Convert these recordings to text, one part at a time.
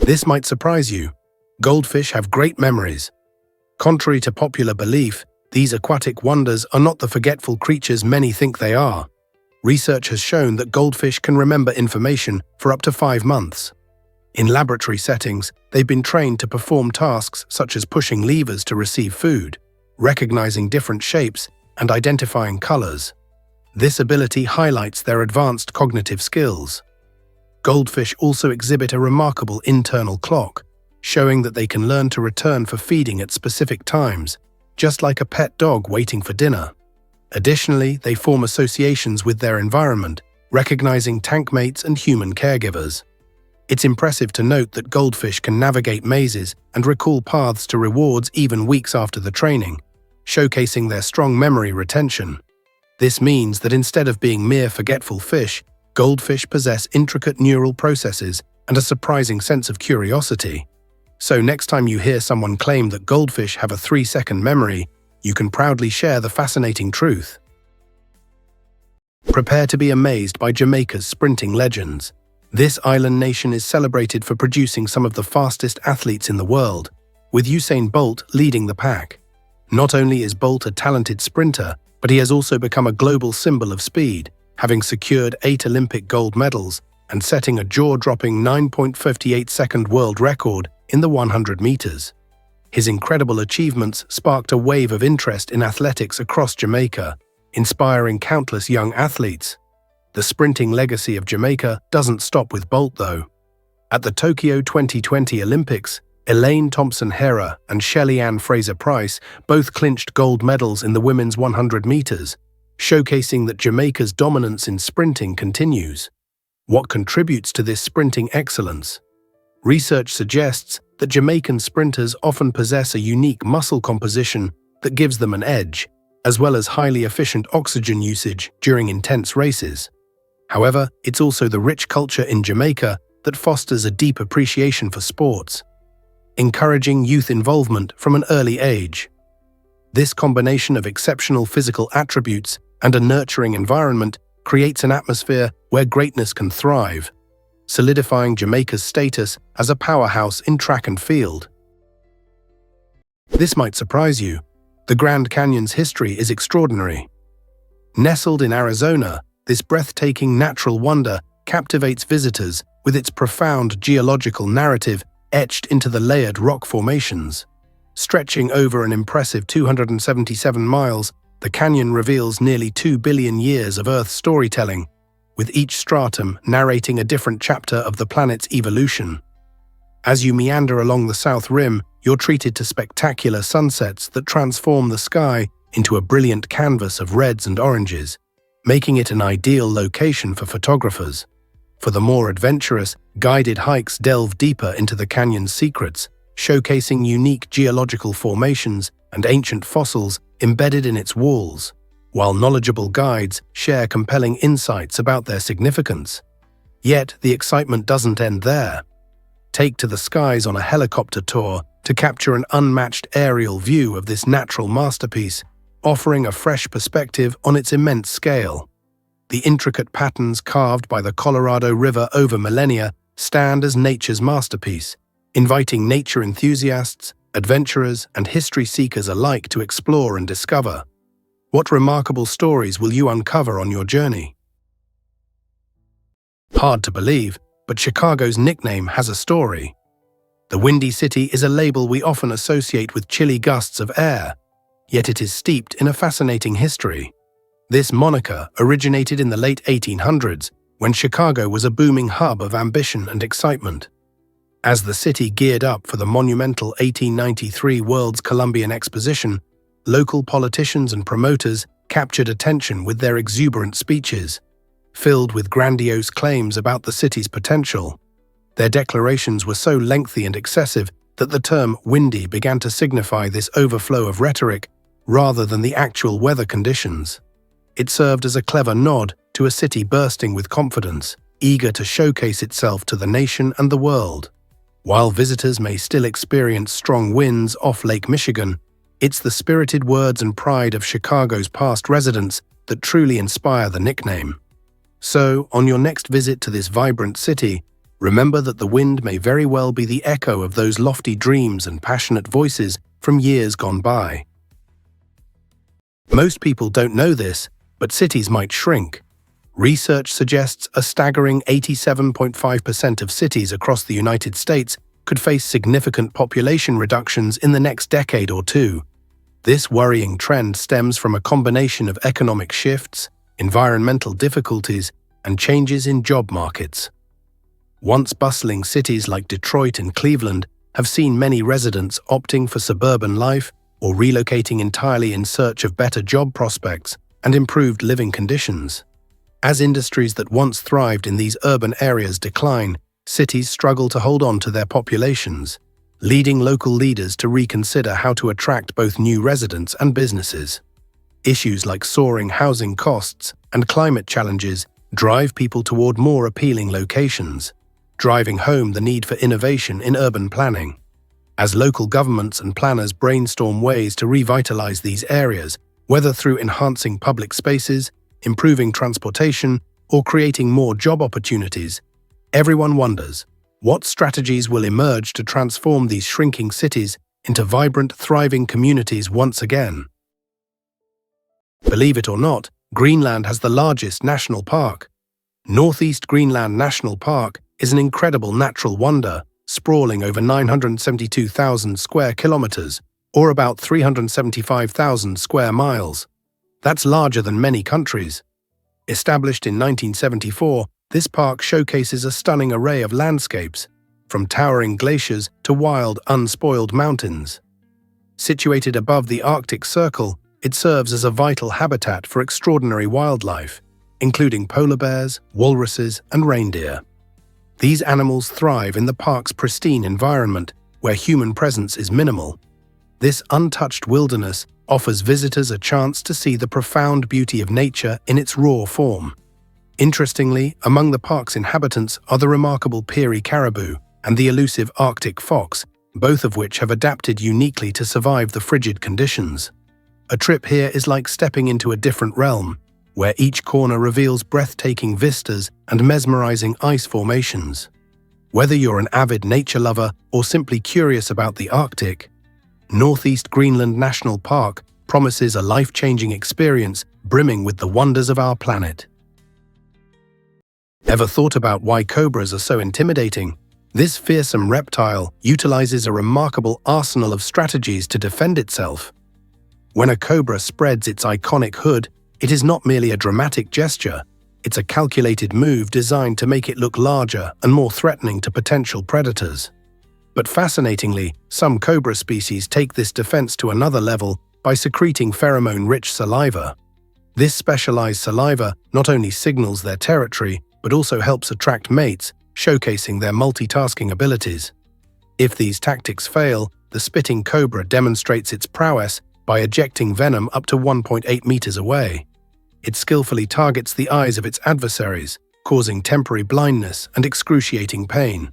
This might surprise you. Goldfish have great memories. Contrary to popular belief, these aquatic wonders are not the forgetful creatures many think they are. Research has shown that goldfish can remember information for up to 5 months. In laboratory settings, they've been trained to perform tasks such as pushing levers to receive food, recognizing different shapes, and identifying colors. This ability highlights their advanced cognitive skills. Goldfish also exhibit a remarkable internal clock, showing that they can learn to return for feeding at specific times, just like a pet dog waiting for dinner. Additionally, they form associations with their environment, recognizing tank mates and human caregivers. It's impressive to note that goldfish can navigate mazes and recall paths to rewards even weeks after the training, showcasing their strong memory retention. This means that instead of being mere forgetful fish, goldfish possess intricate neural processes and a surprising sense of curiosity. So next time you hear someone claim that goldfish have a 3-second memory, you can proudly share the fascinating truth. Prepare to be amazed by Jamaica's sprinting legends. This island nation is celebrated for producing some of the fastest athletes in the world, with Usain Bolt leading the pack. Not only is Bolt a talented sprinter, but he has also become a global symbol of speed, having secured 8 Olympic gold medals and setting a jaw-dropping 9.58-second world record in the 100 meters. His incredible achievements sparked a wave of interest in athletics across Jamaica, inspiring countless young athletes. The sprinting legacy of Jamaica doesn't stop with Bolt, though. At the Tokyo 2020 Olympics, Elaine Thompson-Herah and Shelly-Ann Fraser-Pryce both clinched gold medals in the women's 100 meters, showcasing that Jamaica's dominance in sprinting continues. What contributes to this sprinting excellence? Research suggests that Jamaican sprinters often possess a unique muscle composition that gives them an edge, as well as highly efficient oxygen usage during intense races. However, it's also the rich culture in Jamaica that fosters a deep appreciation for sports, encouraging youth involvement from an early age. This combination of exceptional physical attributes and a nurturing environment creates an atmosphere where greatness can thrive, solidifying Jamaica's status as a powerhouse in track and field. This might surprise you. The Grand Canyon's history is extraordinary. Nestled in Arizona, this breathtaking natural wonder captivates visitors with its profound geological narrative etched into the layered rock formations. Stretching over an impressive 277 miles, the canyon reveals nearly 2 billion years of Earth's storytelling, with each stratum narrating a different chapter of the planet's evolution. As you meander along the south rim, you're treated to spectacular sunsets that transform the sky into a brilliant canvas of reds and oranges, making it an ideal location for photographers. For the more adventurous, guided hikes delve deeper into the canyon's secrets, showcasing unique geological formations and ancient fossils embedded in its walls, while knowledgeable guides share compelling insights about their significance. Yet, the excitement doesn't end there. Take to the skies on a helicopter tour to capture an unmatched aerial view of this natural masterpiece, offering a fresh perspective on its immense scale. The intricate patterns carved by the Colorado River over millennia stand as nature's masterpiece, inviting nature enthusiasts, adventurers, and history seekers alike to explore and discover. What remarkable stories will you uncover on your journey? Hard to believe, but Chicago's nickname has a story. The Windy City is a label we often associate with chilly gusts of air, yet it is steeped in a fascinating history. This moniker originated in the late 1800s, when Chicago was a booming hub of ambition and excitement. As the city geared up for the monumental 1893 World's Columbian Exposition, local politicians and promoters captured attention with their exuberant speeches, filled with grandiose claims about the city's potential. Their declarations were so lengthy and excessive that the term windy began to signify this overflow of rhetoric rather than the actual weather conditions. It served as a clever nod to a city bursting with confidence, eager to showcase itself to the nation and the world. While visitors may still experience strong winds off Lake Michigan, it's the spirited words and pride of Chicago's past residents that truly inspire the nickname. So, on your next visit to this vibrant city, remember that the wind may very well be the echo of those lofty dreams and passionate voices from years gone by. Most people don't know this, but cities might shrink. Research suggests a staggering 87.5% of cities across the United States could face significant population reductions in the next decade or two. This worrying trend stems from a combination of economic shifts, environmental difficulties, and changes in job markets. Once bustling cities like Detroit and Cleveland have seen many residents opting for suburban life or relocating entirely in search of better job prospects and improved living conditions. As industries that once thrived in these urban areas decline, cities struggle to hold on to their populations, leading local leaders to reconsider how to attract both new residents and businesses. Issues like soaring housing costs and climate challenges drive people toward more appealing locations, driving home the need for innovation in urban planning. As local governments and planners brainstorm ways to revitalize these areas, whether through enhancing public spaces, improving transportation, or creating more job opportunities, everyone wonders, what strategies will emerge to transform these shrinking cities into vibrant, thriving communities once again? Believe it or not, Greenland has the largest national park. Northeast Greenland National Park is an incredible natural wonder, sprawling over 972,000 square kilometers, or about 375,000 square miles. That's larger than many countries. Established in 1974, this park showcases a stunning array of landscapes, from towering glaciers to wild, unspoiled mountains. Situated above the Arctic Circle, it serves as a vital habitat for extraordinary wildlife, including polar bears, walruses, and reindeer. These animals thrive in the park's pristine environment, where human presence is minimal. This untouched wilderness offers visitors a chance to see the profound beauty of nature in its raw form. Interestingly, among the park's inhabitants are the remarkable Peary caribou and the elusive Arctic fox, both of which have adapted uniquely to survive the frigid conditions. A trip here is like stepping into a different realm, where each corner reveals breathtaking vistas and mesmerizing ice formations. Whether you're an avid nature lover or simply curious about the Arctic, Northeast Greenland National Park promises a life-changing experience brimming with the wonders of our planet. Ever thought about why cobras are so intimidating? This fearsome reptile utilizes a remarkable arsenal of strategies to defend itself. When a cobra spreads its iconic hood, it is not merely a dramatic gesture, it's a calculated move designed to make it look larger and more threatening to potential predators. But fascinatingly, some cobra species take this defense to another level by secreting pheromone-rich saliva. This specialized saliva not only signals their territory, but also helps attract mates, showcasing their multitasking abilities. If these tactics fail, the spitting cobra demonstrates its prowess by ejecting venom up to 1.8 meters away. It skillfully targets the eyes of its adversaries, causing temporary blindness and excruciating pain.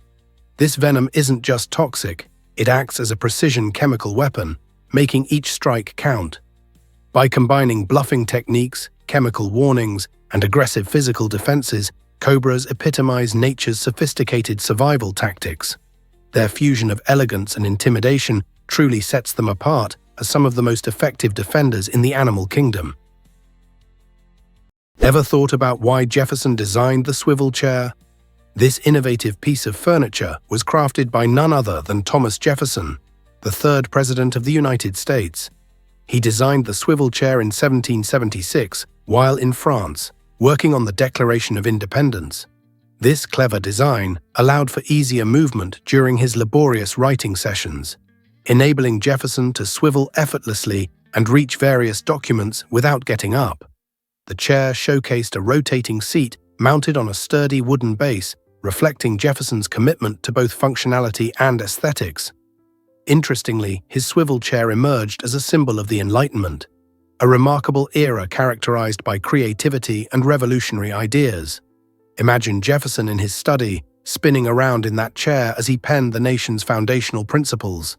This venom isn't just toxic, it acts as a precision chemical weapon, making each strike count. By combining bluffing techniques, chemical warnings, and aggressive physical defenses, cobras epitomize nature's sophisticated survival tactics. Their fusion of elegance and intimidation truly sets them apart as some of the most effective defenders in the animal kingdom. Ever thought about why Jefferson designed the swivel chair? This innovative piece of furniture was crafted by none other than Thomas Jefferson, the third President of the United States. He designed the swivel chair in 1776 while in France, working on the Declaration of Independence. This clever design allowed for easier movement during his laborious writing sessions, enabling Jefferson to swivel effortlessly and reach various documents without getting up. The chair showcased a rotating seat mounted on a sturdy wooden base, reflecting Jefferson's commitment to both functionality and aesthetics. Interestingly, his swivel chair emerged as a symbol of the Enlightenment, a remarkable era characterized by creativity and revolutionary ideas. Imagine Jefferson in his study, spinning around in that chair as he penned the nation's foundational principles.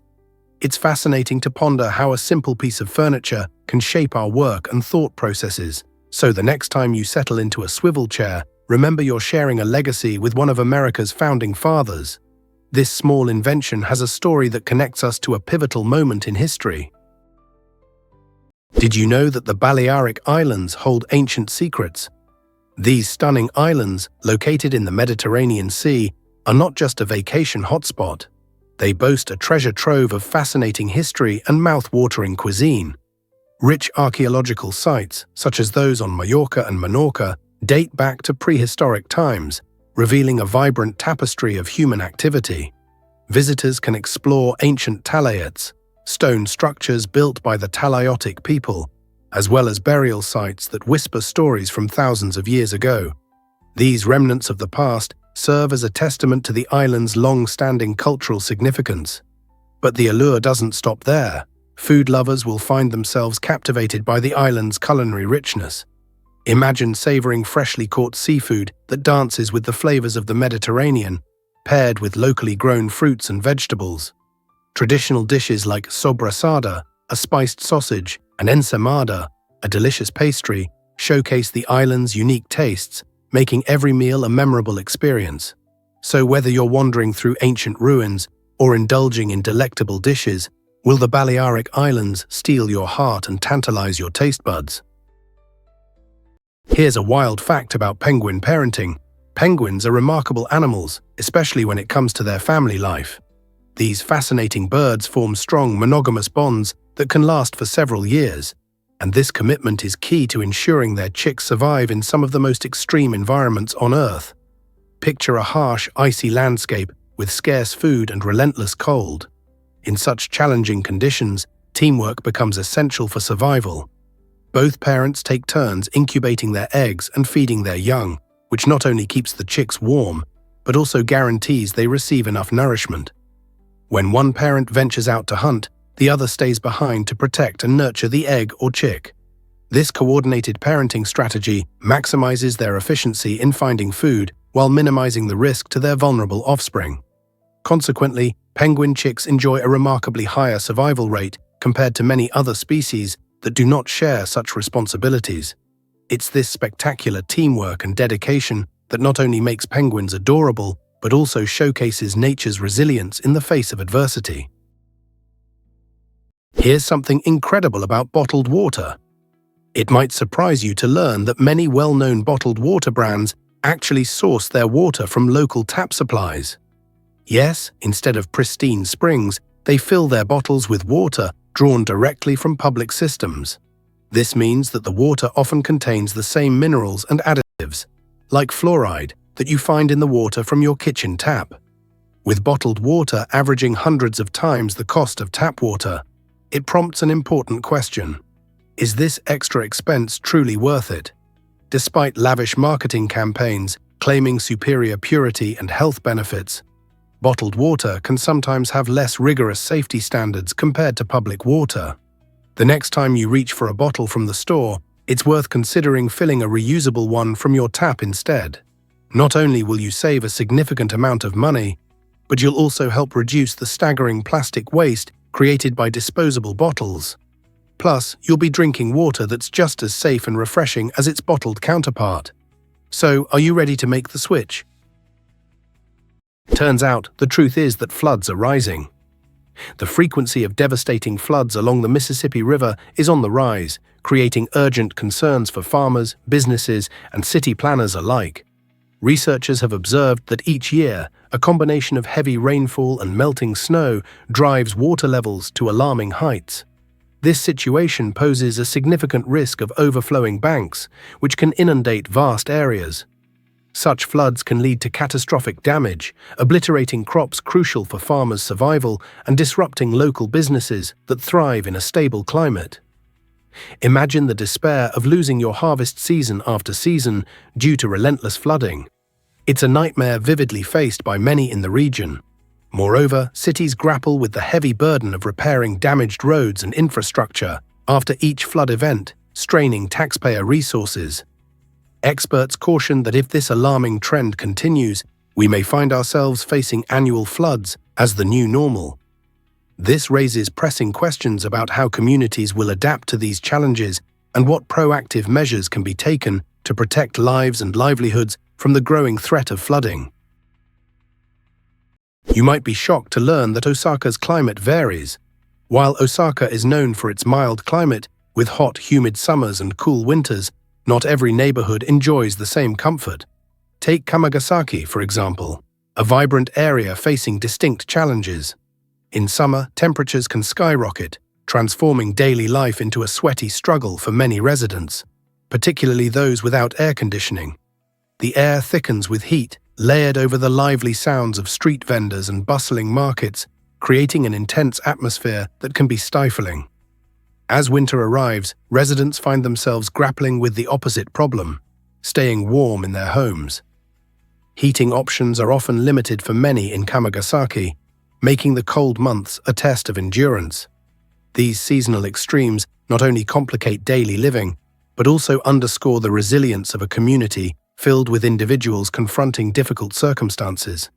It's fascinating to ponder how a simple piece of furniture can shape our work and thought processes. So the next time you settle into a swivel chair, Remember, you're sharing a legacy with one of America's founding fathers. This small invention has a story that connects us to a pivotal moment in history. Did you know that the Balearic Islands hold ancient secrets? These stunning islands, located in the Mediterranean Sea, are not just a vacation hotspot. They boast a treasure trove of fascinating history and mouth-watering cuisine. Rich archaeological sites, such as those on Mallorca and Menorca, date back to prehistoric times, revealing a vibrant tapestry of human activity. Visitors can explore ancient talayots, stone structures built by the Talayotic people, as well as burial sites that whisper stories from thousands of years ago. These remnants of the past serve as a testament to the island's long-standing cultural significance. But the allure doesn't stop there. Food lovers will find themselves captivated by the island's culinary richness. Imagine savoring freshly caught seafood that dances with the flavors of the Mediterranean, paired with locally grown fruits and vegetables. Traditional dishes like sobrasada, a spiced sausage, and ensaimada, a delicious pastry, showcase the island's unique tastes, making every meal a memorable experience. So whether you're wandering through ancient ruins or indulging in delectable dishes, will the Balearic Islands steal your heart and tantalize your taste buds? Here's a wild fact about penguin parenting. Penguins are remarkable animals, especially when it comes to their family life. These fascinating birds form strong monogamous bonds that can last for several years, and this commitment is key to ensuring their chicks survive in some of the most extreme environments on Earth. Picture a harsh, icy landscape with scarce food and relentless cold. In such challenging conditions, teamwork becomes essential for survival. Both parents take turns incubating their eggs and feeding their young, which not only keeps the chicks warm, but also guarantees they receive enough nourishment. When one parent ventures out to hunt, the other stays behind to protect and nurture the egg or chick. This coordinated parenting strategy maximizes their efficiency in finding food while minimizing the risk to their vulnerable offspring. Consequently, penguin chicks enjoy a remarkably higher survival rate compared to many other species that do not share such responsibilities. It's this spectacular teamwork and dedication that not only makes penguins adorable, but also showcases nature's resilience in the face of adversity. Here's something incredible about bottled water. It might surprise you to learn that many well-known bottled water brands actually source their water from local tap supplies. Yes, instead of pristine springs, they fill their bottles with water drawn directly from public systems. This means that the water often contains the same minerals and additives, like fluoride, that you find in the water from your kitchen tap. With bottled water averaging hundreds of times the cost of tap water, it prompts an important question. Is this extra expense truly worth it? Despite lavish marketing campaigns claiming superior purity and health benefits, bottled water can sometimes have less rigorous safety standards compared to public water. The next time you reach for a bottle from the store, it's worth considering filling a reusable one from your tap instead. Not only will you save a significant amount of money, but you'll also help reduce the staggering plastic waste created by disposable bottles. Plus, you'll be drinking water that's just as safe and refreshing as its bottled counterpart. So, are you ready to make the switch? Turns out, the truth is that floods are rising. The frequency of devastating floods along the Mississippi River is on the rise, creating urgent concerns for farmers, businesses, and city planners alike. Researchers have observed that each year, a combination of heavy rainfall and melting snow drives water levels to alarming heights. This situation poses a significant risk of overflowing banks, which can inundate vast areas. Such floods can lead to catastrophic damage, obliterating crops crucial for farmers' survival and disrupting local businesses that thrive in a stable climate. Imagine the despair of losing your harvest season after season due to relentless flooding. It's a nightmare vividly faced by many in the region. Moreover, cities grapple with the heavy burden of repairing damaged roads and infrastructure after each flood event, straining taxpayer resources. Experts caution that if this alarming trend continues, we may find ourselves facing annual floods as the new normal. This raises pressing questions about how communities will adapt to these challenges and what proactive measures can be taken to protect lives and livelihoods from the growing threat of flooding. You might be shocked to learn that Osaka's climate varies. While Osaka is known for its mild climate, with hot, humid summers and cool winters, not every neighborhood enjoys the same comfort. Take Kamagasaki, for example, a vibrant area facing distinct challenges. In summer, temperatures can skyrocket, transforming daily life into a sweaty struggle for many residents, particularly those without air conditioning. The air thickens with heat, layered over the lively sounds of street vendors and bustling markets, creating an intense atmosphere that can be stifling. As winter arrives, residents find themselves grappling with the opposite problem, staying warm in their homes. Heating options are often limited for many in Kamagasaki, making the cold months a test of endurance. These seasonal extremes not only complicate daily living, but also underscore the resilience of a community filled with individuals confronting difficult circumstances.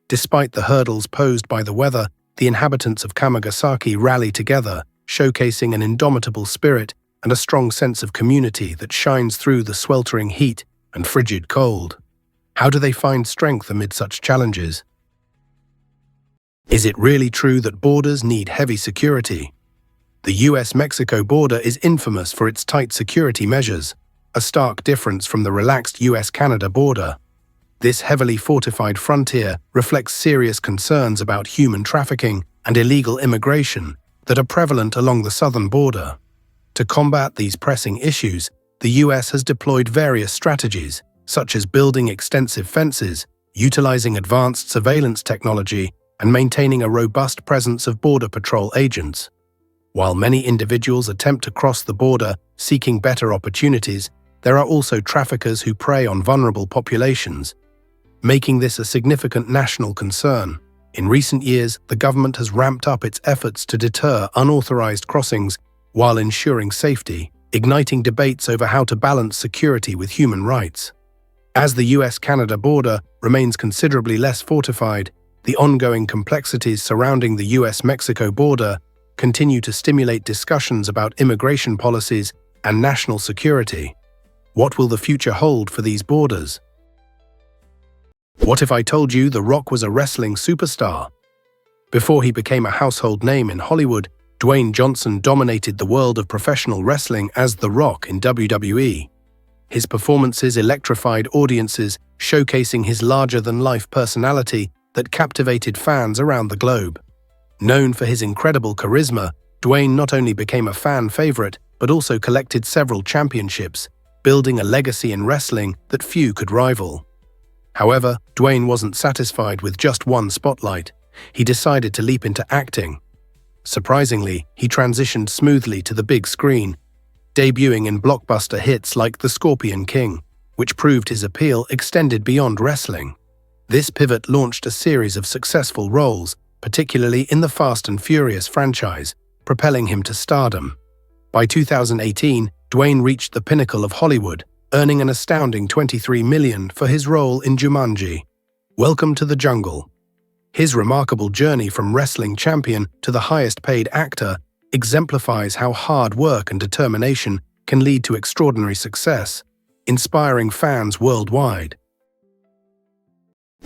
Despite the hurdles posed by the weather, the inhabitants of Kamagasaki rally together, showcasing an indomitable spirit and a strong sense of community that shines through the sweltering heat and frigid cold. How do they find strength amid such challenges? Is it really true that borders need heavy security? The US-Mexico border is infamous for its tight security measures, a stark difference from the relaxed US-Canada border. This heavily fortified frontier reflects serious concerns about human trafficking and illegal immigration that are prevalent along the southern border. To combat these pressing issues, the US has deployed various strategies, such as building extensive fences, utilizing advanced surveillance technology, and maintaining a robust presence of Border Patrol agents. While many individuals attempt to cross the border seeking better opportunities, there are also traffickers who prey on vulnerable populations, making this a significant national concern. In recent years, the government has ramped up its efforts to deter unauthorized crossings while ensuring safety, igniting debates over how to balance security with human rights. As the US-Canada border remains considerably less fortified, the ongoing complexities surrounding the US-Mexico border continue to stimulate discussions about immigration policies and national security. What will the future hold for these borders? What if I told you The Rock was a wrestling superstar? Before he became a household name in Hollywood, Dwayne Johnson dominated the world of professional wrestling as The Rock in WWE. His performances electrified audiences, showcasing his larger-than-life personality that captivated fans around the globe. Known for his incredible charisma, Dwayne not only became a fan favorite, but also collected several championships, building a legacy in wrestling that few could rival. However, Dwayne wasn't satisfied with just one spotlight. He decided to leap into acting. Surprisingly, he transitioned smoothly to the big screen, debuting in blockbuster hits like The Scorpion King, which proved his appeal extended beyond wrestling. This pivot launched a series of successful roles, particularly in the Fast and Furious franchise, propelling him to stardom. By 2018, Dwayne reached the pinnacle of Hollywood, earning an astounding $23 million for his role in Jumanji: Welcome to the Jungle. His remarkable journey from wrestling champion to the highest-paid actor exemplifies how hard work and determination can lead to extraordinary success, inspiring fans worldwide.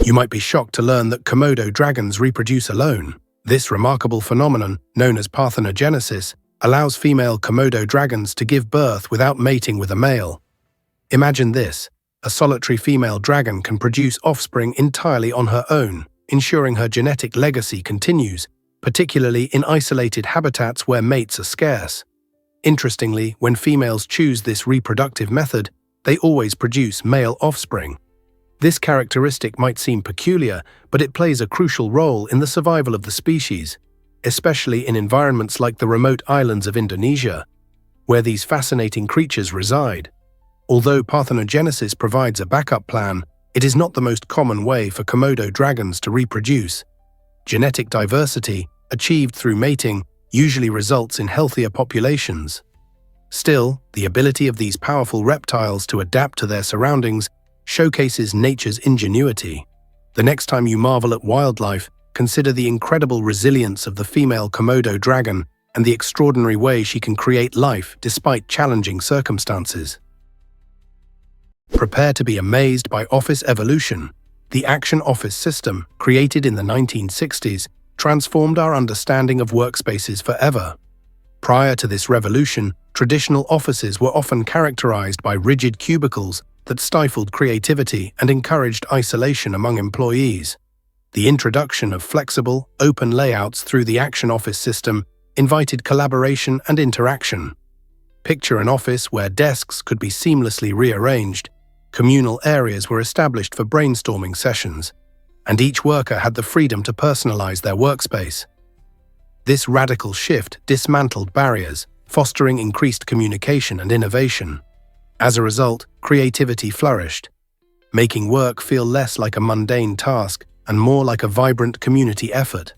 You might be shocked to learn that Komodo dragons reproduce alone. This remarkable phenomenon, known as parthenogenesis, allows female Komodo dragons to give birth without mating with a male. Imagine this: a solitary female dragon can produce offspring entirely on her own, ensuring her genetic legacy continues, particularly in isolated habitats where mates are scarce. Interestingly, when females choose this reproductive method, they always produce male offspring. This characteristic might seem peculiar, but it plays a crucial role in the survival of the species, especially in environments like the remote islands of Indonesia, where these fascinating creatures reside. Although parthenogenesis provides a backup plan, it is not the most common way for Komodo dragons to reproduce. Genetic diversity, achieved through mating, usually results in healthier populations. Still, the ability of these powerful reptiles to adapt to their surroundings showcases nature's ingenuity. The next time you marvel at wildlife, consider the incredible resilience of the female Komodo dragon and the extraordinary way she can create life despite challenging circumstances. Prepare to be amazed by office evolution. The Action Office system, created in the 1960s, transformed our understanding of workspaces forever. Prior to this revolution, traditional offices were often characterized by rigid cubicles that stifled creativity and encouraged isolation among employees. The introduction of flexible, open layouts through the Action Office system invited collaboration and interaction. Picture an office where desks could be seamlessly rearranged, communal areas were established for brainstorming sessions, and each worker had the freedom to personalize their workspace. This radical shift dismantled barriers, fostering increased communication and innovation. As a result, creativity flourished, making work feel less like a mundane task and more like a vibrant community effort.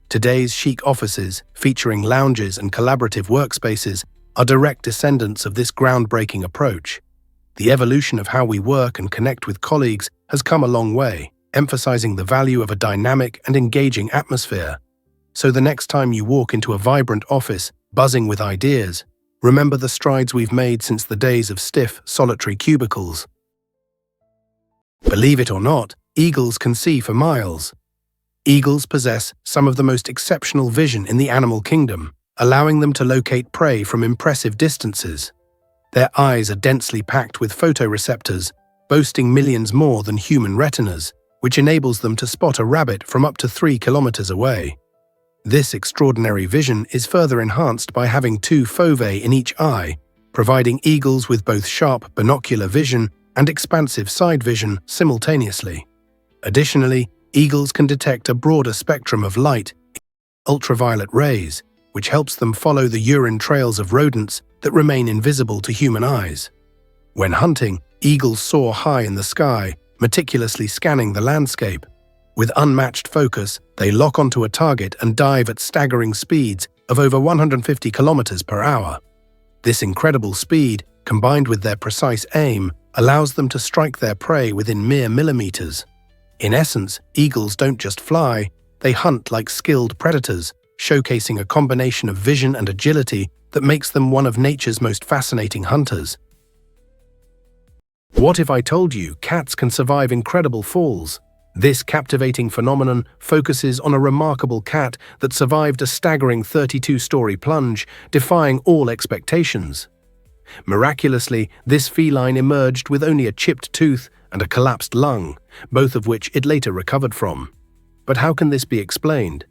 Today's chic offices, featuring lounges and collaborative workspaces, are direct descendants of this groundbreaking approach. The evolution of how we work and connect with colleagues has come a long way, emphasizing the value of a dynamic and engaging atmosphere. So the next time you walk into a vibrant office, buzzing with ideas, remember the strides we've made since the days of stiff, solitary cubicles. Believe it or not, eagles can see for miles. Eagles possess some of the most exceptional vision in the animal kingdom, allowing them to locate prey from impressive distances. Their eyes are densely packed with photoreceptors, boasting millions more than human retinas, which enables them to spot a rabbit from up to 3 kilometers away. This extraordinary vision is further enhanced by having 2 foveae in each eye, providing eagles with both sharp binocular vision and expansive side vision simultaneously. Additionally, eagles can detect a broader spectrum of light, ultraviolet rays, which helps them follow the urine trails of rodents that remain invisible to human eyes. When hunting, eagles soar high in the sky, meticulously scanning the landscape. With unmatched focus, they lock onto a target and dive at staggering speeds of over 150 kilometers per hour. This incredible speed, combined with their precise aim, allows them to strike their prey within mere millimeters. In essence, eagles don't just fly, they hunt like skilled predators, showcasing a combination of vision and agility that makes them one of nature's most fascinating hunters. What if I told you cats can survive incredible falls? This captivating phenomenon focuses on a remarkable cat that survived a staggering 32-story plunge, defying all expectations. Miraculously, this feline emerged with only a chipped tooth and a collapsed lung, both of which it later recovered from. But how can this be explained?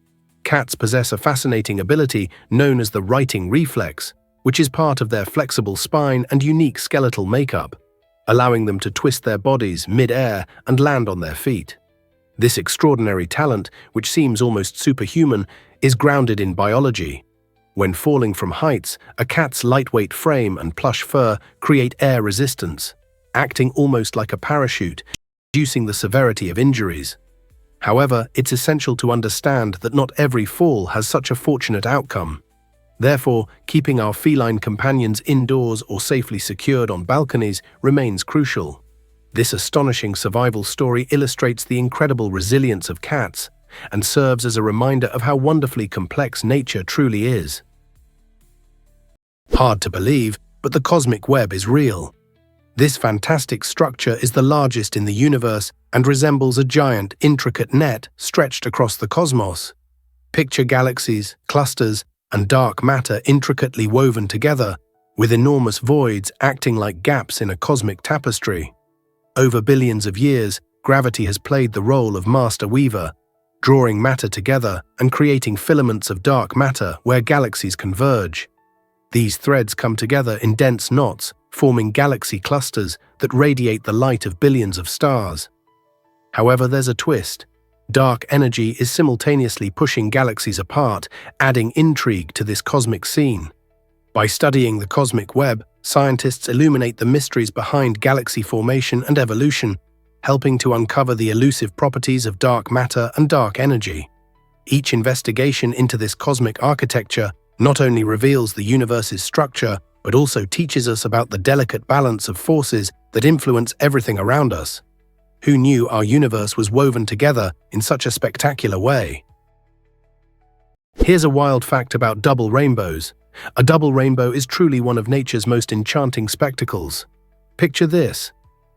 Cats possess a fascinating ability known as the righting reflex, which is part of their flexible spine and unique skeletal makeup, allowing them to twist their bodies mid-air and land on their feet. This extraordinary talent, which seems almost superhuman, is grounded in biology. When falling from heights, a cat's lightweight frame and plush fur create air resistance, acting almost like a parachute, reducing the severity of injuries. However, it's essential to understand that not every fall has such a fortunate outcome. Therefore, keeping our feline companions indoors or safely secured on balconies remains crucial. This astonishing survival story illustrates the incredible resilience of cats and serves as a reminder of how wonderfully complex nature truly is. Hard to believe, but the cosmic web is real. This fantastic structure is the largest in the universe and resembles a giant, intricate net stretched across the cosmos. Picture galaxies, clusters, and dark matter intricately woven together, with enormous voids acting like gaps in a cosmic tapestry. Over billions of years, gravity has played the role of master weaver, drawing matter together and creating filaments of dark matter where galaxies converge. These threads come together in dense knots, forming galaxy clusters that radiate the light of billions of stars. However, there's a twist. Dark energy is simultaneously pushing galaxies apart, adding intrigue to this cosmic scene. By studying the cosmic web, scientists illuminate the mysteries behind galaxy formation and evolution, helping to uncover the elusive properties of dark matter and dark energy. Each investigation into this cosmic architecture not only reveals the universe's structure, but also teaches us about the delicate balance of forces that influence everything around us. Who knew our universe was woven together in such a spectacular way? Here's a wild fact about double rainbows. A double rainbow is truly one of nature's most enchanting spectacles. Picture this: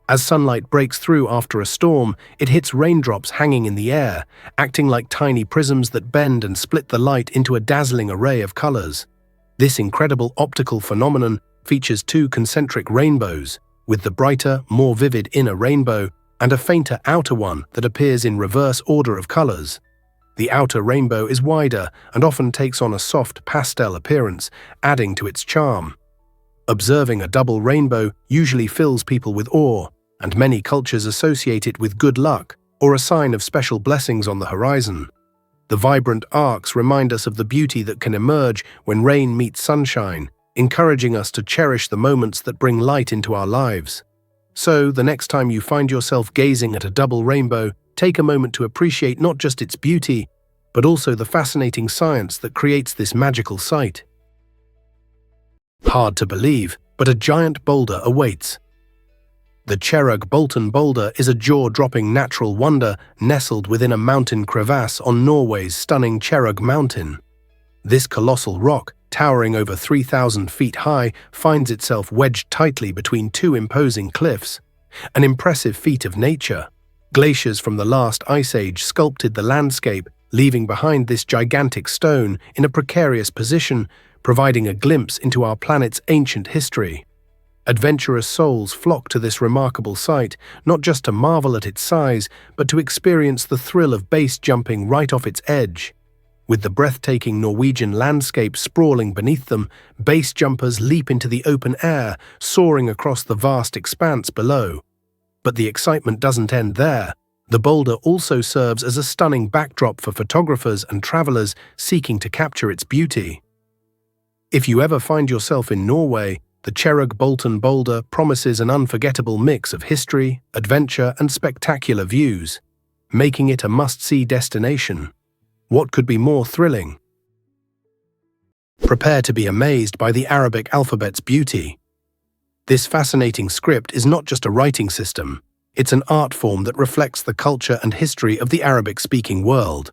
As sunlight breaks through after a storm, it hits raindrops hanging in the air, acting like tiny prisms that bend and split the light into a dazzling array of colors. This incredible optical phenomenon features two concentric rainbows, with the brighter, more vivid inner rainbow and a fainter outer one that appears in reverse order of colors. The outer rainbow is wider and often takes on a soft pastel appearance, adding to its charm. Observing a double rainbow usually fills people with awe, and many cultures associate it with good luck or a sign of special blessings on the horizon. The vibrant arcs remind us of the beauty that can emerge when rain meets sunshine, encouraging us to cherish the moments that bring light into our lives. So, the next time you find yourself gazing at a double rainbow, take a moment to appreciate not just its beauty, but also the fascinating science that creates this magical sight. Hard to believe, but a giant boulder awaits. The Cherrug Bolton boulder is a jaw-dropping natural wonder nestled within a mountain crevasse on Norway's stunning Cherrug Mountain. This colossal rock, towering over 3,000 feet high, finds itself wedged tightly between two imposing cliffs, an impressive feat of nature. Glaciers from the last ice age sculpted the landscape, leaving behind this gigantic stone in a precarious position, providing a glimpse into our planet's ancient history. Adventurous souls flock to this remarkable sight, not just to marvel at its size, but to experience the thrill of base jumping right off its edge. With the breathtaking Norwegian landscape sprawling beneath them, base jumpers leap into the open air, soaring across the vast expanse below. But the excitement doesn't end there. The boulder also serves as a stunning backdrop for photographers and travelers seeking to capture its beauty. If you ever find yourself in Norway, the Cherrug Bolton boulder promises an unforgettable mix of history, adventure, and spectacular views, making it a must-see destination. What could be more thrilling? Prepare to be amazed by the Arabic alphabet's beauty. This fascinating script is not just a writing system, it's an art form that reflects the culture and history of the Arabic-speaking world.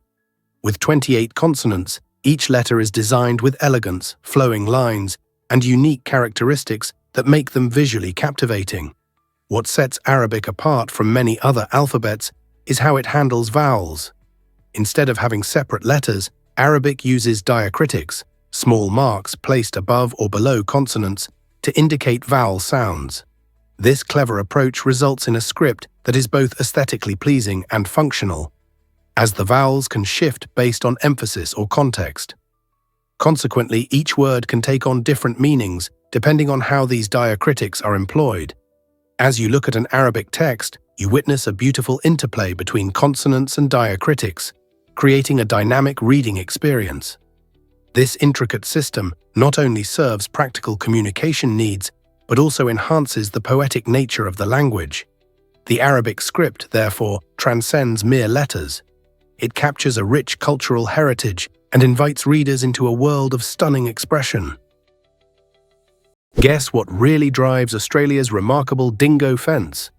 With 28 consonants, each letter is designed with elegance, flowing lines, and unique characteristics that make them visually captivating. What sets Arabic apart from many other alphabets is how it handles vowels. Instead of having separate letters, Arabic uses diacritics, small marks placed above or below consonants, to indicate vowel sounds. This clever approach results in a script that is both aesthetically pleasing and functional, as the vowels can shift based on emphasis or context. Consequently, each word can take on different meanings depending on how these diacritics are employed. As you look at an Arabic text, you witness a beautiful interplay between consonants and diacritics, creating a dynamic reading experience. This intricate system not only serves practical communication needs, but also enhances the poetic nature of the language. The Arabic script, therefore, transcends mere letters. It captures a rich cultural heritage and invites readers into a world of stunning expression. Guess what really drives Australia's remarkable dingo fence?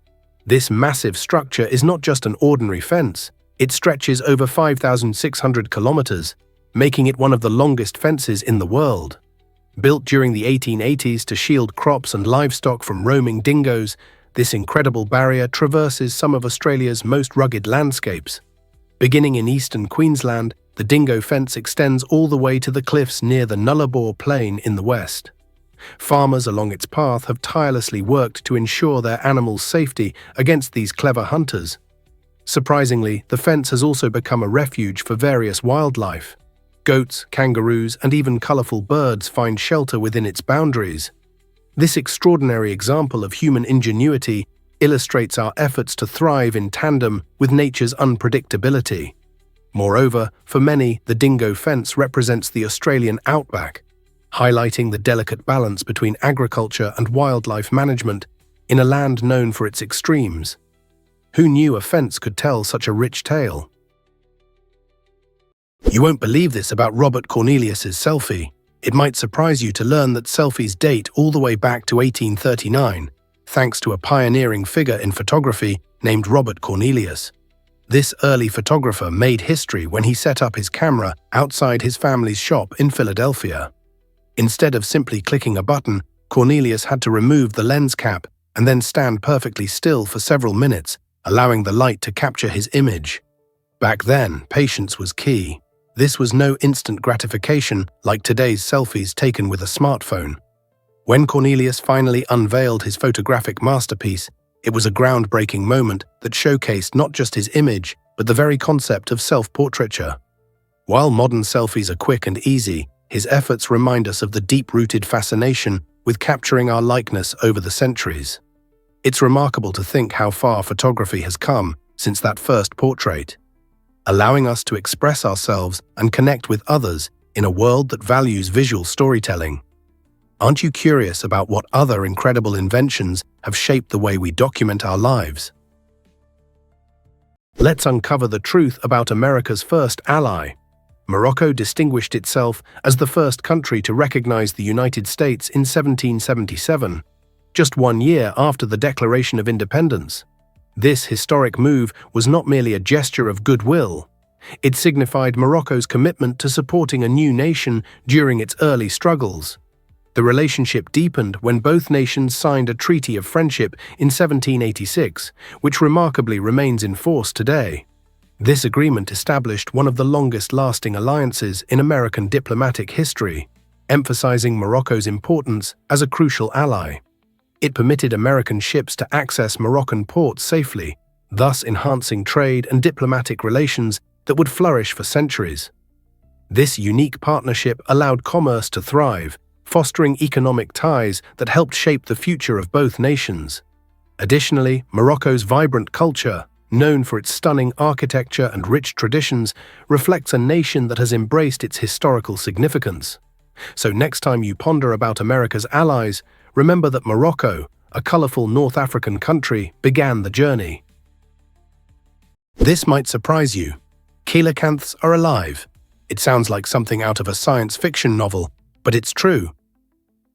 This massive structure is not just an ordinary fence, it stretches over 5,600 kilometers, making it one of the longest fences in the world. Built during the 1880s to shield crops and livestock from roaming dingoes, this incredible barrier traverses some of Australia's most rugged landscapes. Beginning in eastern Queensland, the dingo fence extends all the way to the cliffs near the Nullarbor Plain in the west. Farmers along its path have tirelessly worked to ensure their animals' safety against these clever hunters. Surprisingly, the fence has also become a refuge for various wildlife. Goats, kangaroos, and even colorful birds find shelter within its boundaries. This extraordinary example of human ingenuity illustrates our efforts to thrive in tandem with nature's unpredictability. Moreover, for many, the dingo fence represents the Australian outback, highlighting the delicate balance between agriculture and wildlife management in a land known for its extremes. Who knew a fence could tell such a rich tale? You won't believe this about Robert Cornelius's selfie. It might surprise you to learn that selfies date all the way back to 1839, thanks to a pioneering figure in photography named Robert Cornelius. This early photographer made history when he set up his camera outside his family's shop in Philadelphia. Instead of simply clicking a button, Cornelius had to remove the lens cap and then stand perfectly still for several minutes, allowing the light to capture his image. Back then, patience was key. This was no instant gratification like today's selfies taken with a smartphone. When Cornelius finally unveiled his photographic masterpiece, it was a groundbreaking moment that showcased not just his image, but the very concept of self-portraiture. While modern selfies are quick and easy, his efforts remind us of the deep-rooted fascination with capturing our likeness over the centuries. It's remarkable to think how far photography has come since that first portrait, allowing us to express ourselves and connect with others in a world that values visual storytelling. Aren't you curious about what other incredible inventions have shaped the way we document our lives? Let's uncover the truth about America's first ally. Morocco distinguished itself as the first country to recognize the United States in 1777, just 1 year after the Declaration of Independence. This historic move was not merely a gesture of goodwill. It signified Morocco's commitment to supporting a new nation during its early struggles. The relationship deepened when both nations signed a treaty of friendship in 1786, which remarkably remains in force today. This agreement established one of the longest-lasting alliances in American diplomatic history, emphasizing Morocco's importance as a crucial ally. It permitted American ships to access Moroccan ports safely, thus enhancing trade and diplomatic relations that would flourish for centuries. This unique partnership allowed commerce to thrive, fostering economic ties that helped shape the future of both nations. Additionally, Morocco's vibrant culture, known for its stunning architecture and rich traditions, reflects a nation that has embraced its historical significance. So next time you ponder about America's allies, remember that Morocco, a colorful North African country, began the journey. This might surprise you. Coelacanths are alive. It sounds like something out of a science fiction novel, but it's true.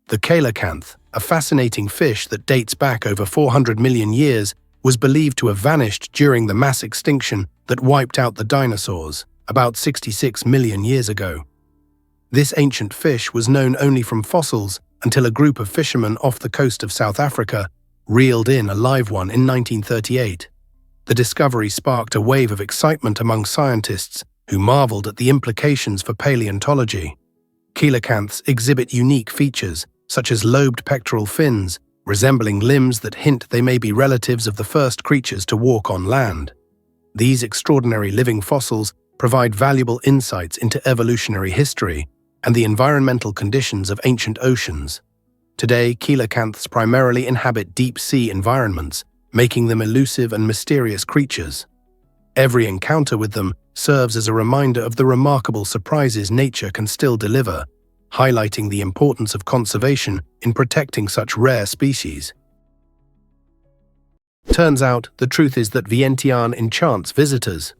The coelacanth, a fascinating fish that dates back over 400 million years, was believed to have vanished during the mass extinction that wiped out the dinosaurs about 66 million years ago. This ancient fish was known only from fossils until a group of fishermen off the coast of South Africa reeled in a live one in 1938. The discovery sparked a wave of excitement among scientists who marveled at the implications for paleontology. Coelacanths exhibit unique features, such as lobed pectoral fins, resembling limbs that hint they may be relatives of the first creatures to walk on land. These extraordinary living fossils provide valuable insights into evolutionary history and the environmental conditions of ancient oceans. Today, coelacanths primarily inhabit deep-sea environments, making them elusive and mysterious creatures. Every encounter with them serves as a reminder of the remarkable surprises nature can still deliver, highlighting the importance of conservation in protecting such rare species. Turns out, the truth is that Vientiane enchants visitors.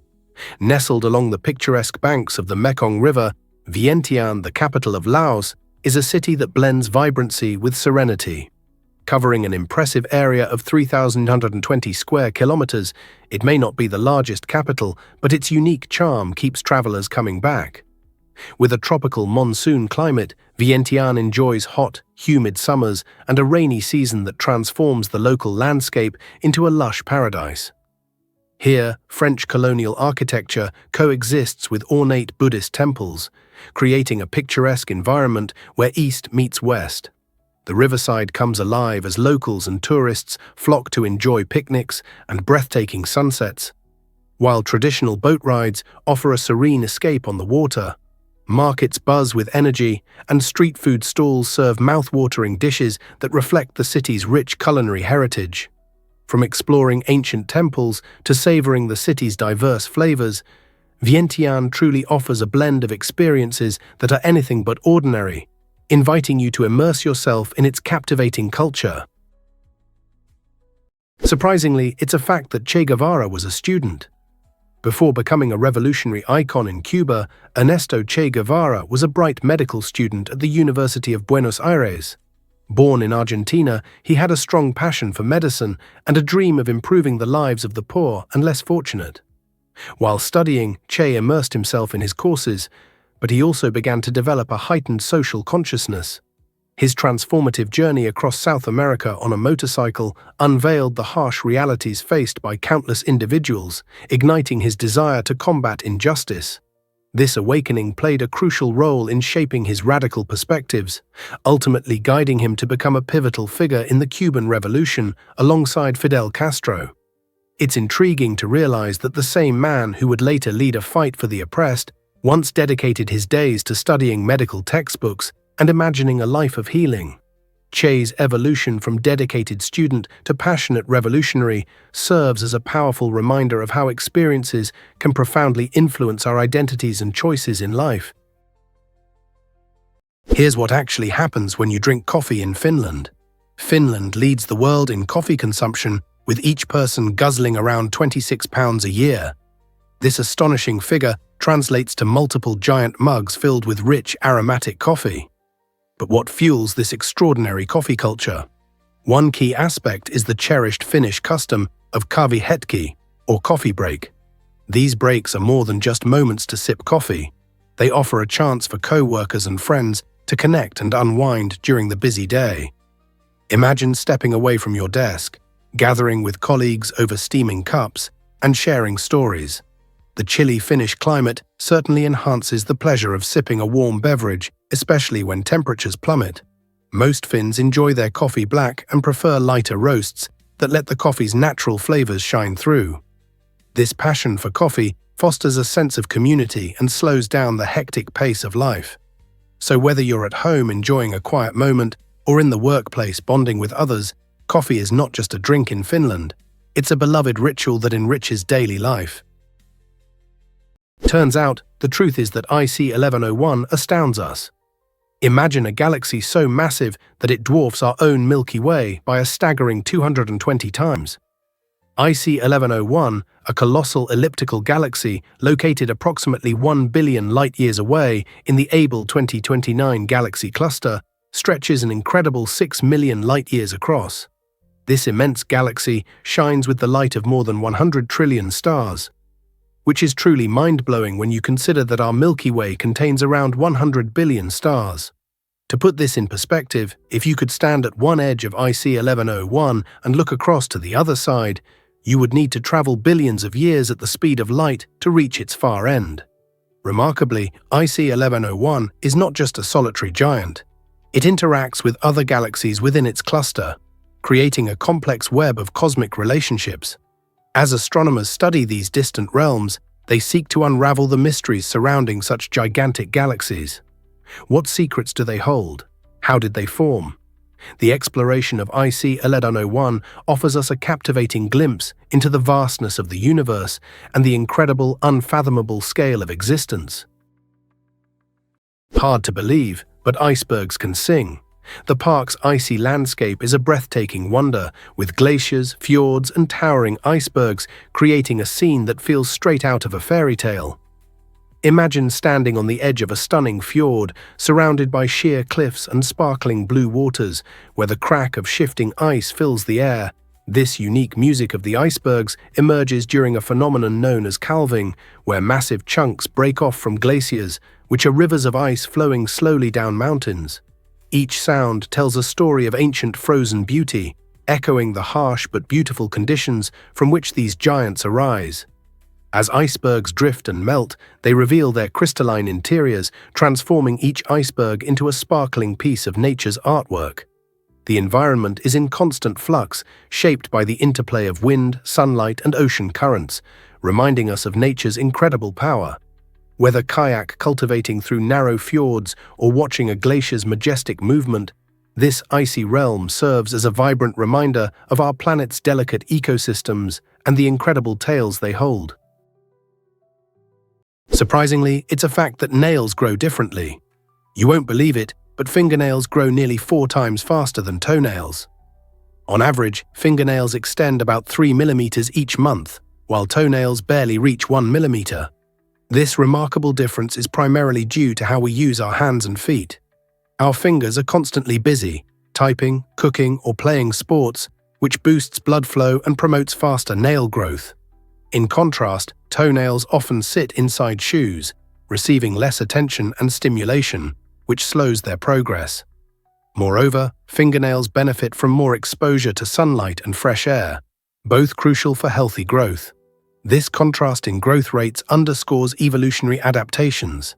Nestled along the picturesque banks of the Mekong River, Vientiane, the capital of Laos, is a city that blends vibrancy with serenity. Covering an impressive area of 3,120 square kilometers, it may not be the largest capital, but its unique charm keeps travelers coming back. With a tropical monsoon climate, Vientiane enjoys hot, humid summers and a rainy season that transforms the local landscape into a lush paradise. Here, French colonial architecture coexists with ornate Buddhist temples, creating a picturesque environment where East meets West. The riverside comes alive as locals and tourists flock to enjoy picnics and breathtaking sunsets, while traditional boat rides offer a serene escape on the water. Markets buzz with energy, and street food stalls serve mouth-watering dishes that reflect the city's rich culinary heritage. From exploring ancient temples to savoring the city's diverse flavors, Vientiane truly offers a blend of experiences that are anything but ordinary, inviting you to immerse yourself in its captivating culture. Surprisingly, it's a fact that Che Guevara was a student. Before becoming a revolutionary icon in Cuba, Ernesto Che Guevara was a bright medical student at the University of Buenos Aires. Born in Argentina, he had a strong passion for medicine and a dream of improving the lives of the poor and less fortunate. While studying, Che immersed himself in his courses, but he also began to develop a heightened social consciousness. His transformative journey across South America on a motorcycle unveiled the harsh realities faced by countless individuals, igniting his desire to combat injustice. This awakening played a crucial role in shaping his radical perspectives, ultimately guiding him to become a pivotal figure in the Cuban Revolution alongside Fidel Castro. It's intriguing to realize that the same man who would later lead a fight for the oppressed once dedicated his days to studying medical textbooks and imagining a life of healing. Che's evolution from dedicated student to passionate revolutionary serves as a powerful reminder of how experiences can profoundly influence our identities and choices in life. Here's what actually happens when you drink coffee in Finland. Finland leads the world in coffee consumption, with each person guzzling around 26 pounds a year. This astonishing figure translates to multiple giant mugs filled with rich, aromatic coffee. But what fuels this extraordinary coffee culture? One key aspect is the cherished Finnish custom of kahvihetki, or coffee break. These breaks are more than just moments to sip coffee. They offer a chance for co-workers and friends to connect and unwind during the busy day. Imagine stepping away from your desk, gathering with colleagues over steaming cups, and sharing stories. The chilly Finnish climate certainly enhances the pleasure of sipping a warm beverage, especially when temperatures plummet. Most Finns enjoy their coffee black and prefer lighter roasts that let the coffee's natural flavors shine through. This passion for coffee fosters a sense of community and slows down the hectic pace of life. So whether you're at home enjoying a quiet moment or in the workplace bonding with others, coffee is not just a drink in Finland. It's a beloved ritual that enriches daily life. Turns out, the truth is that IC 1101 astounds us. Imagine a galaxy so massive that it dwarfs our own Milky Way by a staggering 220 times. IC 1101, a colossal elliptical galaxy located approximately 1 billion light-years away in the Abell 2029 galaxy cluster, stretches an incredible 6 million light-years across. This immense galaxy shines with the light of more than 100 trillion stars, which is truly mind-blowing when you consider that our Milky Way contains around 100 billion stars. To put this in perspective, if you could stand at one edge of IC 1101 and look across to the other side, you would need to travel billions of years at the speed of light to reach its far end. Remarkably, IC 1101 is not just a solitary giant. It interacts with other galaxies within its cluster, creating a complex web of cosmic relationships. As astronomers study these distant realms, they seek to unravel the mysteries surrounding such gigantic galaxies. What secrets do they hold? How did they form? The exploration of IC 1101 offers us a captivating glimpse into the vastness of the universe and the incredible, unfathomable scale of existence. Hard to believe, but icebergs can sing. The park's icy landscape is a breathtaking wonder, with glaciers, fjords, and towering icebergs creating a scene that feels straight out of a fairy tale. Imagine standing on the edge of a stunning fjord, surrounded by sheer cliffs and sparkling blue waters, where the crack of shifting ice fills the air. This unique music of the icebergs emerges during a phenomenon known as calving, where massive chunks break off from glaciers, which are rivers of ice flowing slowly down mountains. Each sound tells a story of ancient frozen beauty, echoing the harsh but beautiful conditions from which these giants arise. As icebergs drift and melt, they reveal their crystalline interiors, transforming each iceberg into a sparkling piece of nature's artwork. The environment is in constant flux, shaped by the interplay of wind, sunlight, and ocean currents, reminding us of nature's incredible power. Whether kayak cultivating through narrow fjords or watching a glacier's majestic movement, this icy realm serves as a vibrant reminder of our planet's delicate ecosystems and the incredible tales they hold. Surprisingly, it's a fact that nails grow differently. You won't believe it, but fingernails grow nearly 4 times faster than toenails. On average, fingernails extend about 3 millimeters each month, while toenails barely reach 1 millimeter. This remarkable difference is primarily due to how we use our hands and feet. Our fingers are constantly busy, typing, cooking, or playing sports, which boosts blood flow and promotes faster nail growth. In contrast, toenails often sit inside shoes, receiving less attention and stimulation, which slows their progress. Moreover, fingernails benefit from more exposure to sunlight and fresh air, both crucial for healthy growth. This contrast in growth rates underscores evolutionary adaptations.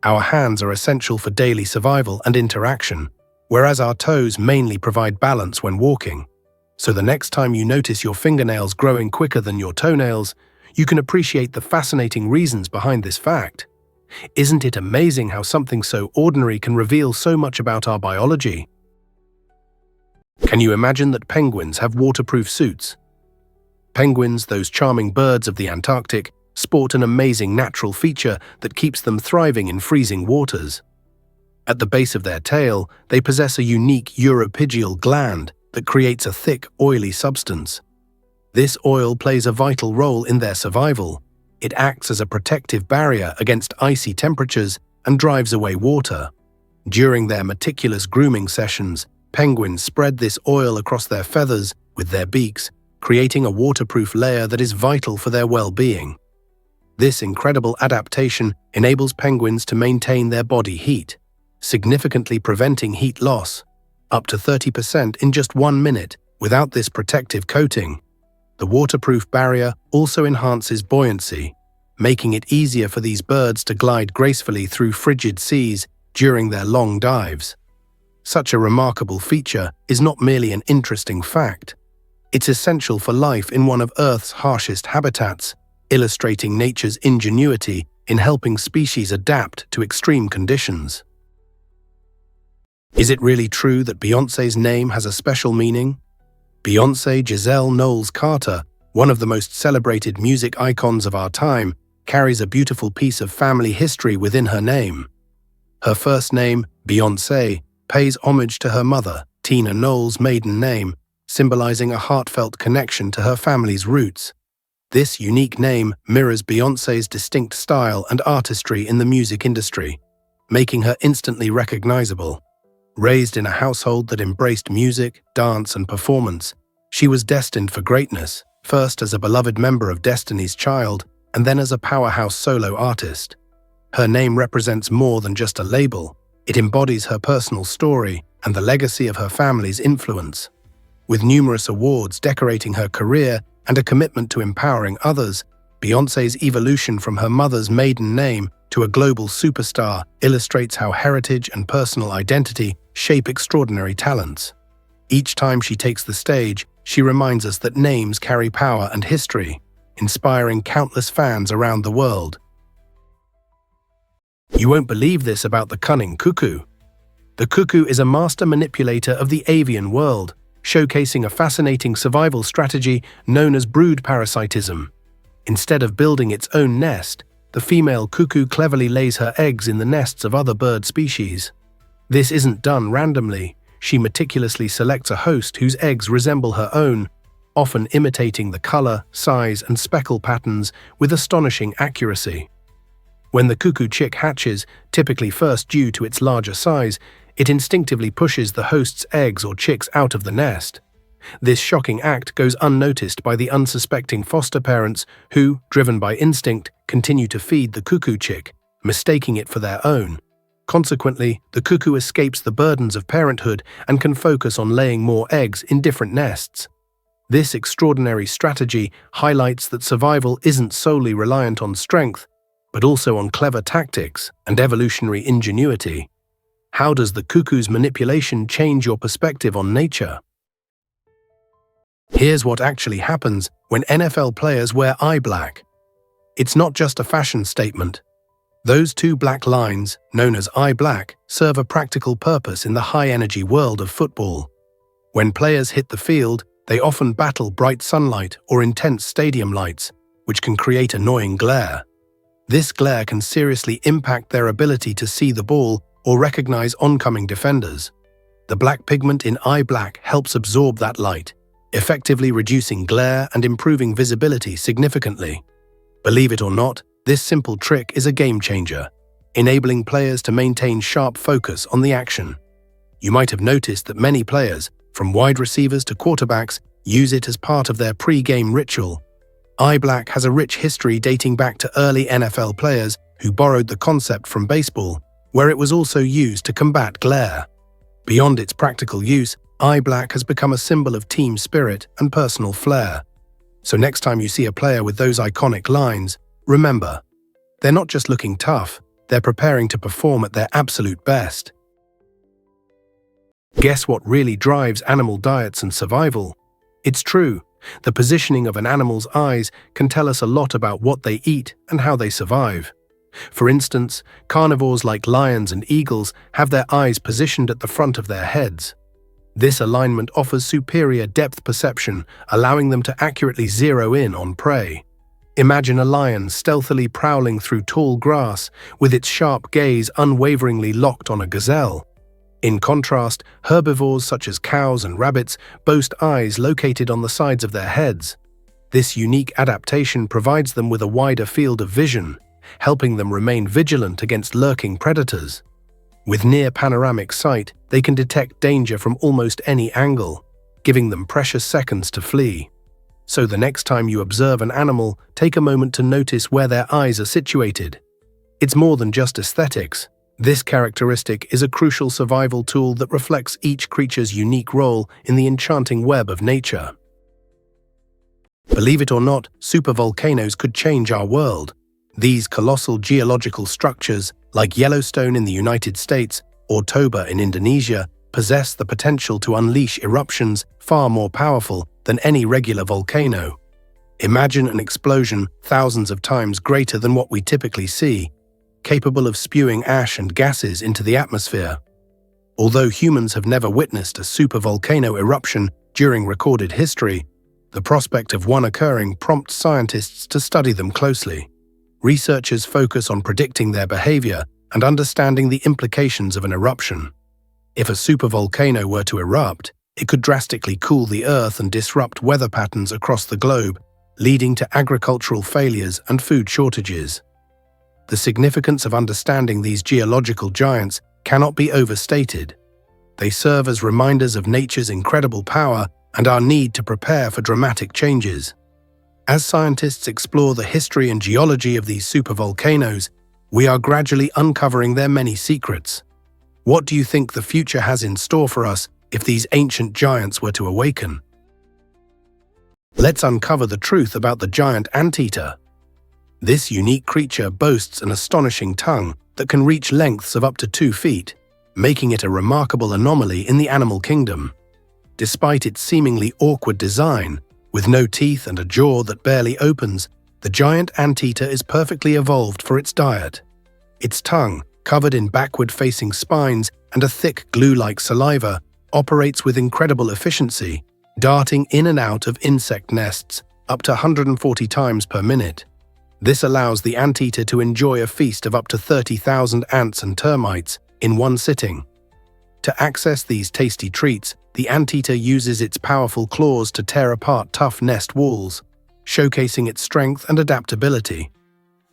Our hands are essential for daily survival and interaction, whereas our toes mainly provide balance when walking. So the next time you notice your fingernails growing quicker than your toenails, you can appreciate the fascinating reasons behind this fact. Isn't it amazing how something so ordinary can reveal so much about our biology? Can you imagine that penguins have waterproof suits? Penguins, those charming birds of the Antarctic, sport an amazing natural feature that keeps them thriving in freezing waters. At the base of their tail, they possess a unique uropygial gland that creates a thick, oily substance. This oil plays a vital role in their survival. It acts as a protective barrier against icy temperatures and drives away water. During their meticulous grooming sessions, penguins spread this oil across their feathers with their beaks, creating a waterproof layer that is vital for their well-being. This incredible adaptation enables penguins to maintain their body heat, significantly preventing heat loss, up to 30% in just 1 minute without this protective coating. The waterproof barrier also enhances buoyancy, making it easier for these birds to glide gracefully through frigid seas during their long dives. Such a remarkable feature is not merely an interesting fact. It's essential for life in one of Earth's harshest habitats, illustrating nature's ingenuity in helping species adapt to extreme conditions. Is it really true that Beyoncé's name has a special meaning? Beyoncé Giselle Knowles-Carter, one of the most celebrated music icons of our time, carries a beautiful piece of family history within her name. Her first name, Beyoncé, pays homage to her mother, Tina Knowles' maiden name, symbolizing a heartfelt connection to her family's roots. This unique name mirrors Beyoncé's distinct style and artistry in the music industry, making her instantly recognizable. Raised in a household that embraced music, dance, and performance, she was destined for greatness, first as a beloved member of Destiny's Child and then as a powerhouse solo artist. Her name represents more than just a label. It embodies her personal story and the legacy of her family's influence. With numerous awards decorating her career and a commitment to empowering others, Beyoncé's evolution from her mother's maiden name to a global superstar illustrates how heritage and personal identity shape extraordinary talents. Each time she takes the stage, she reminds us that names carry power and history, inspiring countless fans around the world. You won't believe this about the cunning cuckoo. The cuckoo is a master manipulator of the avian world, showcasing a fascinating survival strategy known as brood parasitism. Instead of building its own nest, the female cuckoo cleverly lays her eggs in the nests of other bird species. This isn't done randomly. She meticulously selects a host whose eggs resemble her own, often imitating the color, size, and speckle patterns with astonishing accuracy. When the cuckoo chick hatches, typically first due to its larger size, it instinctively pushes the host's eggs or chicks out of the nest. This shocking act goes unnoticed by the unsuspecting foster parents who, driven by instinct, continue to feed the cuckoo chick, mistaking it for their own. Consequently, the cuckoo escapes the burdens of parenthood and can focus on laying more eggs in different nests. This extraordinary strategy highlights that survival isn't solely reliant on strength, but also on clever tactics and evolutionary ingenuity. How does the cuckoo's manipulation change your perspective on nature? Here's what actually happens when NFL players wear eye black. It's not just a fashion statement. Those two black lines, known as eye black, serve a practical purpose in the high-energy world of football. When players hit the field, they often battle bright sunlight or intense stadium lights, which can create annoying glare. This glare can seriously impact their ability to see the ball or recognize oncoming defenders. The black pigment in eye black helps absorb that light, effectively reducing glare and improving visibility significantly. Believe it or not, this simple trick is a game changer, enabling players to maintain sharp focus on the action. You might have noticed that many players, from wide receivers to quarterbacks, use it as part of their pre-game ritual. Eye black has a rich history dating back to early NFL players who borrowed the concept from baseball, where it was also used to combat glare. Beyond its practical use, eye black has become a symbol of team spirit and personal flair. So next time you see a player with those iconic lines, remember, they're not just looking tough, they're preparing to perform at their absolute best. Guess what really drives animal diets and survival? It's true, the positioning of an animal's eyes can tell us a lot about what they eat and how they survive. For instance, carnivores like lions and eagles have their eyes positioned at the front of their heads. This alignment offers superior depth perception, allowing them to accurately zero in on prey. Imagine a lion stealthily prowling through tall grass, with its sharp gaze unwaveringly locked on a gazelle. In contrast, herbivores such as cows and rabbits boast eyes located on the sides of their heads. This unique adaptation provides them with a wider field of vision, helping them remain vigilant against lurking predators. With near panoramic sight, they can detect danger from almost any angle, giving them precious seconds to flee. So the next time you observe an animal, take a moment to notice where their eyes are situated. It's more than just aesthetics. This characteristic is a crucial survival tool that reflects each creature's unique role in the enchanting web of nature. Believe it or not, supervolcanoes could change our world. These colossal geological structures, like Yellowstone in the United States or Toba in Indonesia, possess the potential to unleash eruptions far more powerful than any regular volcano. Imagine an explosion thousands of times greater than what we typically see, capable of spewing ash and gases into the atmosphere. Although humans have never witnessed a supervolcano eruption during recorded history, the prospect of one occurring prompts scientists to study them closely. Researchers focus on predicting their behavior and understanding the implications of an eruption. If a supervolcano were to erupt, it could drastically cool the Earth and disrupt weather patterns across the globe, leading to agricultural failures and food shortages. The significance of understanding these geological giants cannot be overstated. They serve as reminders of nature's incredible power and our need to prepare for dramatic changes. As scientists explore the history and geology of these supervolcanoes, we are gradually uncovering their many secrets. What do you think the future has in store for us if these ancient giants were to awaken? Let's uncover the truth about the giant anteater. This unique creature boasts an astonishing tongue that can reach lengths of up to 2 feet, making it a remarkable anomaly in the animal kingdom. Despite its seemingly awkward design, with no teeth and a jaw that barely opens, the giant anteater is perfectly evolved for its diet. Its tongue, covered in backward-facing spines and a thick glue-like saliva, operates with incredible efficiency, darting in and out of insect nests up to 140 times per minute. This allows the anteater to enjoy a feast of up to 30,000 ants and termites in one sitting. To access these tasty treats, the anteater uses its powerful claws to tear apart tough nest walls, showcasing its strength and adaptability.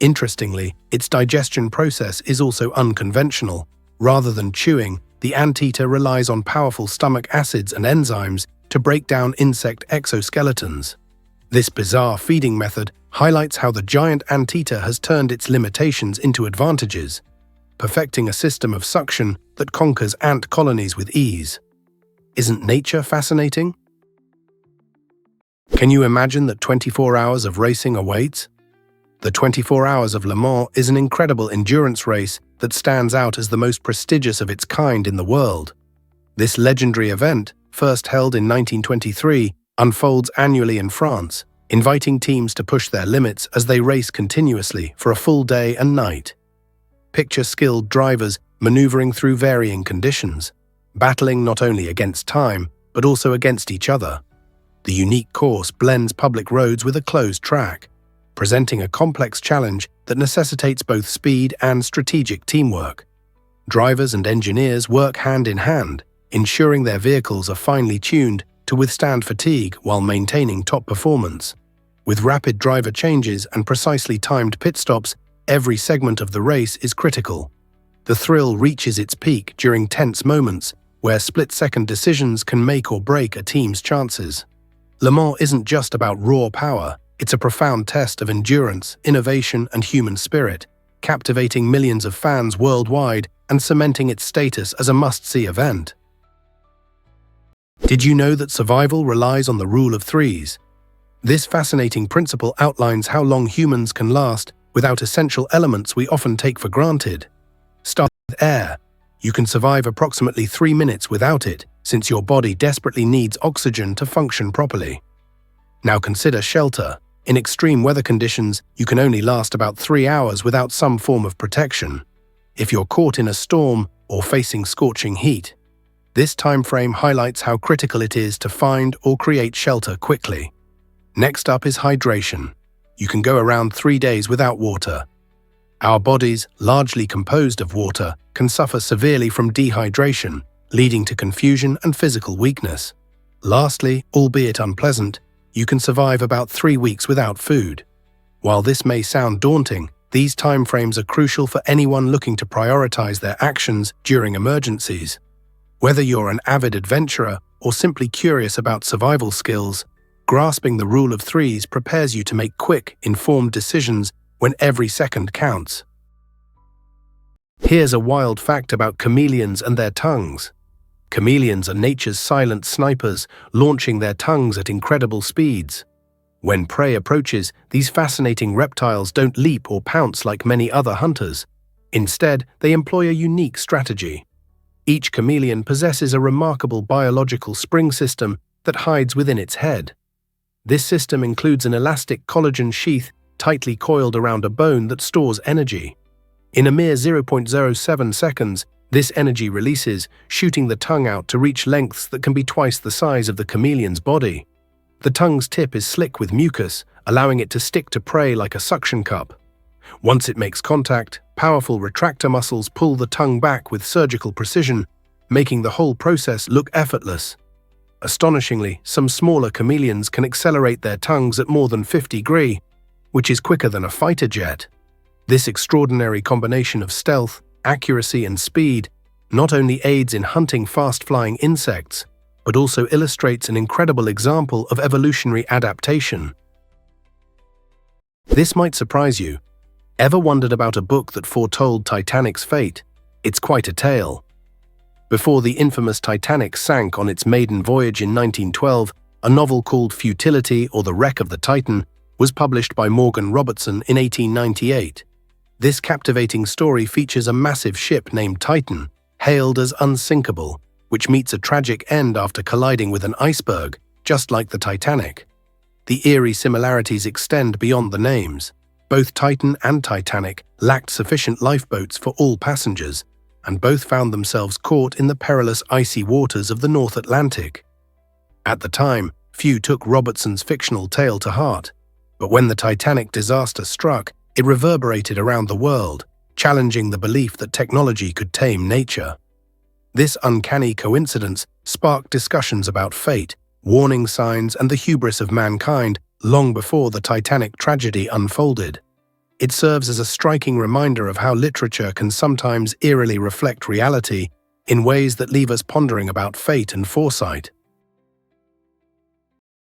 Interestingly, its digestion process is also unconventional. Rather than chewing, the anteater relies on powerful stomach acids and enzymes to break down insect exoskeletons. This bizarre feeding method highlights how the giant anteater has turned its limitations into advantages, perfecting a system of suction that conquers ant colonies with ease. Isn't nature fascinating? Can you imagine that 24 hours of racing awaits? The 24 Hours of Le Mans is an incredible endurance race that stands out as the most prestigious of its kind in the world. This legendary event, first held in 1923, unfolds annually in France, inviting teams to push their limits as they race continuously for a full day and night. Picture skilled drivers maneuvering through varying conditions, battling not only against time, but also against each other. The unique course blends public roads with a closed track, presenting a complex challenge that necessitates both speed and strategic teamwork. Drivers and engineers work hand in hand, ensuring their vehicles are finely tuned to withstand fatigue while maintaining top performance. With rapid driver changes and precisely timed pit stops, every segment of the race is critical. The thrill reaches its peak during tense moments, where split-second decisions can make or break a team's chances. Le Mans isn't just about raw power, it's a profound test of endurance, innovation, and human spirit, captivating millions of fans worldwide and cementing its status as a must-see event. Did you know that survival relies on the rule of threes? This fascinating principle outlines how long humans can last without essential elements we often take for granted. Start with air. You can survive approximately 3 minutes without it, since your body desperately needs oxygen to function properly. Now consider shelter. In extreme weather conditions, you can only last about 3 hours without some form of protection. If you're caught in a storm or facing scorching heat, this time frame highlights how critical it is to find or create shelter quickly. Next up is hydration. You can go around 3 days without water. Our bodies, largely composed of water, can suffer severely from dehydration, leading to confusion and physical weakness. Lastly, albeit unpleasant, you can survive about 3 weeks without food. While this may sound daunting, these timeframes are crucial for anyone looking to prioritize their actions during emergencies. Whether you're an avid adventurer or simply curious about survival skills, grasping the rule of threes prepares you to make quick, informed decisions when every second counts. Here's a wild fact about chameleons and their tongues. Chameleons are nature's silent snipers, launching their tongues at incredible speeds. When prey approaches, these fascinating reptiles don't leap or pounce like many other hunters. Instead, they employ a unique strategy. Each chameleon possesses a remarkable biological spring system that hides within its head. This system includes an elastic collagen sheath tightly coiled around a bone that stores energy. In a mere 0.07 seconds, this energy releases, shooting the tongue out to reach lengths that can be twice the size of the chameleon's body. The tongue's tip is slick with mucus, allowing it to stick to prey like a suction cup. Once it makes contact, powerful retractor muscles pull the tongue back with surgical precision, making the whole process look effortless. Astonishingly, some smaller chameleons can accelerate their tongues at more than 50 degrees, which is quicker than a fighter jet. This extraordinary combination of stealth, accuracy, and speed not only aids in hunting fast-flying insects, but also illustrates an incredible example of evolutionary adaptation. This might surprise you. Ever wondered about a book that foretold Titanic's fate? It's quite a tale. Before the infamous Titanic sank on its maiden voyage in 1912, a novel called Futility or the Wreck of the Titan was published by Morgan Robertson in 1898. This captivating story features a massive ship named Titan, hailed as unsinkable, which meets a tragic end after colliding with an iceberg, just like the Titanic. The eerie similarities extend beyond the names. Both Titan and Titanic lacked sufficient lifeboats for all passengers, and both found themselves caught in the perilous icy waters of the North Atlantic. At the time, few took Robertson's fictional tale to heart, but when the Titanic disaster struck, it reverberated around the world, challenging the belief that technology could tame nature. This uncanny coincidence sparked discussions about fate, warning signs, and the hubris of mankind long before the Titanic tragedy unfolded. It serves as a striking reminder of how literature can sometimes eerily reflect reality in ways that leave us pondering about fate and foresight.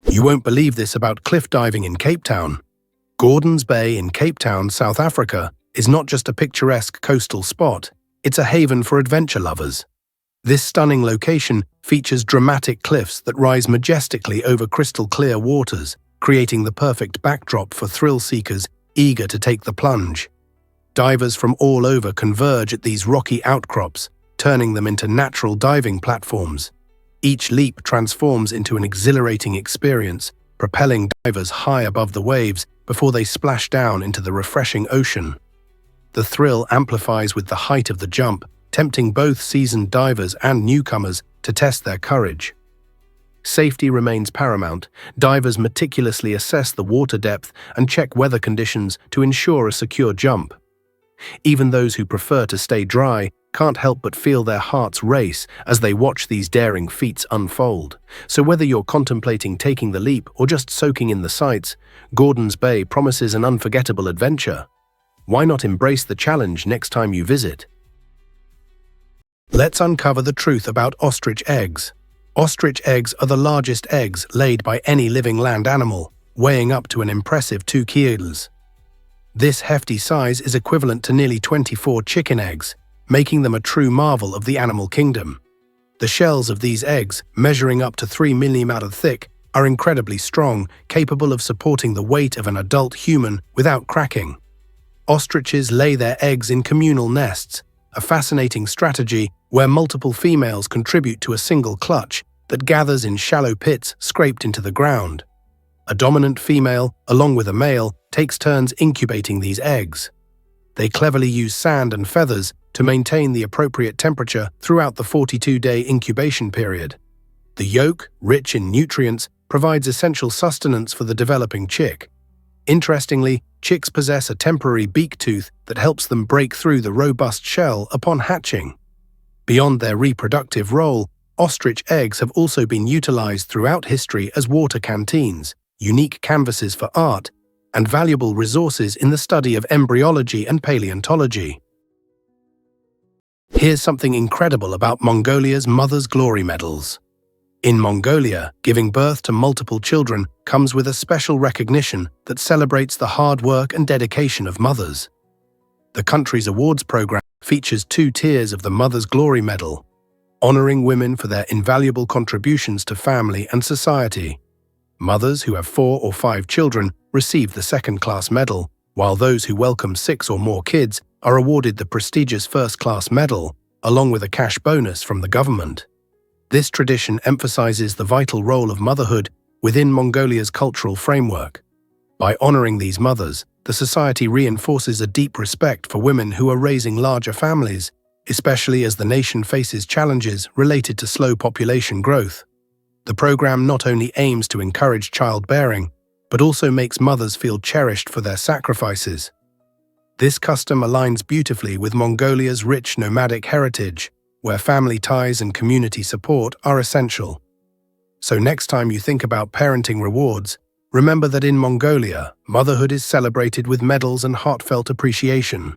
You won't believe this about cliff diving in Cape Town. Gordon's Bay in Cape Town, South Africa, is not just a picturesque coastal spot, it's a haven for adventure lovers. This stunning location features dramatic cliffs that rise majestically over crystal-clear waters, creating the perfect backdrop for thrill-seekers eager to take the plunge. Divers from all over converge at these rocky outcrops, turning them into natural diving platforms. Each leap transforms into an exhilarating experience, propelling divers high above the waves before they splash down into the refreshing ocean. The thrill amplifies with the height of the jump, tempting both seasoned divers and newcomers to test their courage. Safety remains paramount. Divers meticulously assess the water depth and check weather conditions to ensure a secure jump. Even those who prefer to stay dry can't help but feel their hearts race as they watch these daring feats unfold. So whether you're contemplating taking the leap or just soaking in the sights, Gordon's Bay promises an unforgettable adventure. Why not embrace the challenge next time you visit? Let's uncover the truth about ostrich eggs. Ostrich eggs are the largest eggs laid by any living land animal, weighing up to an impressive 2 kilos. This hefty size is equivalent to nearly 24 chicken eggs, making them a true marvel of the animal kingdom. The shells of these eggs, measuring up to 3 mm thick, are incredibly strong, capable of supporting the weight of an adult human without cracking. Ostriches lay their eggs in communal nests, a fascinating strategy where multiple females contribute to a single clutch that gathers in shallow pits scraped into the ground. A dominant female, along with a male, takes turns incubating these eggs. They cleverly use sand and feathers to maintain the appropriate temperature throughout the 42-day incubation period. The yolk, rich in nutrients, provides essential sustenance for the developing chick. Interestingly, chicks possess a temporary beak tooth that helps them break through the robust shell upon hatching. Beyond their reproductive role, ostrich eggs have also been utilized throughout history as water canteens, unique canvases for art, and valuable resources in the study of embryology and paleontology. Here's something incredible about Mongolia's Mother's Glory medals. In Mongolia, giving birth to multiple children comes with a special recognition that celebrates the hard work and dedication of mothers. The country's awards program features 2 tiers of the Mother's Glory Medal, honoring women for their invaluable contributions to family and society. Mothers who have 4 or 5 children receive the second-class medal, while those who welcome 6 or more kids are awarded the prestigious first-class medal, along with a cash bonus from the government. This tradition emphasizes the vital role of motherhood within Mongolia's cultural framework. By honoring these mothers, the society reinforces a deep respect for women who are raising larger families, especially as the nation faces challenges related to slow population growth. The program not only aims to encourage childbearing, but also makes mothers feel cherished for their sacrifices. This custom aligns beautifully with Mongolia's rich nomadic heritage, where family ties and community support are essential. So next time you think about parenting rewards, remember that in Mongolia, motherhood is celebrated with medals and heartfelt appreciation.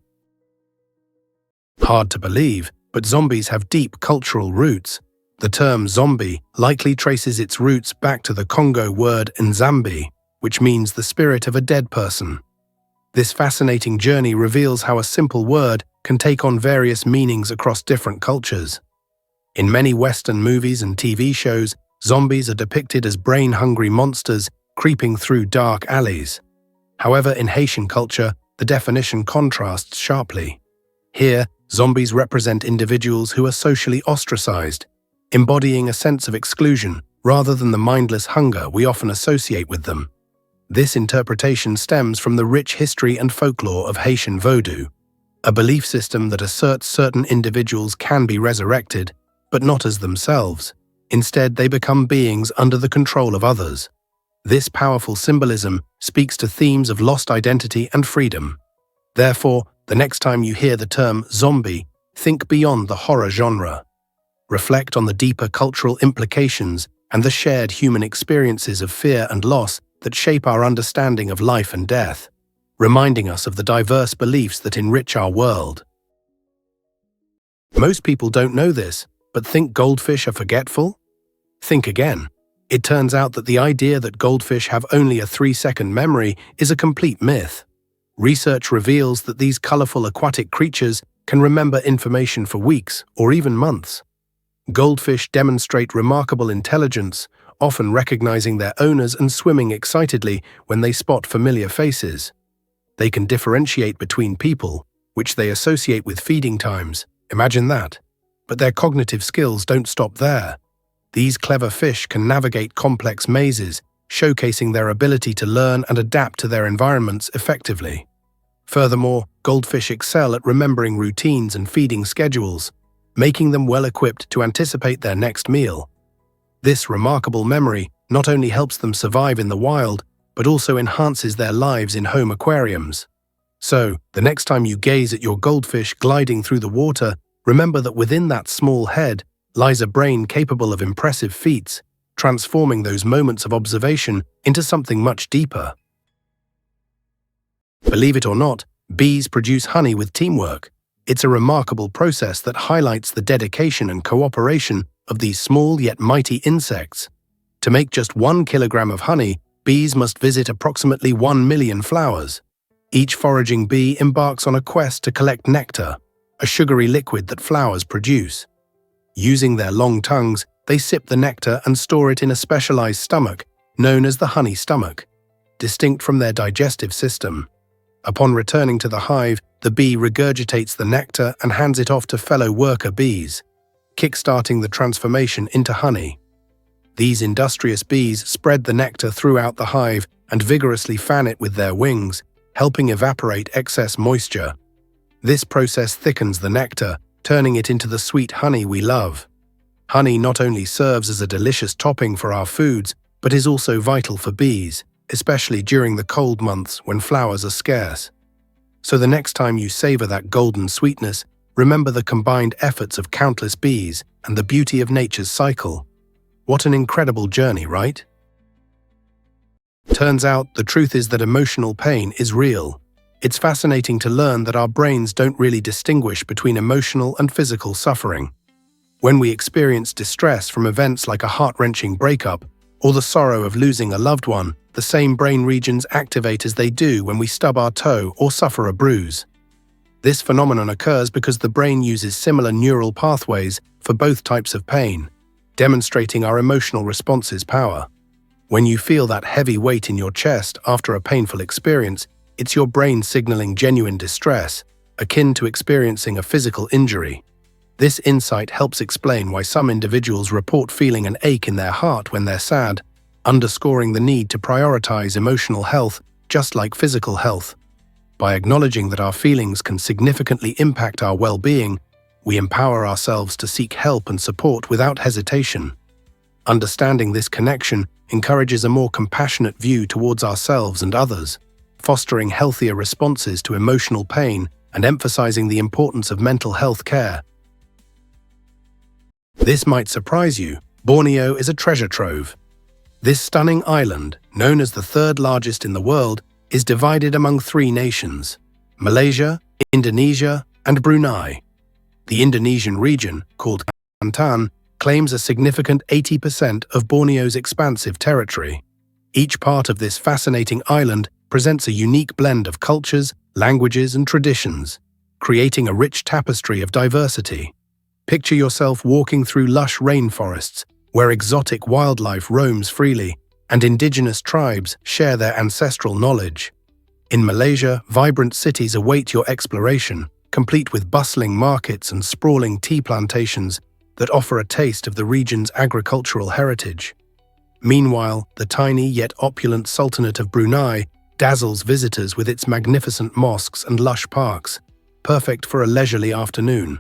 Hard to believe, but zombies have deep cultural roots. The term zombie likely traces its roots back to the Congo word nzambi, which means the spirit of a dead person. This fascinating journey reveals how a simple word can take on various meanings across different cultures. In many Western movies and TV shows, zombies are depicted as brain-hungry monsters creeping through dark alleys. However, in Haitian culture, the definition contrasts sharply. Here, zombies represent individuals who are socially ostracized, embodying a sense of exclusion rather than the mindless hunger we often associate with them. This interpretation stems from the rich history and folklore of Haitian Vodou, a belief system that asserts certain individuals can be resurrected, but not as themselves. Instead, they become beings under the control of others. This powerful symbolism speaks to themes of lost identity and freedom. Therefore, the next time you hear the term zombie, think beyond the horror genre. Reflect on the deeper cultural implications and the shared human experiences of fear and loss that shape our understanding of life and death, reminding us of the diverse beliefs that enrich our world. Most people don't know this, but think goldfish are forgetful? Think again. It turns out that the idea that goldfish have only a 3-second memory is a complete myth. Research reveals that these colorful aquatic creatures can remember information for weeks or even months. Goldfish demonstrate remarkable intelligence, often recognizing their owners and swimming excitedly when they spot familiar faces. They can differentiate between people, which they associate with feeding times. Imagine that. But their cognitive skills don't stop there. These clever fish can navigate complex mazes, showcasing their ability to learn and adapt to their environments effectively. Furthermore, goldfish excel at remembering routines and feeding schedules, making them well-equipped to anticipate their next meal. This remarkable memory not only helps them survive in the wild, but also enhances their lives in home aquariums. So, the next time you gaze at your goldfish gliding through the water, remember that within that small head lies a brain capable of impressive feats, transforming those moments of observation into something much deeper. Believe it or not, bees produce honey with teamwork. It's a remarkable process that highlights the dedication and cooperation of these small yet mighty insects. To make just 1 kilogram of honey, bees must visit approximately 1 million flowers. Each foraging bee embarks on a quest to collect nectar, a sugary liquid that flowers produce. Using their long tongues, they sip the nectar and store it in a specialized stomach, known as the honey stomach, distinct from their digestive system. Upon returning to the hive, the bee regurgitates the nectar and hands it off to fellow worker bees, kickstarting the transformation into honey. These industrious bees spread the nectar throughout the hive and vigorously fan it with their wings, helping evaporate excess moisture. This process thickens the nectar, turning it into the sweet honey we love. Honey not only serves as a delicious topping for our foods, but is also vital for bees, especially during the cold months when flowers are scarce. So the next time you savor that golden sweetness, remember the combined efforts of countless bees and the beauty of nature's cycle. What an incredible journey, right? Turns out, the truth is that emotional pain is real. It's fascinating to learn that our brains don't really distinguish between emotional and physical suffering. When we experience distress from events like a heart-wrenching breakup or the sorrow of losing a loved one, the same brain regions activate as they do when we stub our toe or suffer a bruise. This phenomenon occurs because the brain uses similar neural pathways for both types of pain, demonstrating our emotional response's power. When you feel that heavy weight in your chest after a painful experience, it's your brain signaling genuine distress, akin to experiencing a physical injury. This insight helps explain why some individuals report feeling an ache in their heart when they're sad, underscoring the need to prioritize emotional health just like physical health. By acknowledging that our feelings can significantly impact our well-being, we empower ourselves to seek help and support without hesitation. Understanding this connection encourages a more compassionate view towards ourselves and others, fostering healthier responses to emotional pain and emphasizing the importance of mental health care. This might surprise you, Borneo is a treasure trove. This stunning island, known as the third largest in the world, is divided among three nations: Malaysia, Indonesia, and Brunei. The Indonesian region, called Kalimantan, claims a significant 80% of Borneo's expansive territory. Each part of this fascinating island presents a unique blend of cultures, languages, and traditions, creating a rich tapestry of diversity. Picture yourself walking through lush rainforests, where exotic wildlife roams freely, and indigenous tribes share their ancestral knowledge. In Malaysia, vibrant cities await your exploration, complete with bustling markets and sprawling tea plantations that offer a taste of the region's agricultural heritage. Meanwhile, the tiny yet opulent Sultanate of Brunei dazzles visitors with its magnificent mosques and lush parks, perfect for a leisurely afternoon.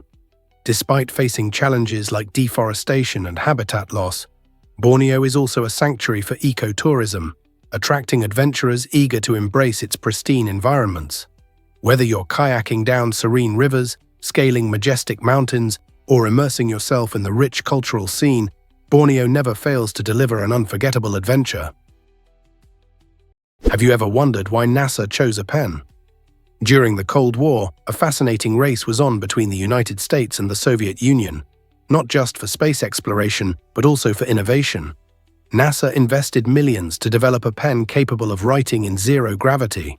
Despite facing challenges like deforestation and habitat loss, Borneo is also a sanctuary for ecotourism, attracting adventurers eager to embrace its pristine environments. Whether you're kayaking down serene rivers, scaling majestic mountains, or immersing yourself in the rich cultural scene, Borneo never fails to deliver an unforgettable adventure. Have you ever wondered why NASA chose a pen? During the Cold War, a fascinating race was on between the United States and the Soviet Union, not just for space exploration, but also for innovation. NASA invested millions to develop a pen capable of writing in zero gravity,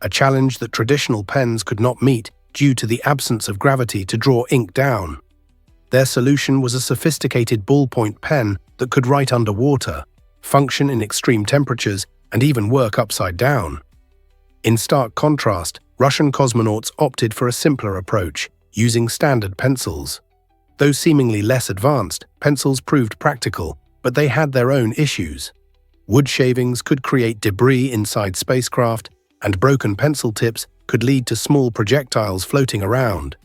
a challenge that traditional pens could not meet due to the absence of gravity to draw ink down. Their solution was a sophisticated ballpoint pen that could write underwater, function in extreme temperatures, and even work upside down. In stark contrast, Russian cosmonauts opted for a simpler approach, using standard pencils. Though seemingly less advanced, pencils proved practical, but they had their own issues. Wood shavings could create debris inside spacecraft, and broken pencil tips could lead to small projectiles floating around.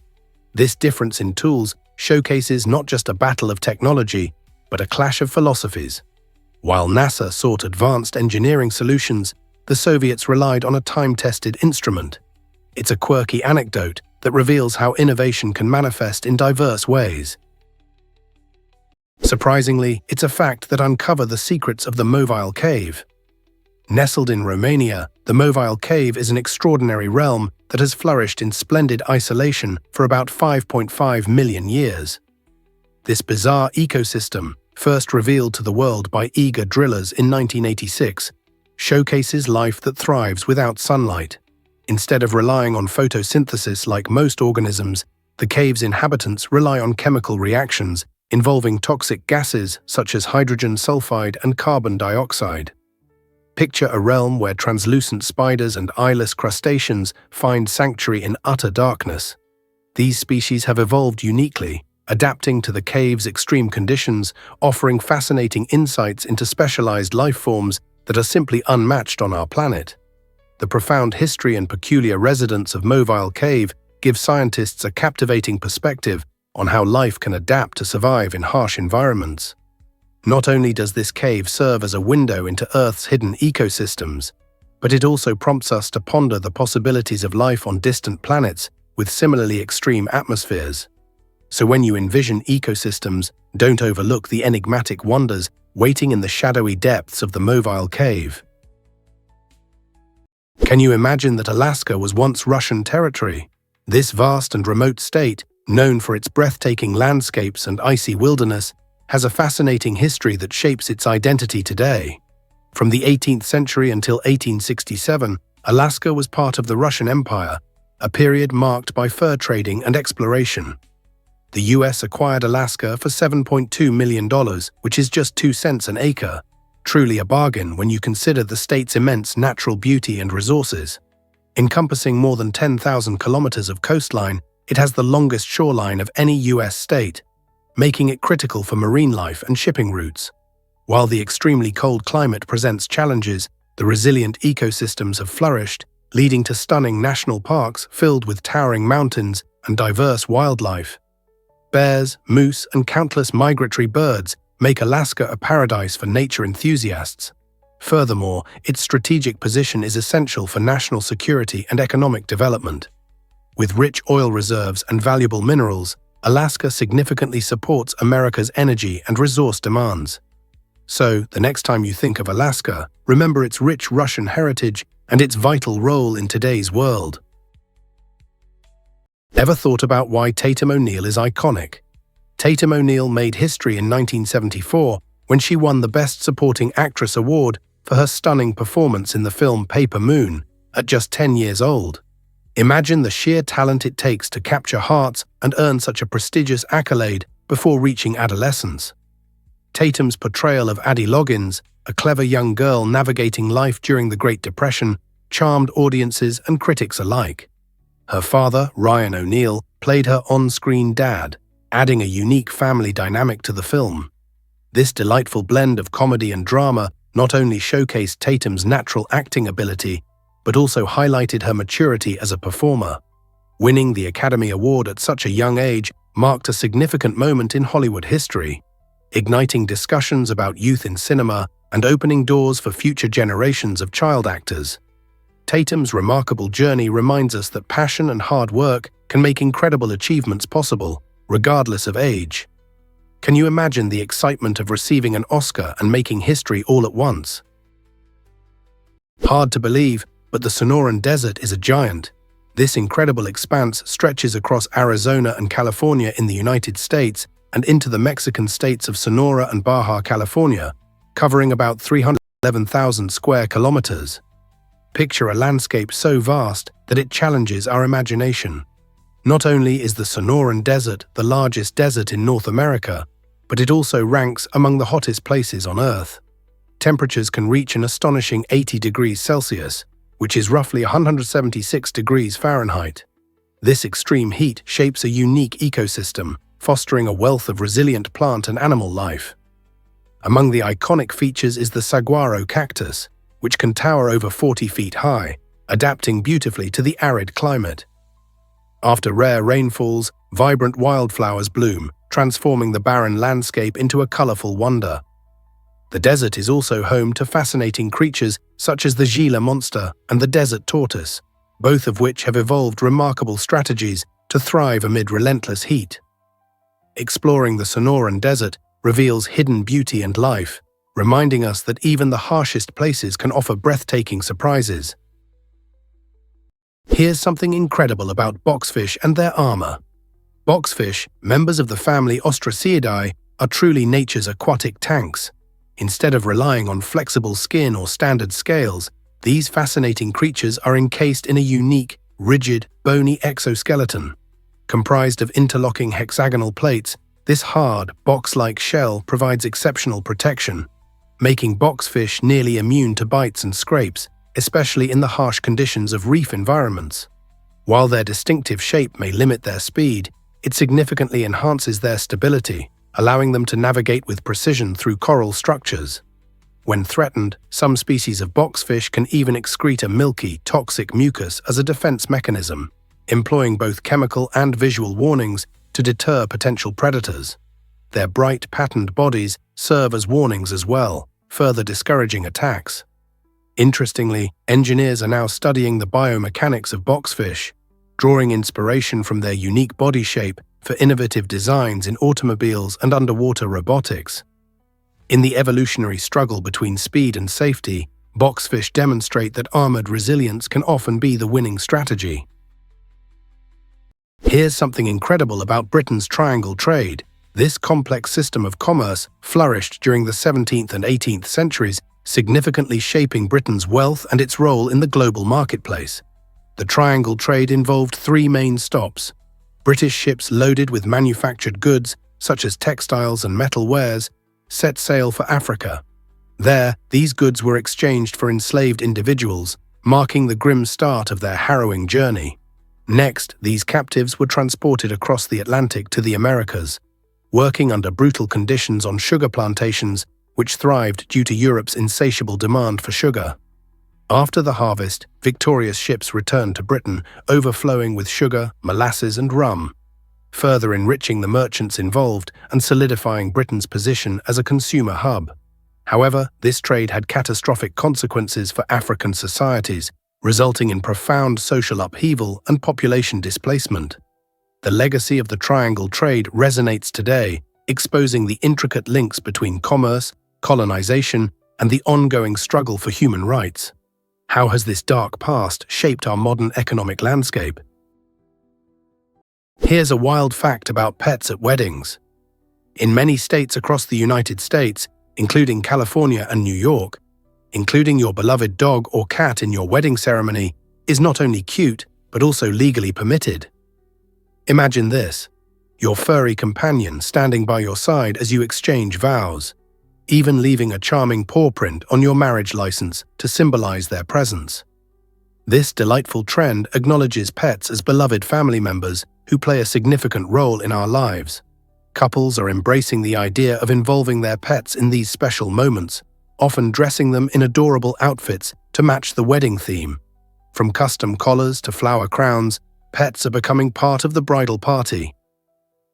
This difference in tools showcases not just a battle of technology, but a clash of philosophies. While NASA sought advanced engineering solutions, the Soviets relied on a time-tested instrument. It's a quirky anecdote that reveals how innovation can manifest in diverse ways. Surprisingly, it's a fact that uncovers the secrets of the Mobile Cave. Nestled in Romania, the Mobile Cave is an extraordinary realm that has flourished in splendid isolation for about 5.5 million years. This bizarre ecosystem, first revealed to the world by eager drillers in 1986, showcases life that thrives without sunlight. Instead of relying on photosynthesis like most organisms, the cave's inhabitants rely on chemical reactions involving toxic gases such as hydrogen sulfide and carbon dioxide. Picture a realm where translucent spiders and eyeless crustaceans find sanctuary in utter darkness. These species have evolved uniquely, adapting to the cave's extreme conditions, offering fascinating insights into specialized life forms that are simply unmatched on our planet. The profound history and peculiar residents of Mobile Cave give scientists a captivating perspective on how life can adapt to survive in harsh environments. Not only does this cave serve as a window into Earth's hidden ecosystems, but it also prompts us to ponder the possibilities of life on distant planets with similarly extreme atmospheres. So when you envision ecosystems, don't overlook the enigmatic wonders waiting in the shadowy depths of the Mobile Cave. Can you imagine that Alaska was once Russian territory? This vast and remote state, known for its breathtaking landscapes and icy wilderness, has a fascinating history that shapes its identity today. From the 18th century until 1867, Alaska was part of the Russian Empire, a period marked by fur trading and exploration. The US acquired Alaska for $7.2 million, which is just 2 cents an acre. Truly a bargain when you consider the state's immense natural beauty and resources. Encompassing more than 10,000 kilometers of coastline, it has the longest shoreline of any US state, making it critical for marine life and shipping routes. While the extremely cold climate presents challenges, the resilient ecosystems have flourished, leading to stunning national parks filled with towering mountains and diverse wildlife. Bears, moose, and countless migratory birds make Alaska a paradise for nature enthusiasts. Furthermore, its strategic position is essential for national security and economic development. With rich oil reserves and valuable minerals, Alaska significantly supports America's energy and resource demands. So, the next time you think of Alaska, remember its rich Russian heritage and its vital role in today's world. Ever thought about why Tatum O'Neal is iconic? Tatum O'Neal made history in 1974 when she won the Best Supporting Actress award for her stunning performance in the film Paper Moon at just 10 years old. Imagine the sheer talent it takes to capture hearts and earn such a prestigious accolade before reaching adolescence. Tatum's portrayal of Addie Loggins, a clever young girl navigating life during the Great Depression, charmed audiences and critics alike. Her father, Ryan O'Neal, played her on-screen dad, adding a unique family dynamic to the film. This delightful blend of comedy and drama not only showcased Tatum's natural acting ability, but also highlighted her maturity as a performer. Winning the Academy Award at such a young age marked a significant moment in Hollywood history, igniting discussions about youth in cinema and opening doors for future generations of child actors. Tatum's remarkable journey reminds us that passion and hard work can make incredible achievements possible, regardless of age. Can you imagine the excitement of receiving an Oscar and making history all at once? Hard to believe, but the Sonoran Desert is a giant. This incredible expanse stretches across Arizona and California in the United States and into the Mexican states of Sonora and Baja California, covering about 311,000 square kilometers. Picture a landscape so vast that it challenges our imagination. Not only is the Sonoran Desert the largest desert in North America, but it also ranks among the hottest places on Earth. Temperatures can reach an astonishing 80 degrees Celsius, which is roughly 176 degrees Fahrenheit. This extreme heat shapes a unique ecosystem, fostering a wealth of resilient plant and animal life. Among the iconic features is the saguaro cactus, which can tower over 40 feet high, adapting beautifully to the arid climate. After rare rainfalls, vibrant wildflowers bloom, transforming the barren landscape into a colorful wonder. The desert is also home to fascinating creatures such as the Gila monster and the desert tortoise, both of which have evolved remarkable strategies to thrive amid relentless heat. Exploring the Sonoran Desert reveals hidden beauty and life, reminding us that even the harshest places can offer breathtaking surprises. Here's something incredible about boxfish and their armor. Boxfish, members of the family Ostraciidae, are truly nature's aquatic tanks. Instead of relying on flexible skin or standard scales, these fascinating creatures are encased in a unique, rigid, bony exoskeleton. Comprised of interlocking hexagonal plates, This hard, box-like shell provides exceptional protection, making boxfish nearly immune to bites and scrapes, especially in the harsh conditions of reef environments. While their distinctive shape may limit their speed, it significantly enhances their stability, allowing them to navigate with precision through coral structures. When threatened, some species of boxfish can even excrete a milky, toxic mucus as a defense mechanism, employing both chemical and visual warnings to deter potential predators. Their bright, patterned bodies serve as warnings as well, further discouraging attacks. Interestingly, engineers are now studying the biomechanics of boxfish, drawing inspiration from their unique body shape for innovative designs in automobiles and underwater robotics. In the evolutionary struggle between speed and safety, boxfish demonstrate that armored resilience can often be the winning strategy. Here's something incredible about Britain's triangle trade. This complex system of commerce flourished during the 17th and 18th centuries, significantly shaping Britain's wealth and its role in the global marketplace. The triangle trade involved three main stops. British ships loaded with manufactured goods, such as textiles and metal wares, set sail for Africa. There, these goods were exchanged for enslaved individuals, marking the grim start of their harrowing journey. Next, these captives were transported across the Atlantic to the Americas, working under brutal conditions on sugar plantations, which thrived due to Europe's insatiable demand for sugar. After the harvest, victorious ships returned to Britain, overflowing with sugar, molasses, and rum, further enriching the merchants involved and solidifying Britain's position as a consumer hub. However, this trade had catastrophic consequences for African societies, resulting in profound social upheaval and population displacement. The legacy of the triangle trade resonates today, exposing the intricate links between commerce, colonization, and the ongoing struggle for human rights. How has this dark past shaped our modern economic landscape? Here's a wild fact about pets at weddings. In many states across the United States, including California and New York, including your beloved dog or cat in your wedding ceremony is not only cute, but also legally permitted. Imagine this: your furry companion standing by your side as you exchange vows, even leaving a charming paw print on your marriage license to symbolize their presence. This delightful trend acknowledges pets as beloved family members who play a significant role in our lives. Couples are embracing the idea of involving their pets in these special moments, often dressing them in adorable outfits to match the wedding theme. From custom collars to flower crowns, pets are becoming part of the bridal party.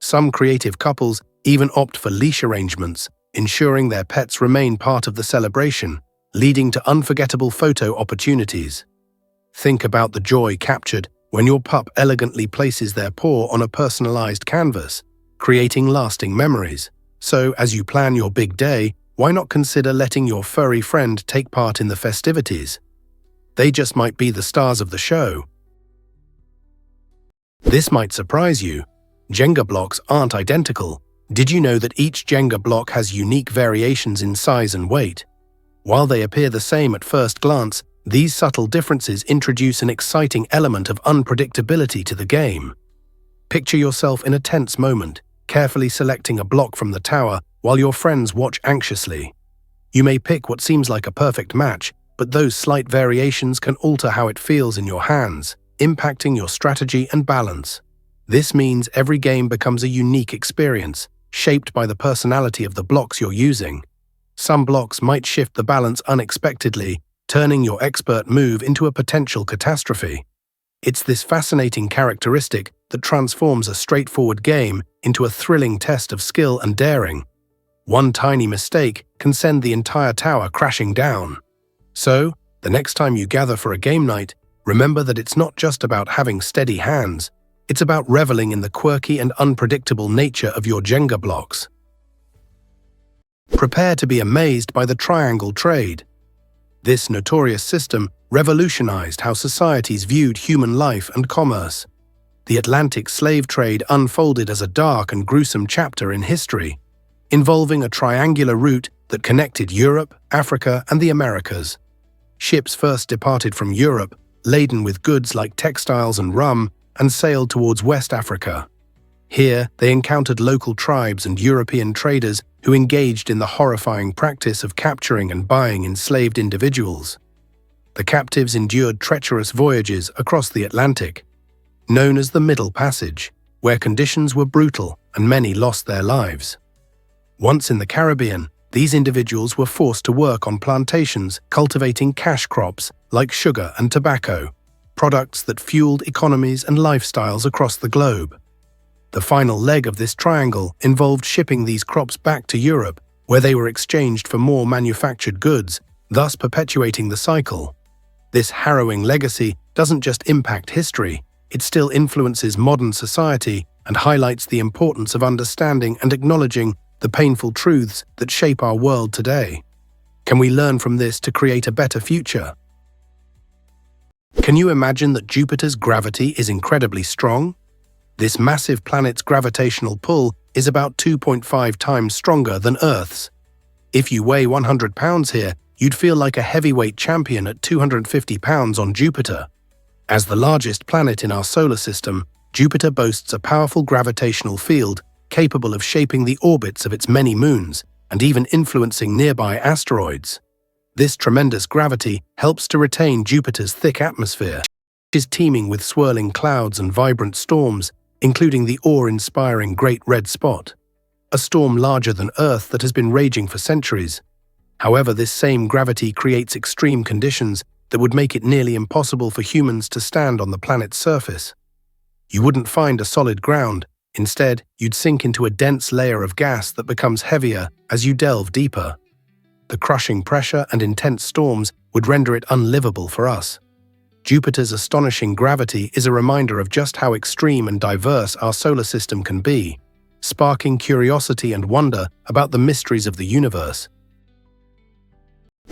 Some creative couples even opt for leash arrangements, ensuring their pets remain part of the celebration, leading to unforgettable photo opportunities. Think about the joy captured when your pup elegantly places their paw on a personalized canvas, creating lasting memories. So, as you plan your big day, why not consider letting your furry friend take part in the festivities? They just might be the stars of the show. This might surprise you. Jenga blocks aren't identical. Did you know that each Jenga block has unique variations in size and weight? While they appear the same at first glance, these subtle differences introduce an exciting element of unpredictability to the game. Picture yourself in a tense moment, carefully selecting a block from the tower while your friends watch anxiously. You may pick what seems like a perfect match, but those slight variations can alter how it feels in your hands, impacting your strategy and balance. This means every game becomes a unique experience, shaped by the personality of the blocks you're using. Some blocks might shift the balance unexpectedly, turning your expert move into a potential catastrophe. It's this fascinating characteristic that transforms a straightforward game into a thrilling test of skill and daring. One tiny mistake can send the entire tower crashing down. So, the next time you gather for a game night, remember that it's not just about having steady hands, it's about reveling in the quirky and unpredictable nature of your Jenga blocks. Prepare to be amazed by the triangle trade. This notorious system revolutionized how societies viewed human life and commerce. The Atlantic slave trade unfolded as a dark and gruesome chapter in history, involving a triangular route that connected Europe, Africa, and the Americas. Ships first departed from Europe, laden with goods like textiles and rum, and sailed towards West Africa. Here, they encountered local tribes and European traders who engaged in the horrifying practice of capturing and buying enslaved individuals. The captives endured treacherous voyages across the Atlantic, known as the Middle Passage, where conditions were brutal and many lost their lives. Once in the Caribbean, these individuals were forced to work on plantations cultivating cash crops like sugar and tobacco, products that fueled economies and lifestyles across the globe. The final leg of this triangle involved shipping these crops back to Europe, where they were exchanged for more manufactured goods, thus perpetuating the cycle. This harrowing legacy doesn't just impact history, it still influences modern society and highlights the importance of understanding and acknowledging the painful truths that shape our world today. Can we learn from this to create a better future? Can you imagine that Jupiter's gravity is incredibly strong? This massive planet's gravitational pull is about 2.5 times stronger than Earth's. If you weigh 100 pounds here, you'd feel like a heavyweight champion at 250 pounds on Jupiter. As the largest planet in our solar system, Jupiter boasts a powerful gravitational field capable of shaping the orbits of its many moons and even influencing nearby asteroids. This tremendous gravity helps to retain Jupiter's thick atmosphere, which is teeming with swirling clouds and vibrant storms, including the awe-inspiring Great Red Spot, a storm larger than Earth that has been raging for centuries. However, this same gravity creates extreme conditions that would make it nearly impossible for humans to stand on the planet's surface. You wouldn't find a solid ground. Instead, you'd sink into a dense layer of gas that becomes heavier as you delve deeper. The crushing pressure and intense storms would render it unlivable for us. Jupiter's astonishing gravity is a reminder of just how extreme and diverse our solar system can be, sparking curiosity and wonder about the mysteries of the universe.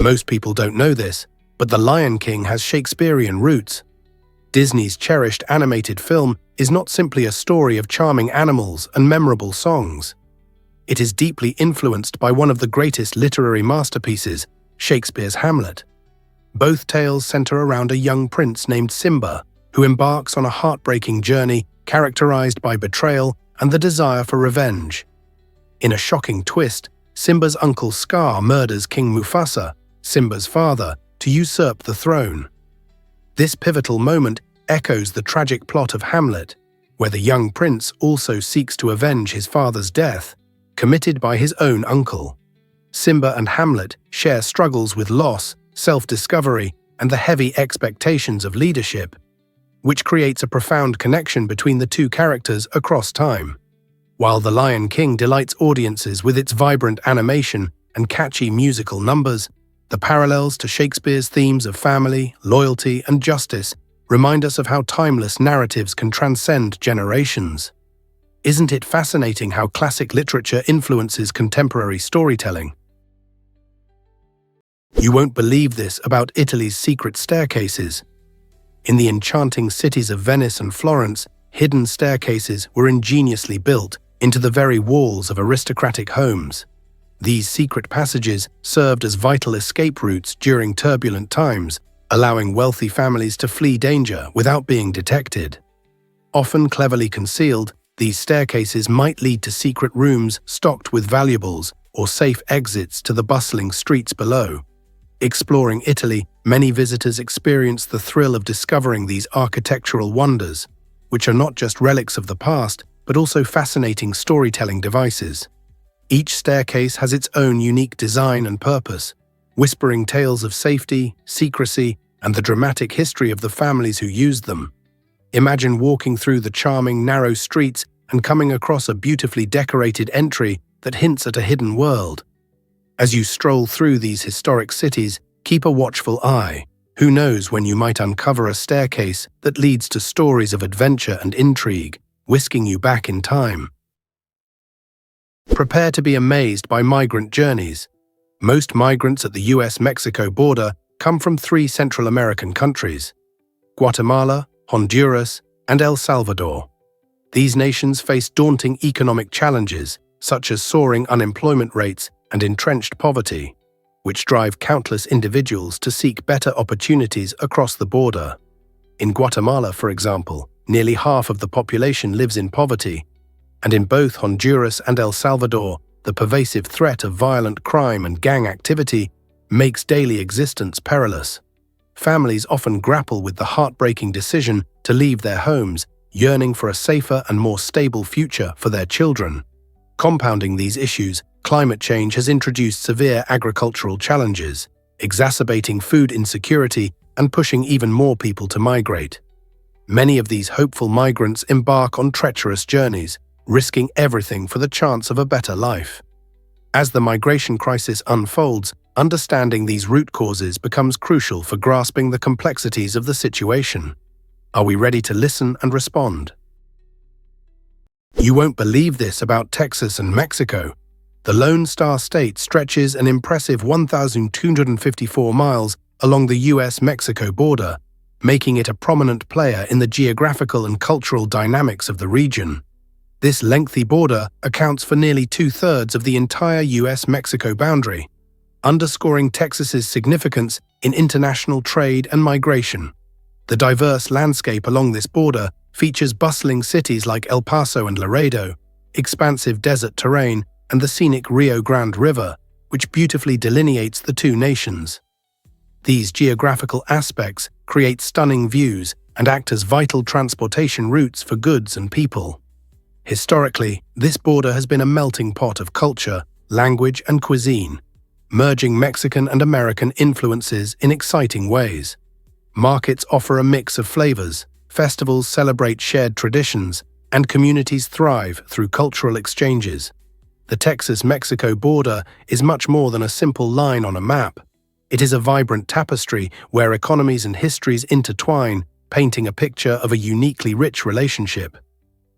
Most people don't know this, but The Lion King has Shakespearean roots. Disney's cherished animated film is not simply a story of charming animals and memorable songs. It is deeply influenced by one of the greatest literary masterpieces, Shakespeare's Hamlet. Both tales center around a young prince named Simba, who embarks on a heartbreaking journey characterized by betrayal and the desire for revenge. In a shocking twist, Simba's uncle Scar murders King Mufasa, Simba's father, to usurp the throne. This pivotal moment echoes the tragic plot of Hamlet, where the young prince also seeks to avenge his father's death, committed by his own uncle. Simba and Hamlet share struggles with loss, self-discovery, and the heavy expectations of leadership, which creates a profound connection between the two characters across time. While The Lion King delights audiences with its vibrant animation and catchy musical numbers, the parallels to Shakespeare's themes of family, loyalty, and justice remind us of how timeless narratives can transcend generations. Isn't it fascinating how classic literature influences contemporary storytelling? You won't believe this about Italy's secret staircases. In the enchanting cities of Venice and Florence, hidden staircases were ingeniously built into the very walls of aristocratic homes. These secret passages served as vital escape routes during turbulent times, allowing wealthy families to flee danger without being detected. Often cleverly concealed, these staircases might lead to secret rooms stocked with valuables or safe exits to the bustling streets below. Exploring Italy, many visitors experience the thrill of discovering these architectural wonders, which are not just relics of the past, but also fascinating storytelling devices. Each staircase has its own unique design and purpose, whispering tales of safety, secrecy, and the dramatic history of the families who used them. Imagine walking through the charming, narrow streets and coming across a beautifully decorated entry that hints at a hidden world. As you stroll through these historic cities, keep a watchful eye. Who knows when you might uncover a staircase that leads to stories of adventure and intrigue, whisking you back in time. Prepare to be amazed by migrant journeys. Most migrants at the US-Mexico border come from 3 Central American countries: Guatemala, Honduras, and El Salvador. These nations face daunting economic challenges, such as soaring unemployment rates and entrenched poverty, which drive countless individuals to seek better opportunities across the border. In Guatemala, for example, nearly half of the population lives in poverty, And in both Honduras and El Salvador, the pervasive threat of violent crime and gang activity makes daily existence perilous. Families often grapple with the heartbreaking decision to leave their homes, yearning for a safer and more stable future for their children. Compounding these issues, climate change has introduced severe agricultural challenges, exacerbating food insecurity and pushing even more people to migrate. Many of these hopeful migrants embark on treacherous journeys, risking everything for the chance of a better life. As the migration crisis unfolds, understanding these root causes becomes crucial for grasping the complexities of the situation. Are we ready to listen and respond? You won't believe this about Texas and Mexico. The Lone Star State stretches an impressive 1,254 miles along the US-Mexico border, making it a prominent player in the geographical and cultural dynamics of the region. This lengthy border accounts for nearly two-thirds of the entire US-Mexico boundary, underscoring Texas's significance in international trade and migration. The diverse landscape along this border features bustling cities like El Paso and Laredo, expansive desert terrain, and the scenic Rio Grande River, which beautifully delineates the two nations. These geographical aspects create stunning views and act as vital transportation routes for goods and people. Historically, this border has been a melting pot of culture, language, and cuisine, merging Mexican and American influences in exciting ways. Markets offer a mix of flavors, festivals celebrate shared traditions, and communities thrive through cultural exchanges. The Texas-Mexico border is much more than a simple line on a map. It is a vibrant tapestry where economies and histories intertwine, painting a picture of a uniquely rich relationship.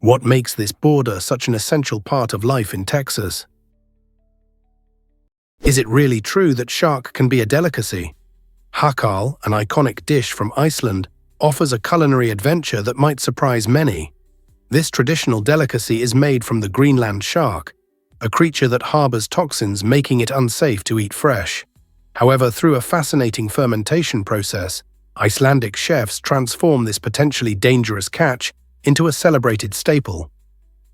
What makes this border such an essential part of life in Texas? Is it really true that shark can be a delicacy? Hakal, an iconic dish from Iceland, offers a culinary adventure that might surprise many. This traditional delicacy is made from the Greenland shark, a creature that harbors toxins, making it unsafe to eat fresh. However, through a fascinating fermentation process, Icelandic chefs transform this potentially dangerous catch into a celebrated staple.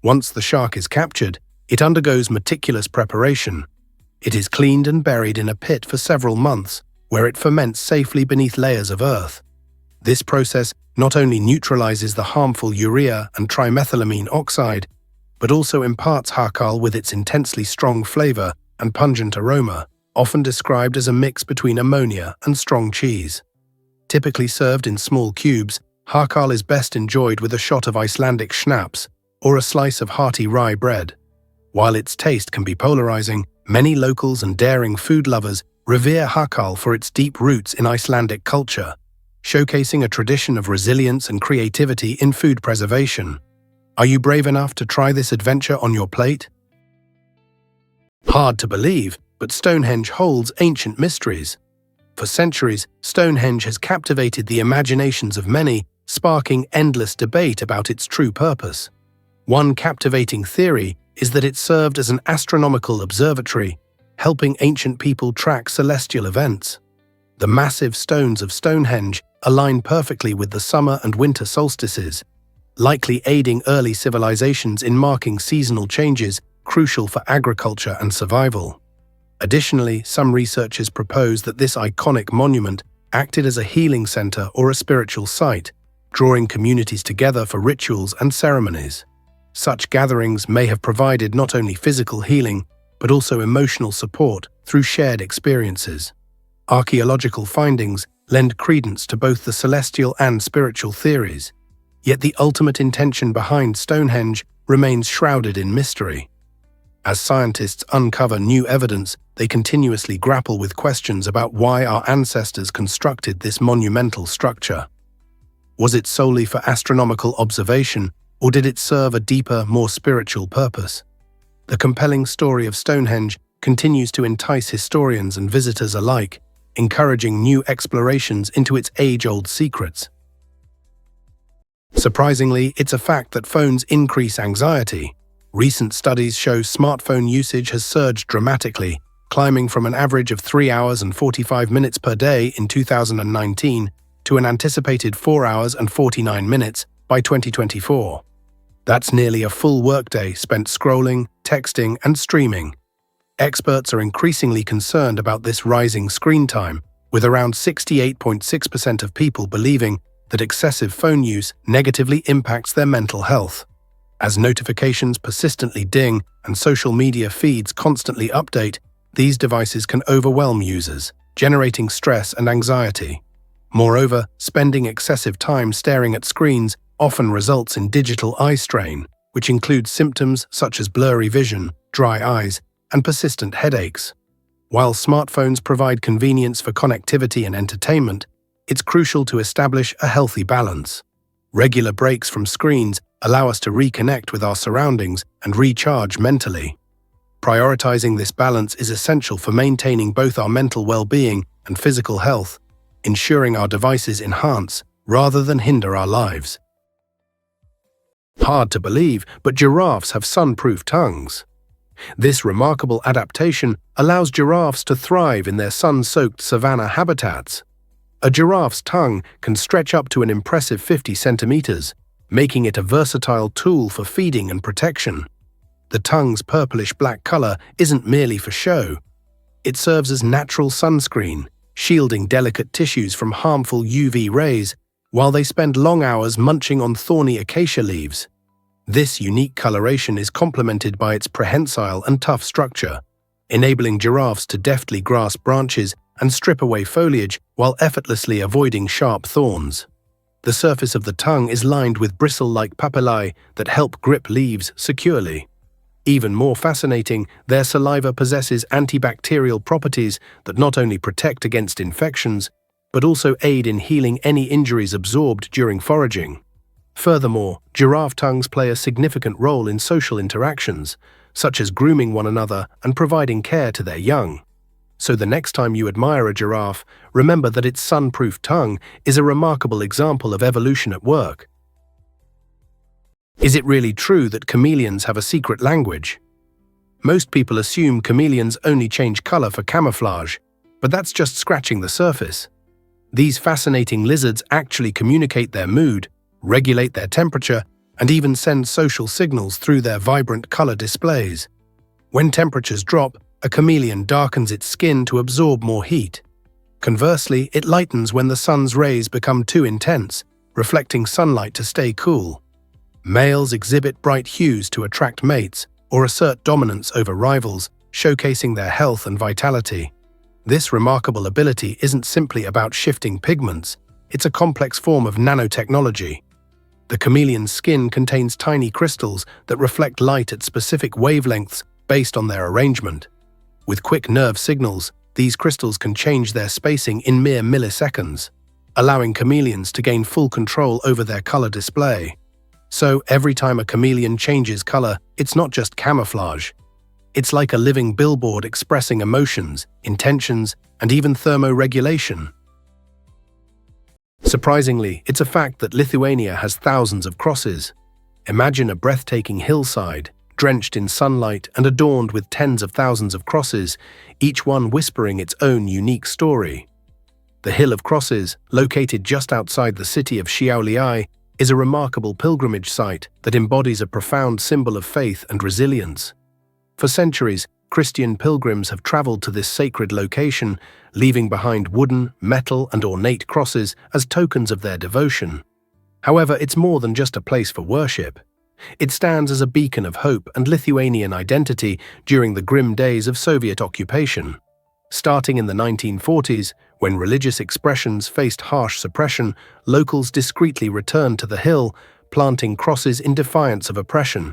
Once the shark is captured, it undergoes meticulous preparation. It is cleaned and buried in a pit for several months, where it ferments safely beneath layers of earth. This process not only neutralizes the harmful urea and trimethylamine oxide, but also imparts hakal with its intensely strong flavor and pungent aroma, often described as a mix between ammonia and strong cheese. Typically served in small cubes, hakal is best enjoyed with a shot of Icelandic schnapps or a slice of hearty rye bread. While its taste can be polarizing, many locals and daring food lovers revere hakal for its deep roots in Icelandic culture, showcasing a tradition of resilience and creativity in food preservation. Are you brave enough to try this adventure on your plate? Hard to believe, but Stonehenge holds ancient mysteries. For centuries, Stonehenge has captivated the imaginations of many, sparking endless debate about its true purpose. One captivating theory is that it served as an astronomical observatory, helping ancient people track celestial events. The massive stones of Stonehenge align perfectly with the summer and winter solstices, likely aiding early civilizations in marking seasonal changes crucial for agriculture and survival. Additionally, some researchers propose that this iconic monument acted as a healing center or a spiritual site, drawing communities together for rituals and ceremonies. Such gatherings may have provided not only physical healing, but also emotional support through shared experiences. Archaeological findings lend credence to both the celestial and spiritual theories, yet the ultimate intention behind Stonehenge remains shrouded in mystery. As scientists uncover new evidence, they continuously grapple with questions about why our ancestors constructed this monumental structure. Was it solely for astronomical observation, or did it serve a deeper, more spiritual purpose? The compelling story of Stonehenge continues to entice historians and visitors alike, encouraging new explorations into its age-old secrets. Surprisingly, it's a fact that phones increase anxiety. Recent studies show smartphone usage has surged dramatically, climbing from an average of 3 hours and 45 minutes per day in 2019 to an anticipated 4 hours and 49 minutes by 2024. That's nearly a full workday spent scrolling, texting, and streaming. Experts are increasingly concerned about this rising screen time, with around 68.6% of people believing that excessive phone use negatively impacts their mental health. As notifications persistently ding and social media feeds constantly update, these devices can overwhelm users, generating stress and anxiety. Moreover, spending excessive time staring at screens often results in digital eye strain, which includes symptoms such as blurry vision, dry eyes, and persistent headaches. While smartphones provide convenience for connectivity and entertainment, it's crucial to establish a healthy balance. Regular breaks from screens allow us to reconnect with our surroundings and recharge mentally. Prioritizing this balance is essential for maintaining both our mental well-being and physical health, ensuring our devices enhance rather than hinder our lives. Hard to believe, but giraffes have sun-proof tongues. This remarkable adaptation allows giraffes to thrive in their sun-soaked savanna habitats. A giraffe's tongue can stretch up to an impressive 50 centimeters, making it a versatile tool for feeding and protection. The tongue's purplish-black color isn't merely for show. It serves as natural sunscreen, shielding delicate tissues from harmful UV rays while they spend long hours munching on thorny acacia leaves. This unique coloration is complemented by its prehensile and tough structure, enabling giraffes to deftly grasp branches and strip away foliage while effortlessly avoiding sharp thorns. The surface of the tongue is lined with bristle-like papillae that help grip leaves securely. Even more fascinating, their saliva possesses antibacterial properties that not only protect against infections, but also aid in healing any injuries absorbed during foraging. Furthermore, giraffe tongues play a significant role in social interactions, such as grooming one another and providing care to their young. So the next time you admire a giraffe, remember that its sun-proof tongue is a remarkable example of evolution at work. Is it really true that chameleons have a secret language? Most people assume chameleons only change color for camouflage, but that's just scratching the surface. These fascinating lizards actually communicate their mood, regulate their temperature, and even send social signals through their vibrant color displays. When temperatures drop, a chameleon darkens its skin to absorb more heat. Conversely, it lightens when the sun's rays become too intense, reflecting sunlight to stay cool. Males exhibit bright hues to attract mates or assert dominance over rivals, showcasing their health and vitality. This remarkable ability isn't simply about shifting pigments, it's a complex form of nanotechnology. The chameleon's skin contains tiny crystals that reflect light at specific wavelengths based on their arrangement. With quick nerve signals, these crystals can change their spacing in mere milliseconds, allowing chameleons to gain full control over their color display. So, every time a chameleon changes color, it's not just camouflage. It's like a living billboard expressing emotions, intentions, and even thermoregulation. Surprisingly, it's a fact that Lithuania has thousands of crosses. Imagine a breathtaking hillside, drenched in sunlight and adorned with tens of thousands of crosses, each one whispering its own unique story. The Hill of Crosses, located just outside the city of Šiauliai, is a remarkable pilgrimage site that embodies a profound symbol of faith and resilience. For centuries, Christian pilgrims have traveled to this sacred location, leaving behind wooden, metal, and ornate crosses as tokens of their devotion. However, it's more than just a place for worship. It stands as a beacon of hope and Lithuanian identity during the grim days of Soviet occupation. Starting in the 1940s, when religious expressions faced harsh suppression, locals discreetly returned to the hill, planting crosses in defiance of oppression.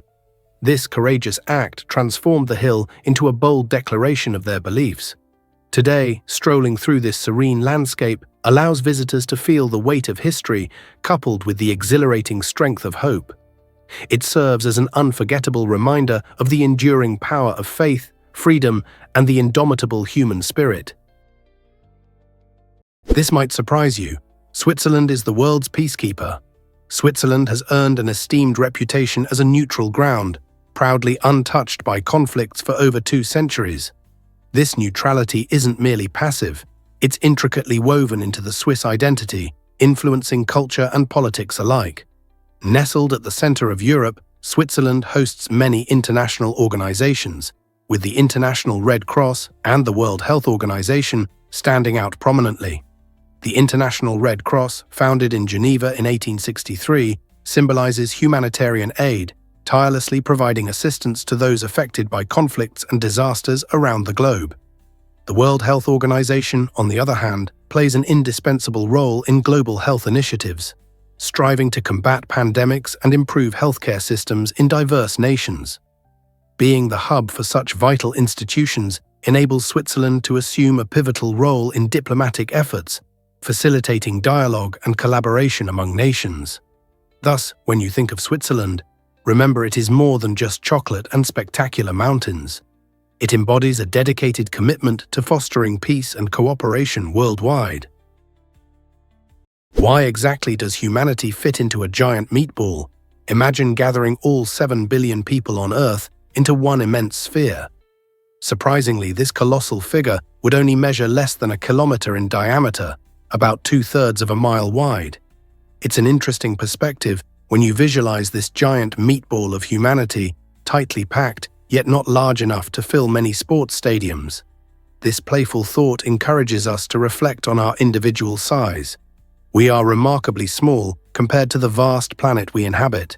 This courageous act transformed the hill into a bold declaration of their beliefs. Today, strolling through this serene landscape allows visitors to feel the weight of history, coupled with the exhilarating strength of hope. It serves as an unforgettable reminder of the enduring power of faith, freedom, and the indomitable human spirit. This might surprise you. Switzerland is the world's peacekeeper. Switzerland has earned an esteemed reputation as a neutral ground, proudly untouched by conflicts for over 2 centuries. This neutrality isn't merely passive, it's intricately woven into the Swiss identity, influencing culture and politics alike. Nestled at the center of Europe, Switzerland hosts many international organizations, with the International Red Cross and the World Health Organization standing out prominently. The International Red Cross, founded in Geneva in 1863, symbolizes humanitarian aid, tirelessly providing assistance to those affected by conflicts and disasters around the globe. The World Health Organization, on the other hand, plays an indispensable role in global health initiatives, striving to combat pandemics and improve healthcare systems in diverse nations. Being the hub for such vital institutions enables Switzerland to assume a pivotal role in diplomatic efforts, facilitating dialogue and collaboration among nations. Thus, when you think of Switzerland, remember it is more than just chocolate and spectacular mountains. It embodies a dedicated commitment to fostering peace and cooperation worldwide. Why exactly does humanity fit into a giant meatball? Imagine gathering all 7 billion people on Earth into one immense sphere. Surprisingly, this colossal figure would only measure less than a kilometer in diameter, about 2/3 of a mile wide. It's an interesting perspective when you visualize this giant meatball of humanity, tightly packed, yet not large enough to fill many sports stadiums. This playful thought encourages us to reflect on our individual size. We are remarkably small compared to the vast planet we inhabit.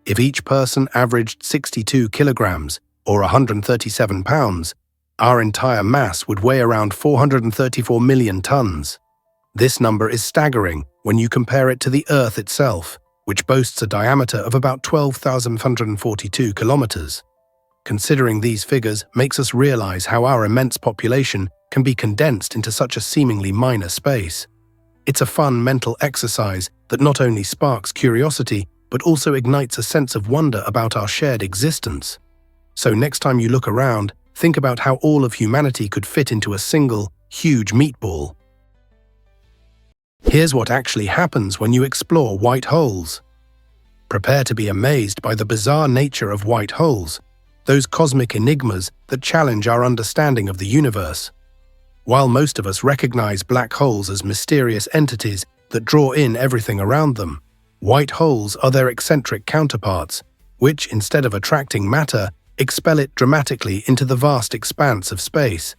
If each person averaged 62 kilograms, or 137 pounds, our entire mass would weigh around 434 million tons. This number is staggering when you compare it to the Earth itself, which boasts a diameter of about 12,142 kilometers. Considering these figures makes us realize how our immense population can be condensed into such a seemingly minor space. It's a fun mental exercise that not only sparks curiosity, but also ignites a sense of wonder about our shared existence. So next time you look around, think about how all of humanity could fit into a single, huge meatball. Here's what actually happens when you explore white holes. Prepare to be amazed by the bizarre nature of white holes, those cosmic enigmas that challenge our understanding of the universe. While most of us recognize black holes as mysterious entities that draw in everything around them, white holes are their eccentric counterparts, which, instead of attracting matter, expel it dramatically into the vast expanse of space.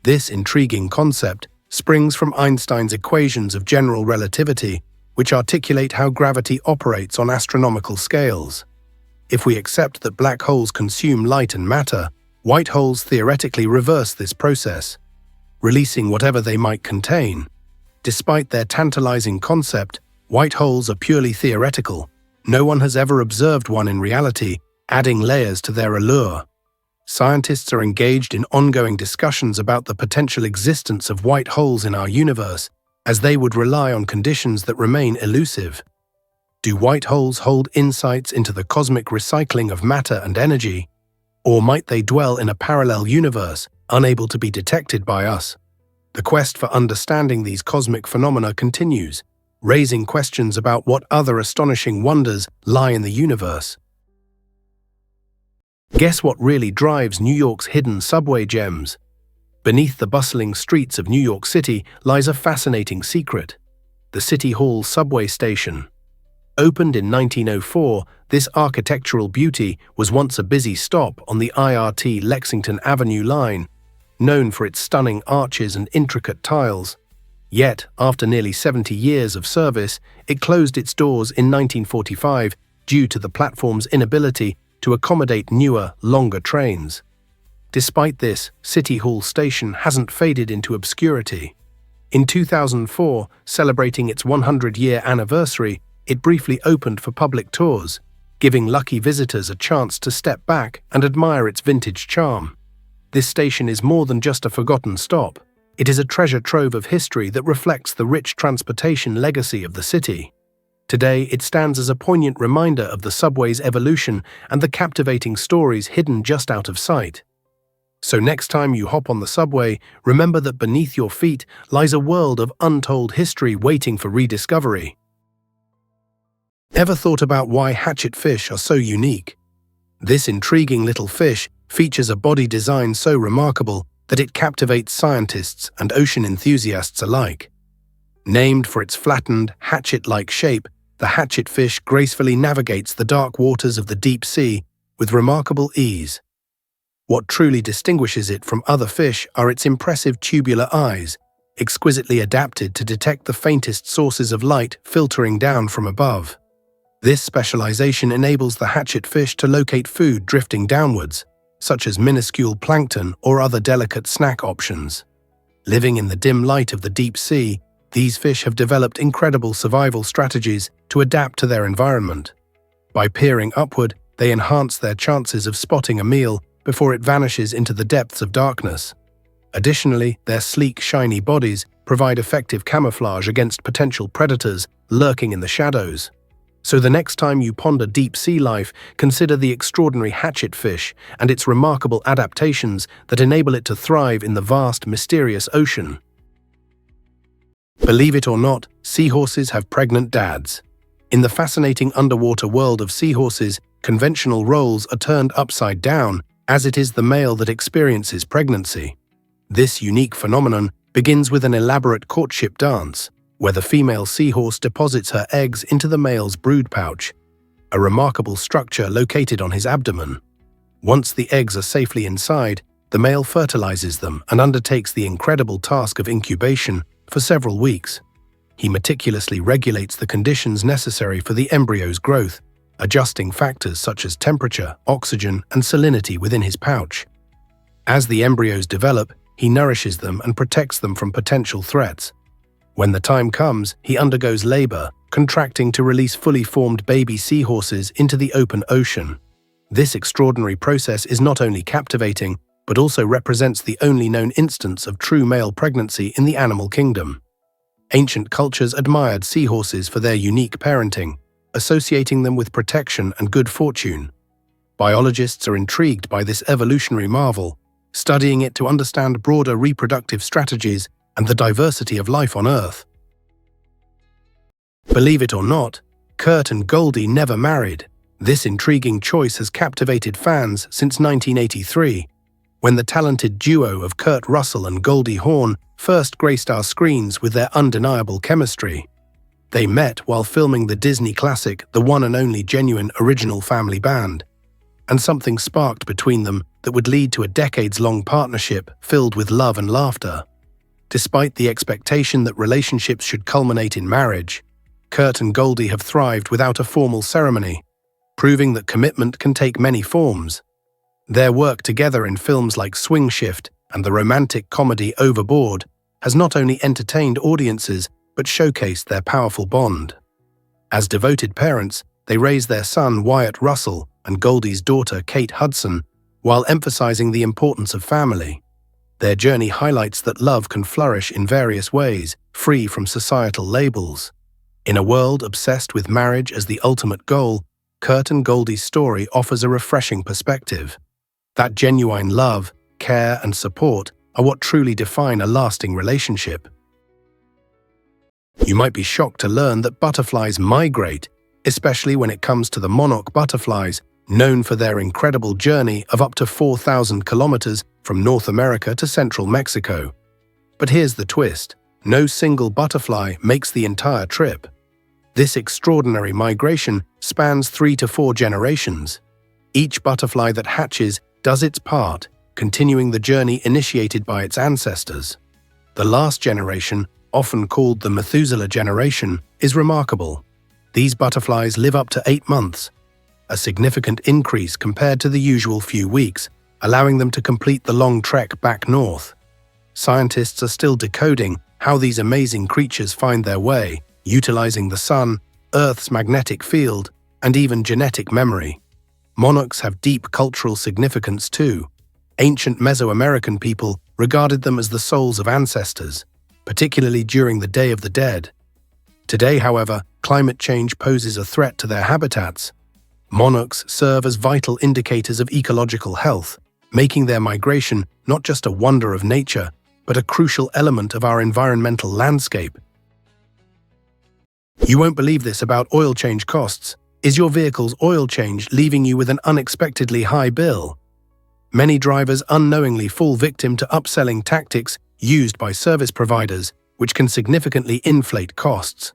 This intriguing concept springs from Einstein's equations of general relativity, which articulate how gravity operates on astronomical scales. If we accept that black holes consume light and matter, white holes theoretically reverse this process, releasing whatever they might contain. Despite their tantalizing concept, white holes are purely theoretical. No one has ever observed one in reality, adding layers to their allure. Scientists are engaged in ongoing discussions about the potential existence of white holes in our universe, as they would rely on conditions that remain elusive. Do white holes hold insights into the cosmic recycling of matter and energy? Or might they dwell in a parallel universe, unable to be detected by us? The quest for understanding these cosmic phenomena continues, raising questions about what other astonishing wonders lie in the universe. Guess what really drives New York's hidden subway gems? Beneath the bustling streets of New York City lies a fascinating secret: the City Hall subway station. Opened in 1904, this architectural beauty was once a busy stop on the IRT Lexington Avenue line, known for its stunning arches and intricate tiles. Yet, after nearly 70 years of service, it closed its doors in 1945 due to the platform's inability to accommodate newer, longer trains. Despite this, City Hall Station hasn't faded into obscurity. In 2004, celebrating its 100-year anniversary, it briefly opened for public tours, giving lucky visitors a chance to step back and admire its vintage charm. This station is more than just a forgotten stop. It is a treasure trove of history that reflects the rich transportation legacy of the city. Today, it stands as a poignant reminder of the subway's evolution and the captivating stories hidden just out of sight. So next time you hop on the subway, remember that beneath your feet lies a world of untold history waiting for rediscovery. Ever thought about why hatchetfish are so unique? This intriguing little fish features a body design so remarkable that it captivates scientists and ocean enthusiasts alike. Named for its flattened, hatchet-like shape, the hatchetfish gracefully navigates the dark waters of the deep sea with remarkable ease. What truly distinguishes it from other fish are its impressive tubular eyes, exquisitely adapted to detect the faintest sources of light filtering down from above. This specialization enables the hatchetfish to locate food drifting downwards, such as minuscule plankton or other delicate snack options. Living in the dim light of the deep sea, these fish have developed incredible survival strategies to adapt to their environment. By peering upward, they enhance their chances of spotting a meal before it vanishes into the depths of darkness. Additionally, their sleek, shiny bodies provide effective camouflage against potential predators lurking in the shadows. So the next time you ponder deep sea life, consider the extraordinary hatchetfish and its remarkable adaptations that enable it to thrive in the vast, mysterious ocean. Believe it or not, seahorses have pregnant dads. In the fascinating underwater world of seahorses, conventional roles are turned upside down, as it is the male that experiences pregnancy. This unique phenomenon begins with an elaborate courtship dance, where the female seahorse deposits her eggs into the male's brood pouch, a remarkable structure located on his abdomen. Once the eggs are safely inside, the male fertilizes them and undertakes the incredible task of incubation for several weeks. He meticulously regulates the conditions necessary for the embryo's growth, adjusting factors such as temperature, oxygen, and salinity within his pouch. As the embryos develop, he nourishes them and protects them from potential threats. When the time comes, he undergoes labor, contracting to release fully formed baby seahorses into the open ocean. This extraordinary process is not only captivating, but also represents the only known instance of true male pregnancy in the animal kingdom. Ancient cultures admired seahorses for their unique parenting, associating them with protection and good fortune. Biologists are intrigued by this evolutionary marvel, studying it to understand broader reproductive strategies and the diversity of life on Earth. Believe it or not, Kurt and Goldie never married. This intriguing choice has captivated fans since 1983, when the talented duo of Kurt Russell and Goldie Hawn first graced our screens with their undeniable chemistry. They met while filming the Disney classic The One and Only Genuine Original Family Band, and something sparked between them that would lead to a decades-long partnership filled with love and laughter. Despite the expectation that relationships should culminate in marriage, Kurt and Goldie have thrived without a formal ceremony, proving that commitment can take many forms. Their work together in films like Swing Shift and the romantic comedy Overboard has not only entertained audiences but showcased their powerful bond. As devoted parents, they raise their son Wyatt Russell and Goldie's daughter Kate Hudson, while emphasizing the importance of family. Their journey highlights that love can flourish in various ways, free from societal labels. In a world obsessed with marriage as the ultimate goal, Kurt and Goldie's story offers a refreshing perspective. That genuine love, care, and support are what truly define a lasting relationship. You might be shocked to learn that butterflies migrate, especially when it comes to the monarch butterflies, known for their incredible journey of up to 4,000 kilometers from North America to central Mexico. But here's the twist: no single butterfly makes the entire trip. This extraordinary migration spans 3 to 4 generations. Each butterfly that hatches does its part, continuing the journey initiated by its ancestors. The last generation, often called the Methuselah generation, is remarkable. These butterflies live up to 8 months, a significant increase compared to the usual few weeks, allowing them to complete the long trek back north. Scientists are still decoding how these amazing creatures find their way, utilizing the sun, Earth's magnetic field, and even genetic memory. Monarchs have deep cultural significance too. Ancient Mesoamerican people regarded them as the souls of ancestors, particularly during the Day of the Dead. Today, however, climate change poses a threat to their habitats. Monarchs serve as vital indicators of ecological health, making their migration not just a wonder of nature, but a crucial element of our environmental landscape. You won't believe this about oil change costs. Is your vehicle's oil change leaving you with an unexpectedly high bill? Many drivers unknowingly fall victim to upselling tactics used by service providers, which can significantly inflate costs.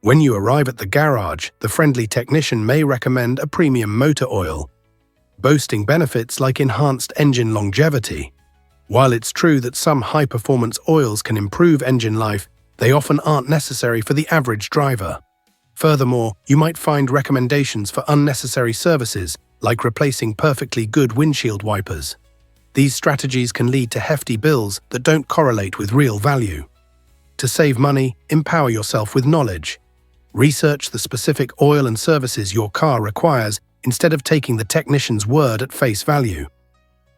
When you arrive at the garage, the friendly technician may recommend a premium motor oil, boasting benefits like enhanced engine longevity. While it's true that some high-performance oils can improve engine life, they often aren't necessary for the average driver. Furthermore, you might find recommendations for unnecessary services, like replacing perfectly good windshield wipers. These strategies can lead to hefty bills that don't correlate with real value. To save money, empower yourself with knowledge. Research the specific oil and services your car requires instead of taking the technician's word at face value.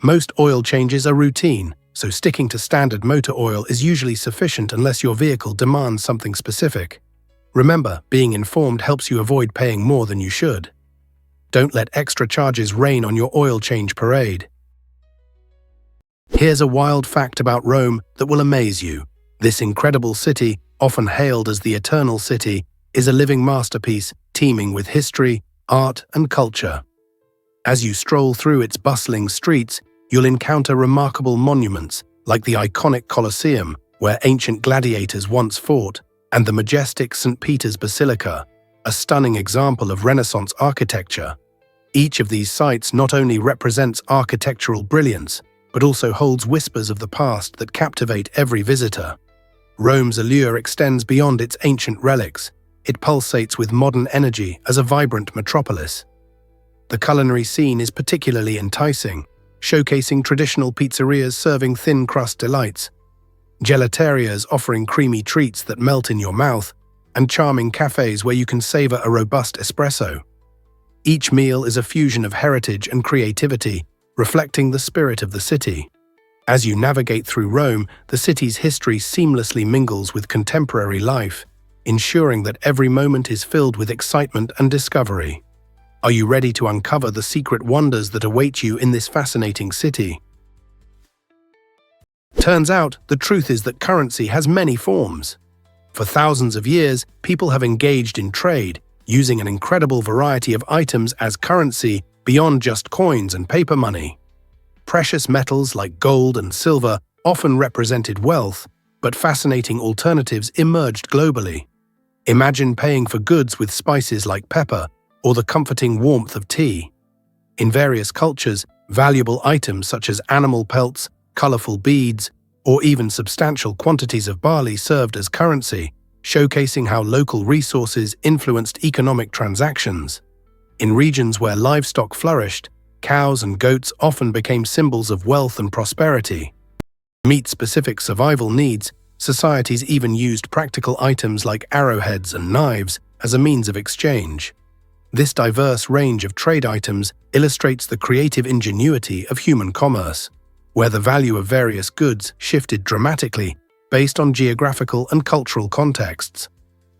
Most oil changes are routine, so sticking to standard motor oil is usually sufficient unless your vehicle demands something specific. Remember, being informed helps you avoid paying more than you should. Don't let extra charges rain on your oil change parade. Here's a wild fact about Rome that will amaze you. This incredible city, often hailed as the Eternal City, is a living masterpiece teeming with history, art, and culture. As you stroll through its bustling streets, you'll encounter remarkable monuments like the iconic Colosseum, where ancient gladiators once fought, and the majestic St. Peter's Basilica, a stunning example of Renaissance architecture. Each of these sites not only represents architectural brilliance, but also holds whispers of the past that captivate every visitor. Rome's allure extends beyond its ancient relics. It pulsates with modern energy as a vibrant metropolis. The culinary scene is particularly enticing, showcasing traditional pizzerias serving thin-crust delights, gelaterias offering creamy treats that melt in your mouth, and charming cafes where you can savor a robust espresso. Each meal is a fusion of heritage and creativity, reflecting the spirit of the city. As you navigate through Rome, the city's history seamlessly mingles with contemporary life, ensuring that every moment is filled with excitement and discovery. Are you ready to uncover the secret wonders that await you in this fascinating city? Turns out, the truth is that currency has many forms. For thousands of years, people have engaged in trade, using an incredible variety of items as currency beyond just coins and paper money. Precious metals like gold and silver often represented wealth, but fascinating alternatives emerged globally. Imagine paying for goods with spices like pepper or the comforting warmth of tea. In various cultures, valuable items such as animal pelts, colorful beads, or even substantial quantities of barley served as currency, showcasing how local resources influenced economic transactions. In regions where livestock flourished, cows and goats often became symbols of wealth and prosperity. To meet specific survival needs, societies even used practical items like arrowheads and knives as a means of exchange. This diverse range of trade items illustrates the creative ingenuity of human commerce, where the value of various goods shifted dramatically based on geographical and cultural contexts.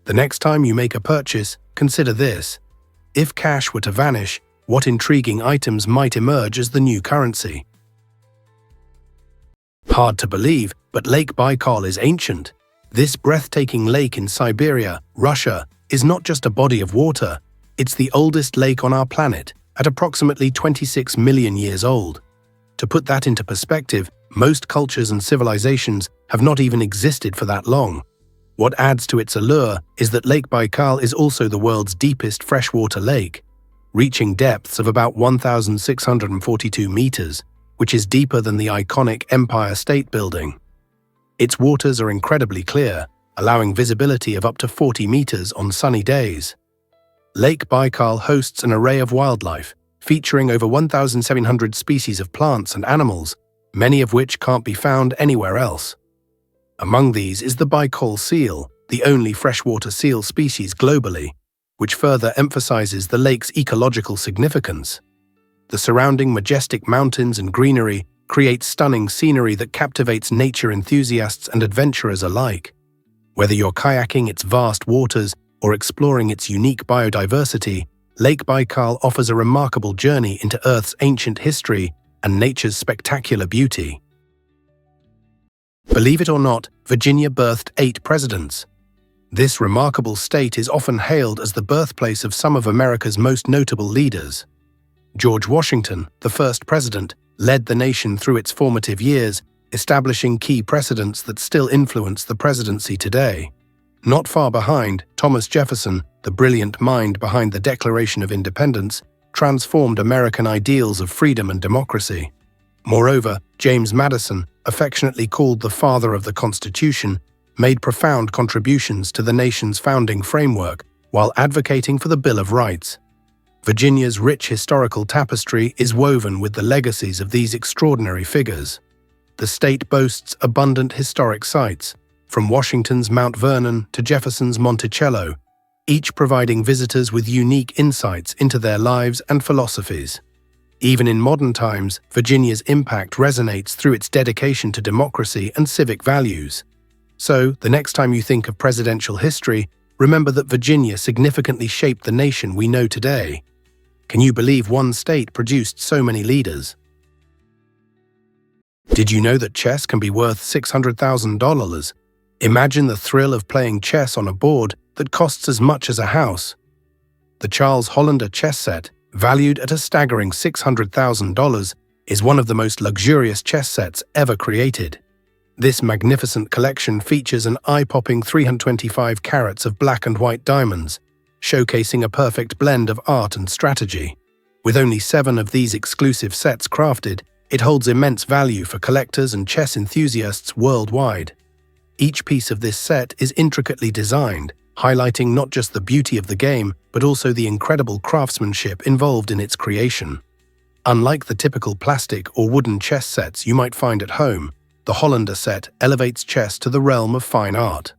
The next time you make a purchase, consider this. If cash were to vanish, what intriguing items might emerge as the new currency? Hard to believe, but Lake Baikal is ancient. This breathtaking lake in Siberia, Russia, is not just a body of water. It's the oldest lake on our planet, at approximately 26 million years old. To put that into perspective, most cultures and civilizations have not even existed for that long. What adds to its allure is that Lake Baikal is also the world's deepest freshwater lake, reaching depths of about 1,642 meters, which is deeper than the iconic Empire State Building. Its waters are incredibly clear, allowing visibility of up to 40 meters on sunny days. Lake Baikal hosts an array of wildlife, featuring over 1,700 species of plants and animals, many of which can't be found anywhere else. Among these is the Baikal seal, the only freshwater seal species globally, which further emphasizes the lake's ecological significance. The surrounding majestic mountains and greenery create stunning scenery that captivates nature enthusiasts and adventurers alike. Whether you're kayaking its vast waters or exploring its unique biodiversity, Lake Baikal offers a remarkable journey into Earth's ancient history and nature's spectacular beauty. Believe it or not, Virginia birthed 8 presidents. This remarkable state is often hailed as the birthplace of some of America's most notable leaders. George Washington, the first president, led the nation through its formative years, establishing key precedents that still influence the presidency today. Not far behind, Thomas Jefferson, the brilliant mind behind the Declaration of Independence, transformed American ideals of freedom and democracy. Moreover, James Madison, affectionately called the father of the Constitution, made profound contributions to the nation's founding framework while advocating for the Bill of Rights. Virginia's rich historical tapestry is woven with the legacies of these extraordinary figures. The state boasts abundant historic sites, from Washington's Mount Vernon to Jefferson's Monticello, each providing visitors with unique insights into their lives and philosophies. Even in modern times, Virginia's impact resonates through its dedication to democracy and civic values. So, the next time you think of presidential history, remember that Virginia significantly shaped the nation we know today. Can you believe one state produced so many leaders? Did you know that chess can be worth $600,000? Imagine the thrill of playing chess on a board that costs as much as a house. The Charles Hollander chess set, valued at a staggering $600,000, is one of the most luxurious chess sets ever created. This magnificent collection features an eye-popping 325 carats of black and white diamonds, showcasing a perfect blend of art and strategy. With only 7 of these exclusive sets crafted, it holds immense value for collectors and chess enthusiasts worldwide. Each piece of this set is intricately designed, highlighting not just the beauty of the game, but also the incredible craftsmanship involved in its creation. Unlike the typical plastic or wooden chess sets you might find at home, the Hollander set elevates chess to the realm of fine art.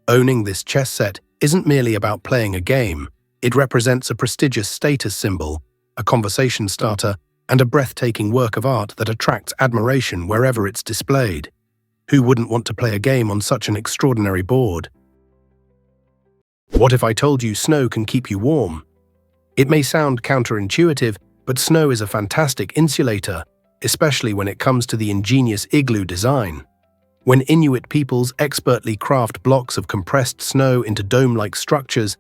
Owning this chess set isn't merely about playing a game, it represents a prestigious status symbol, a conversation starter, and a breathtaking work of art that attracts admiration wherever it's displayed. Who wouldn't want to play a game on such an extraordinary board? What if I told you snow can keep you warm? It may sound counterintuitive, but snow is a fantastic insulator, especially when it comes to the ingenious igloo design. When Inuit peoples expertly craft blocks of compressed snow into dome-like structures,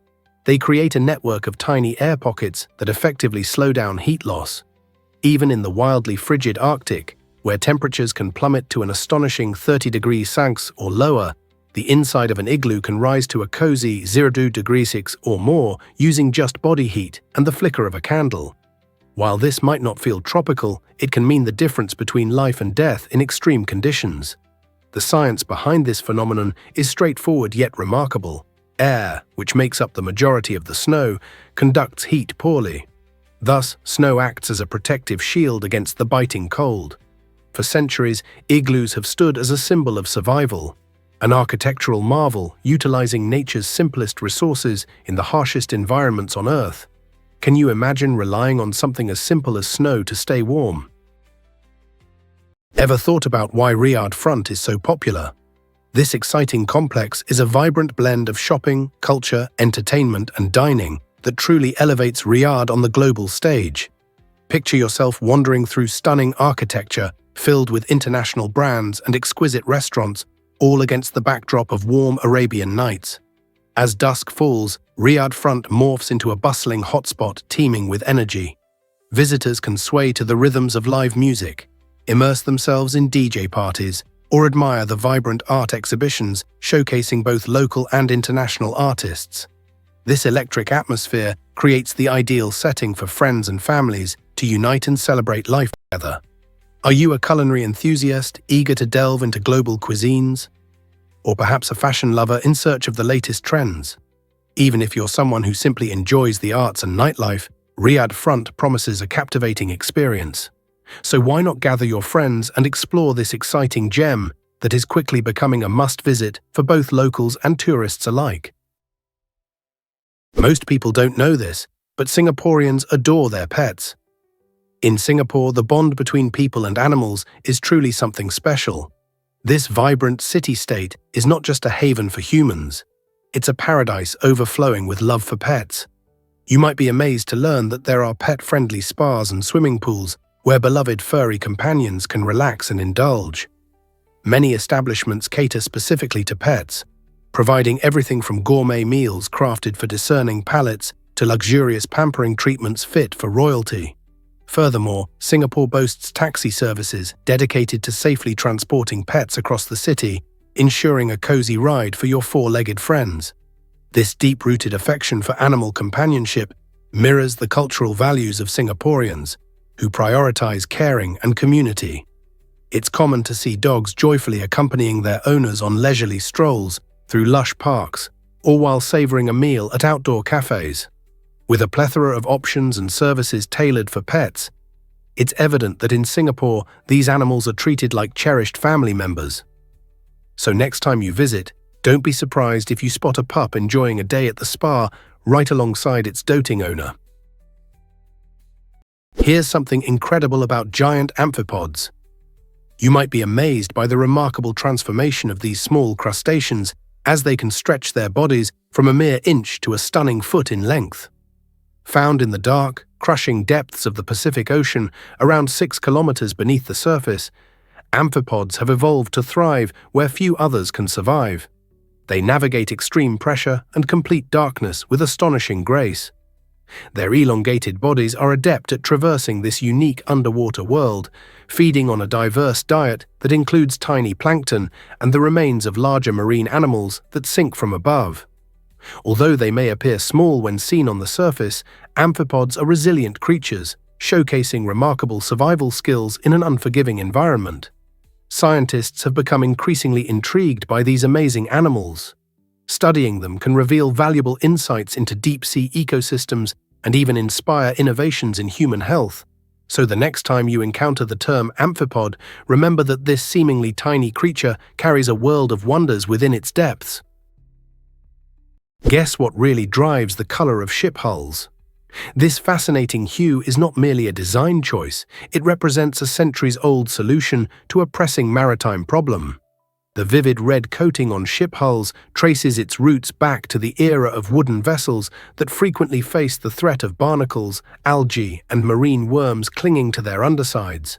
they create a network of tiny air pockets that effectively slow down heat loss. Even in the wildly frigid Arctic, where temperatures can plummet to an astonishing 30 degrees Celsius or lower, the inside of an igloo can rise to a cozy 0 degrees Celsius or more using just body heat and the flicker of a candle. While this might not feel tropical, it can mean the difference between life and death in extreme conditions. The science behind this phenomenon is straightforward yet remarkable. Air, which makes up the majority of the snow, conducts heat poorly. Thus, snow acts as a protective shield against the biting cold. For centuries, igloos have stood as a symbol of survival, an architectural marvel utilizing nature's simplest resources in the harshest environments on Earth. Can you imagine relying on something as simple as snow to stay warm? Ever thought about why Riyadh Front is so popular? This exciting complex is a vibrant blend of shopping, culture, entertainment, and dining that truly elevates Riyadh on the global stage. Picture yourself wandering through stunning architecture filled with international brands and exquisite restaurants, all against the backdrop of warm Arabian nights. As dusk falls, Riyadh Front morphs into a bustling hotspot teeming with energy. Visitors can sway to the rhythms of live music, immerse themselves in DJ parties, or admire the vibrant art exhibitions showcasing both local and international artists. This electric atmosphere creates the ideal setting for friends and families to unite and celebrate life together. Are you a culinary enthusiast eager to delve into global cuisines? Or perhaps a fashion lover in search of the latest trends? Even if you're someone who simply enjoys the arts and nightlife, Riyadh Front promises a captivating experience. So why not gather your friends and explore this exciting gem that is quickly becoming a must-visit for both locals and tourists alike? Most people don't know this, but Singaporeans adore their pets. In Singapore, the bond between people and animals is truly something special. This vibrant city-state is not just a haven for humans. It's a paradise overflowing with love for pets. You might be amazed to learn that there are pet-friendly spas and swimming pools where beloved furry companions can relax and indulge. Many establishments cater specifically to pets, providing everything from gourmet meals crafted for discerning palates to luxurious pampering treatments fit for royalty. Furthermore, Singapore boasts taxi services dedicated to safely transporting pets across the city, ensuring a cozy ride for your four-legged friends. This deep-rooted affection for animal companionship mirrors the cultural values of Singaporeans, who prioritize caring and community. It's common to see dogs joyfully accompanying their owners on leisurely strolls through lush parks, or while savoring a meal at outdoor cafes. With a plethora of options and services tailored for pets, it's evident that in Singapore, these animals are treated like cherished family members. So next time you visit, don't be surprised if you spot a pup enjoying a day at the spa right alongside its doting owner. Here's something incredible about giant amphipods. You might be amazed by the remarkable transformation of these small crustaceans as they can stretch their bodies from a mere inch to a stunning foot in length. Found in the dark, crushing depths of the Pacific Ocean, around 6 kilometers beneath the surface, amphipods have evolved to thrive where few others can survive. They navigate extreme pressure and complete darkness with astonishing grace. Their elongated bodies are adept at traversing this unique underwater world, feeding on a diverse diet that includes tiny plankton and the remains of larger marine animals that sink from above. Although they may appear small when seen on the surface, amphipods are resilient creatures, showcasing remarkable survival skills in an unforgiving environment. Scientists have become increasingly intrigued by these amazing animals. Studying them can reveal valuable insights into deep-sea ecosystems and even inspire innovations in human health. So the next time you encounter the term amphipod, remember that this seemingly tiny creature carries a world of wonders within its depths. Guess what really drives the color of ship hulls? This fascinating hue is not merely a design choice, it represents a centuries-old solution to a pressing maritime problem. The vivid red coating on ship hulls traces its roots back to the era of wooden vessels that frequently faced the threat of barnacles, algae, and marine worms clinging to their undersides.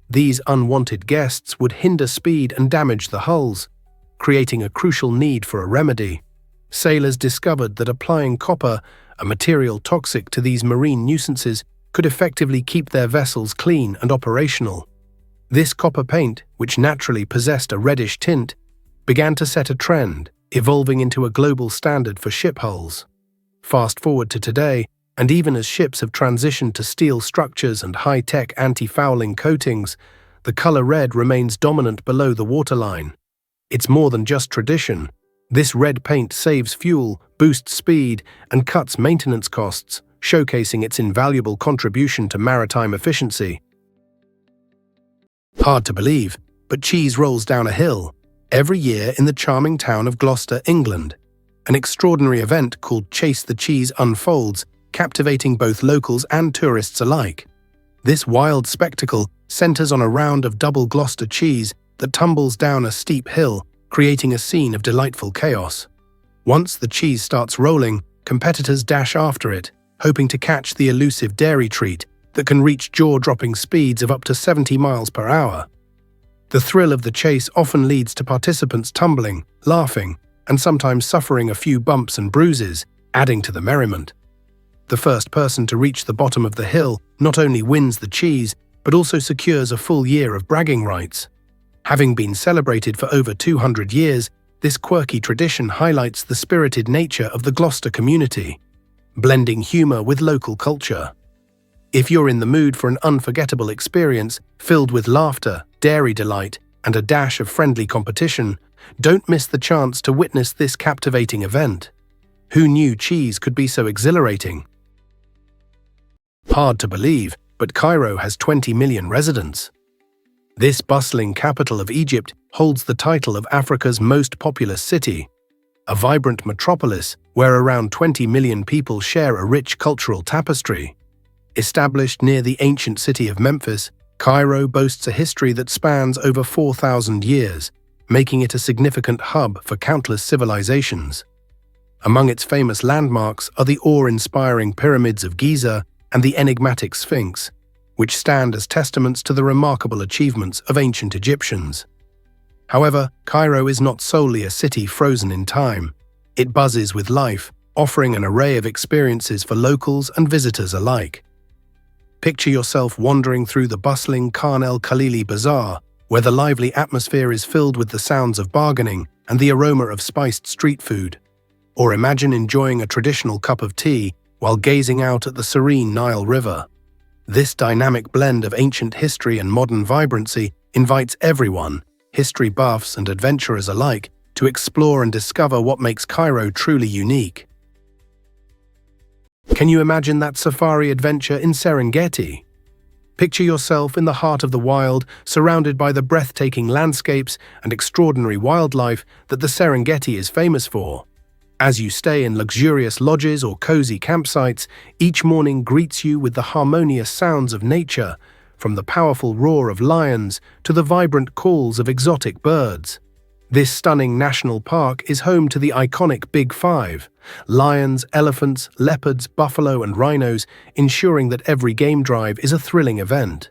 These unwanted guests would hinder speed and damage the hulls, creating a crucial need for a remedy. Sailors discovered that applying copper, a material toxic to these marine nuisances, could effectively keep their vessels clean and operational. This copper paint, which naturally possessed a reddish tint, began to set a trend, evolving into a global standard for ship hulls. Fast forward to today, and even as ships have transitioned to steel structures and high-tech anti-fouling coatings, the color red remains dominant below the waterline. It's more than just tradition. This red paint saves fuel, boosts speed, and cuts maintenance costs, showcasing its invaluable contribution to maritime efficiency. Hard to believe, but cheese rolls down a hill every year in the charming town of Gloucester, England. An extraordinary event called Chase the Cheese unfolds, captivating both locals and tourists alike. This wild spectacle centers on a round of double Gloucester cheese that tumbles down a steep hill, creating a scene of delightful chaos. Once the cheese starts rolling, competitors dash after it, hoping to catch the elusive dairy treat that can reach jaw-dropping speeds of up to 70 miles per hour. The thrill of the chase often leads to participants tumbling, laughing, and sometimes suffering a few bumps and bruises, adding to the merriment. The first person to reach the bottom of the hill not only wins the cheese, but also secures a full year of bragging rights. Having been celebrated for over 200 years, this quirky tradition highlights the spirited nature of the Gloucester community, blending humor with local culture. If you're in the mood for an unforgettable experience filled with laughter, dairy delight, and a dash of friendly competition, don't miss the chance to witness this captivating event. Who knew cheese could be so exhilarating? Hard to believe, but Cairo has 20 million residents. This bustling capital of Egypt holds the title of Africa's most populous city, a vibrant metropolis where around 20 million people share a rich cultural tapestry. Established near the ancient city of Memphis, Cairo boasts a history that spans over 4,000 years, making it a significant hub for countless civilizations. Among its famous landmarks are the awe-inspiring pyramids of Giza and the enigmatic Sphinx, which stand as testaments to the remarkable achievements of ancient Egyptians. However, Cairo is not solely a city frozen in time. It buzzes with life, offering an array of experiences for locals and visitors alike. Picture yourself wandering through the bustling Khan el-Khalili Bazaar, where the lively atmosphere is filled with the sounds of bargaining and the aroma of spiced street food. Or imagine enjoying a traditional cup of tea while gazing out at the serene Nile River. This dynamic blend of ancient history and modern vibrancy invites everyone, history buffs and adventurers alike, to explore and discover what makes Cairo truly unique. Can you imagine that safari adventure in Serengeti? Picture yourself in the heart of the wild, surrounded by the breathtaking landscapes and extraordinary wildlife that the Serengeti is famous for. As you stay in luxurious lodges or cozy campsites, each morning greets you with the harmonious sounds of nature, from the powerful roar of lions to the vibrant calls of exotic birds. This stunning national park is home to the iconic Big Five: lions, elephants, leopards, buffalo, and rhinos, ensuring that every game drive is a thrilling event.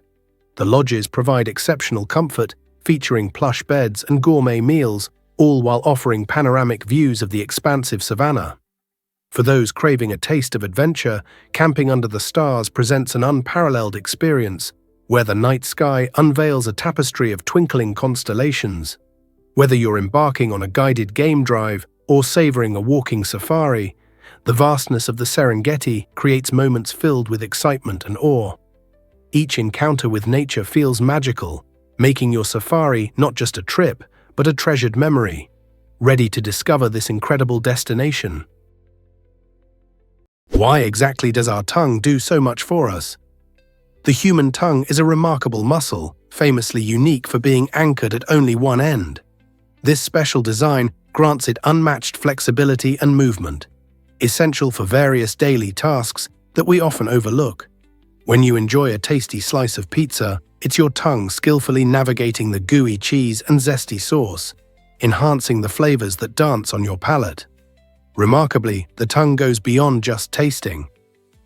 The lodges provide exceptional comfort, featuring plush beds and gourmet meals, all while offering panoramic views of the expansive savanna. For those craving a taste of adventure, camping under the stars presents an unparalleled experience, where the night sky unveils a tapestry of twinkling constellations. Whether you're embarking on a guided game drive or savoring a walking safari, the vastness of the Serengeti creates moments filled with excitement and awe. Each encounter with nature feels magical, making your safari not just a trip, but a treasured memory. Ready to discover this incredible destination? Why exactly does our tongue do so much for us? The human tongue is a remarkable muscle, famously unique for being anchored at only one end. This special design grants it unmatched flexibility and movement, essential for various daily tasks that we often overlook. When you enjoy a tasty slice of pizza, it's your tongue skillfully navigating the gooey cheese and zesty sauce, enhancing the flavors that dance on your palate. Remarkably, the tongue goes beyond just tasting.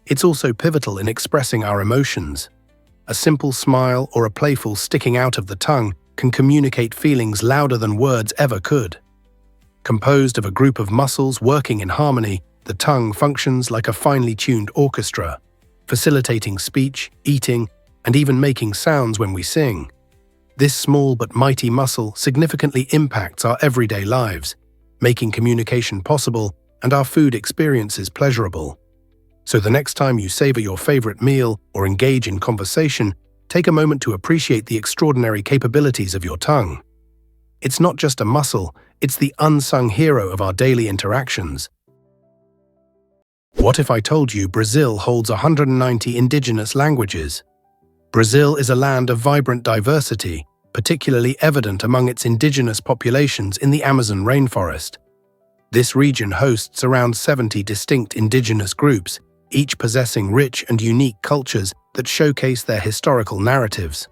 It's also pivotal in expressing our emotions. A simple smile or a playful sticking out of the tongue can communicate feelings louder than words ever could. Composed of a group of muscles working in harmony, the tongue functions like a finely tuned orchestra, facilitating speech, eating, and even making sounds when we sing. This small but mighty muscle significantly impacts our everyday lives, making communication possible and our food experiences pleasurable. So the next time you savor your favorite meal or engage in conversation, take a moment to appreciate the extraordinary capabilities of your tongue. It's not just a muscle, it's the unsung hero of our daily interactions. What if I told you Brazil holds 190 indigenous languages? Brazil is a land of vibrant diversity, particularly evident among its indigenous populations in the Amazon rainforest. This region hosts around 70 distinct indigenous groups, each possessing rich and unique cultures that showcase their historical narratives.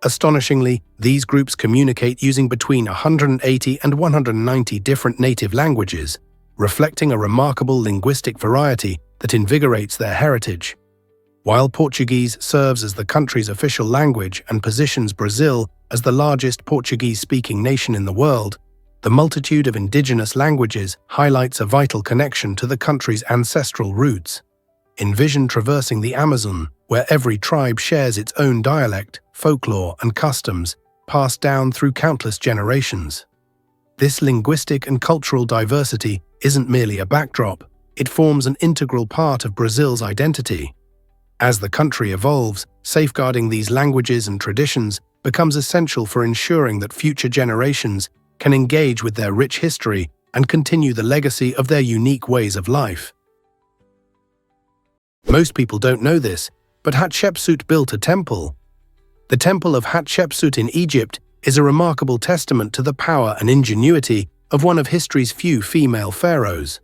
Astonishingly, these groups communicate using between 180 and 190 different native languages, reflecting a remarkable linguistic variety that invigorates their heritage. While Portuguese serves as the country's official language and positions Brazil as the largest Portuguese-speaking nation in the world, the multitude of indigenous languages highlights a vital connection to the country's ancestral roots. Envision traversing the Amazon, where every tribe shares its own dialect, folklore, and customs, passed down through countless generations. This linguistic and cultural diversity isn't merely a backdrop, it forms an integral part of Brazil's identity. As the country evolves, safeguarding these languages and traditions becomes essential for ensuring that future generations can engage with their rich history and continue the legacy of their unique ways of life. Most people don't know this, but Hatshepsut built a temple. The Temple of Hatshepsut in Egypt is a remarkable testament to the power and ingenuity of one of history's few female pharaohs.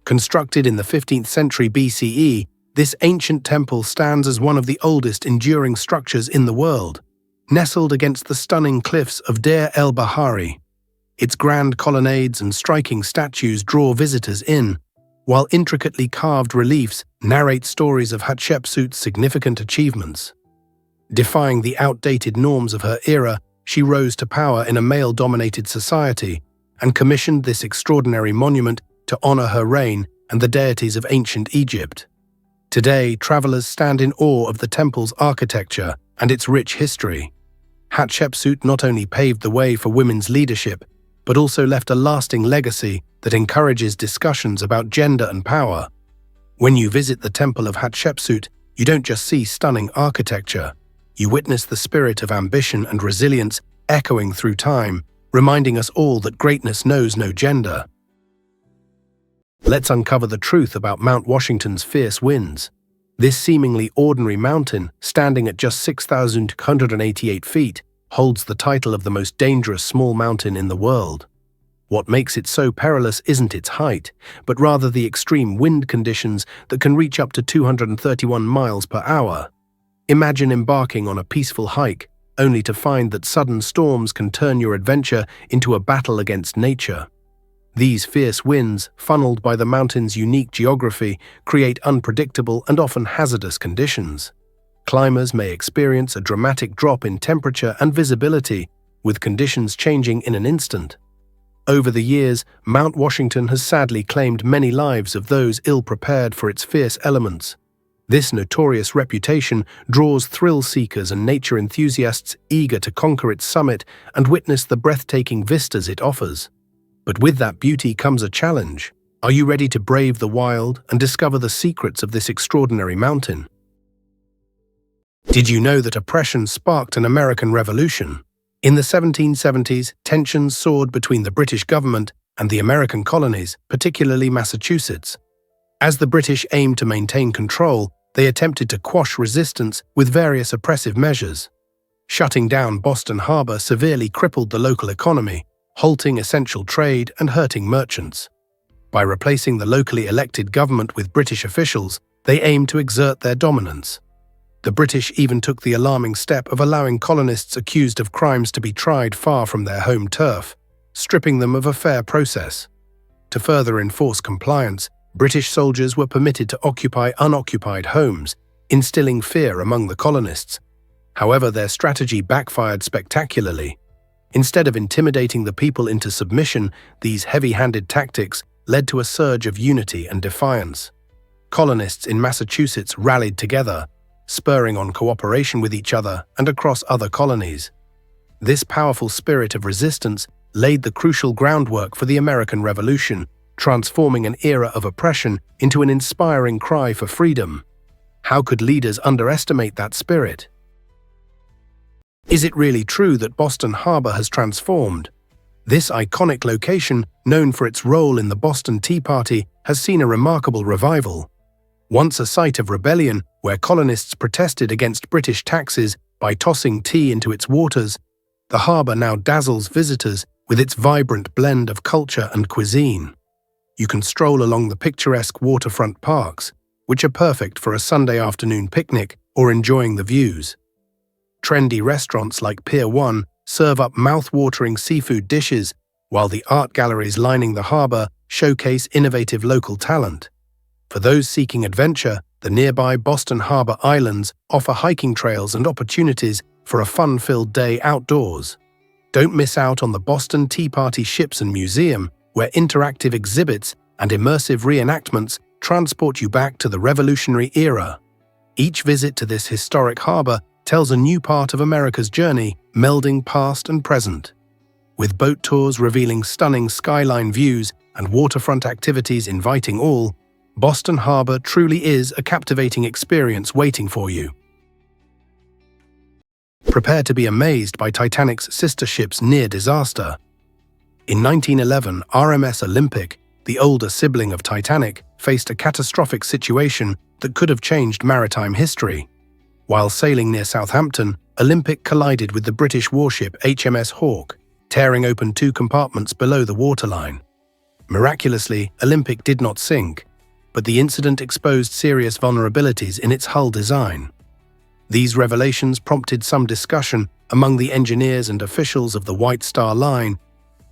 Constructed in the 15th century BCE, this ancient temple stands as one of the oldest enduring structures in the world, nestled against the stunning cliffs of Deir el-Bahari. Its grand colonnades and striking statues draw visitors in, while intricately carved reliefs narrate stories of Hatshepsut's significant achievements. Defying the outdated norms of her era, she rose to power in a male-dominated society and commissioned this extraordinary monument to honor her reign and the deities of ancient Egypt. Today, travelers stand in awe of the temple's architecture and its rich history. Hatshepsut not only paved the way for women's leadership, but also left a lasting legacy that encourages discussions about gender and power. When you visit the Temple of Hatshepsut, you don't just see stunning architecture. You witness the spirit of ambition and resilience echoing through time, reminding us all that greatness knows no gender. Let's uncover the truth about Mount Washington's fierce winds. This seemingly ordinary mountain, standing at just 6,288 feet, holds the title of the most dangerous small mountain in the world. What makes it so perilous isn't its height, but rather the extreme wind conditions that can reach up to 231 miles per hour. Imagine embarking on a peaceful hike, only to find that sudden storms can turn your adventure into a battle against nature. These fierce winds, funneled by the mountain's unique geography, create unpredictable and often hazardous conditions. Climbers may experience a dramatic drop in temperature and visibility, with conditions changing in an instant. Over the years, Mount Washington has sadly claimed many lives of those ill-prepared for its fierce elements. This notorious reputation draws thrill-seekers and nature enthusiasts eager to conquer its summit and witness the breathtaking vistas it offers. But with that beauty comes a challenge. Are you ready to brave the wild and discover the secrets of this extraordinary mountain? Did you know that oppression sparked an American Revolution? In the 1770s, tensions soared between the British government and the American colonies, particularly Massachusetts. As the British aimed to maintain control, they attempted to quash resistance with various oppressive measures. Shutting down Boston Harbor severely crippled the local economy, halting essential trade and hurting merchants. By replacing the locally elected government with British officials, they aimed to exert their dominance. The British even took the alarming step of allowing colonists accused of crimes to be tried far from their home turf, stripping them of a fair process. To further enforce compliance, British soldiers were permitted to occupy unoccupied homes, instilling fear among the colonists. However, their strategy backfired spectacularly. Instead of intimidating the people into submission, these heavy-handed tactics led to a surge of unity and defiance. Colonists in Massachusetts rallied together, spurring on cooperation with each other and across other colonies. This powerful spirit of resistance laid the crucial groundwork for the American Revolution, transforming an era of oppression into an inspiring cry for freedom. How could leaders underestimate that spirit? Is it really true that Boston Harbor has transformed? This iconic location, known for its role in the Boston Tea Party, has seen a remarkable revival. Once a site of rebellion where colonists protested against British taxes by tossing tea into its waters, the harbor now dazzles visitors with its vibrant blend of culture and cuisine. You can stroll along the picturesque waterfront parks, which are perfect for a Sunday afternoon picnic or enjoying the views. Trendy restaurants like Pier 1 serve up mouth-watering seafood dishes, while the art galleries lining the harbor showcase innovative local talent. For those seeking adventure, the nearby Boston Harbor Islands offer hiking trails and opportunities for a fun-filled day outdoors. Don't miss out on the Boston Tea Party Ships and Museum, where interactive exhibits and immersive reenactments transport you back to the Revolutionary era. Each visit to this historic harbor tells a new part of America's journey, melding past and present. With boat tours revealing stunning skyline views and waterfront activities inviting all, Boston Harbor truly is a captivating experience waiting for you. Prepare to be amazed by Titanic's sister ship's near disaster. In 1911, RMS Olympic, the older sibling of Titanic, faced a catastrophic situation that could have changed maritime history. While sailing near Southampton, Olympic collided with the British warship HMS Hawke, tearing open two compartments below the waterline. Miraculously, Olympic did not sink, but the incident exposed serious vulnerabilities in its hull design. These revelations prompted some discussion among the engineers and officials of the White Star Line,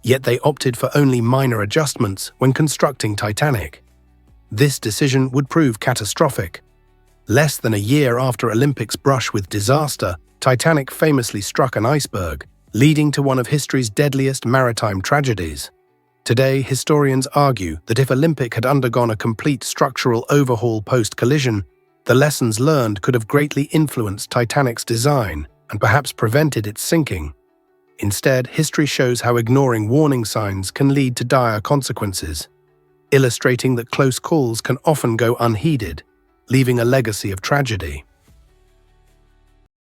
yet they opted for only minor adjustments when constructing Titanic. This decision would prove catastrophic. Less than a year after Olympic's brush with disaster, Titanic famously struck an iceberg, leading to one of history's deadliest maritime tragedies. Today, historians argue that if Olympic had undergone a complete structural overhaul post-collision, the lessons learned could have greatly influenced Titanic's design and perhaps prevented its sinking. Instead, history shows how ignoring warning signs can lead to dire consequences, illustrating that close calls can often go unheeded, leaving a legacy of tragedy.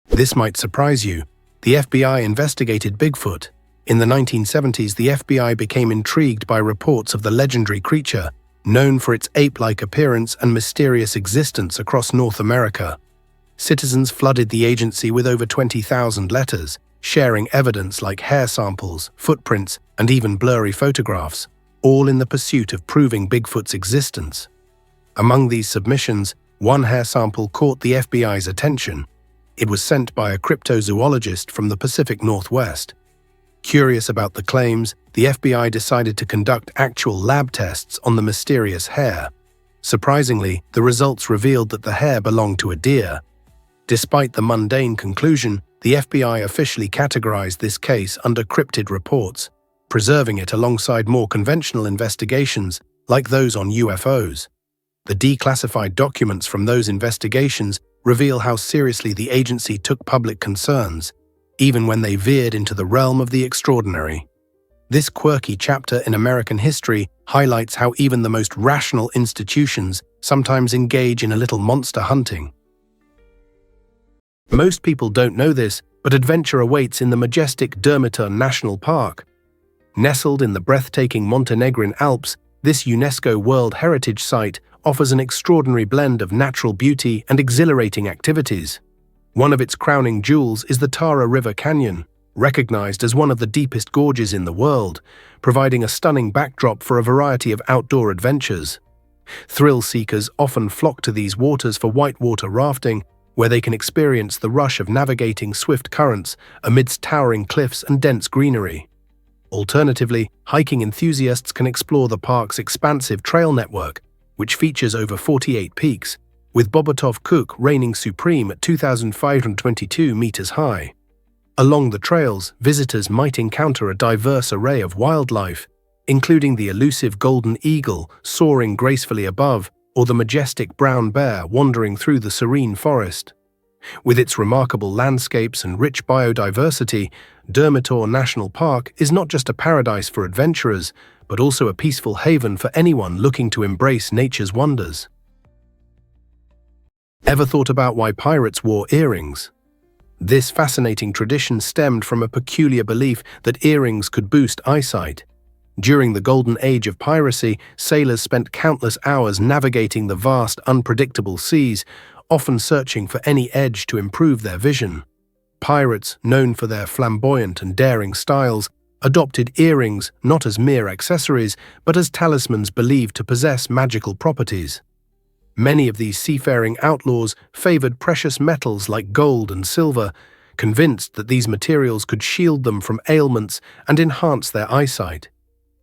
This might surprise you. The FBI investigated Bigfoot. In the 1970s, the FBI became intrigued by reports of the legendary creature, known for its ape-like appearance and mysterious existence across North America. Citizens flooded the agency with over 20,000 letters, sharing evidence like hair samples, footprints, and even blurry photographs, all in the pursuit of proving Bigfoot's existence. Among these submissions, one hair sample caught the FBI's attention. It was sent by a cryptozoologist from the Pacific Northwest. Curious about the claims, the FBI decided to conduct actual lab tests on the mysterious hair. Surprisingly, the results revealed that the hair belonged to a deer. Despite the mundane conclusion, the FBI officially categorized this case under cryptid reports, preserving it alongside more conventional investigations like those on UFOs. The declassified documents from those investigations reveal how seriously the agency took public concerns, even when they veered into the realm of the extraordinary. This quirky chapter in American history highlights how even the most rational institutions sometimes engage in a little monster hunting. Most people don't know this, but adventure awaits in the majestic Durmitor National Park. Nestled in the breathtaking Montenegrin Alps, this UNESCO World Heritage Site offers an extraordinary blend of natural beauty and exhilarating activities. One of its crowning jewels is the Tara River Canyon, recognized as one of the deepest gorges in the world, providing a stunning backdrop for a variety of outdoor adventures. Thrill seekers often flock to these waters for whitewater rafting, where they can experience the rush of navigating swift currents amidst towering cliffs and dense greenery. Alternatively, hiking enthusiasts can explore the park's expansive trail network, which features over 48 peaks, with Bobotov Kuk reigning supreme at 2,522 meters high. Along the trails, visitors might encounter a diverse array of wildlife, including the elusive golden eagle soaring gracefully above, or the majestic brown bear wandering through the serene forest. With its remarkable landscapes and rich biodiversity, Durmitor National Park is not just a paradise for adventurers, but also a peaceful haven for anyone looking to embrace nature's wonders. Ever thought about why pirates wore earrings? This fascinating tradition stemmed from a peculiar belief that earrings could boost eyesight. During the golden age of piracy, sailors spent countless hours navigating the vast, unpredictable seas, often searching for any edge to improve their vision. Pirates, known for their flamboyant and daring styles, adopted earrings not as mere accessories, but as talismans believed to possess magical properties. Many of these seafaring outlaws favored precious metals like gold and silver, convinced that these materials could shield them from ailments and enhance their eyesight.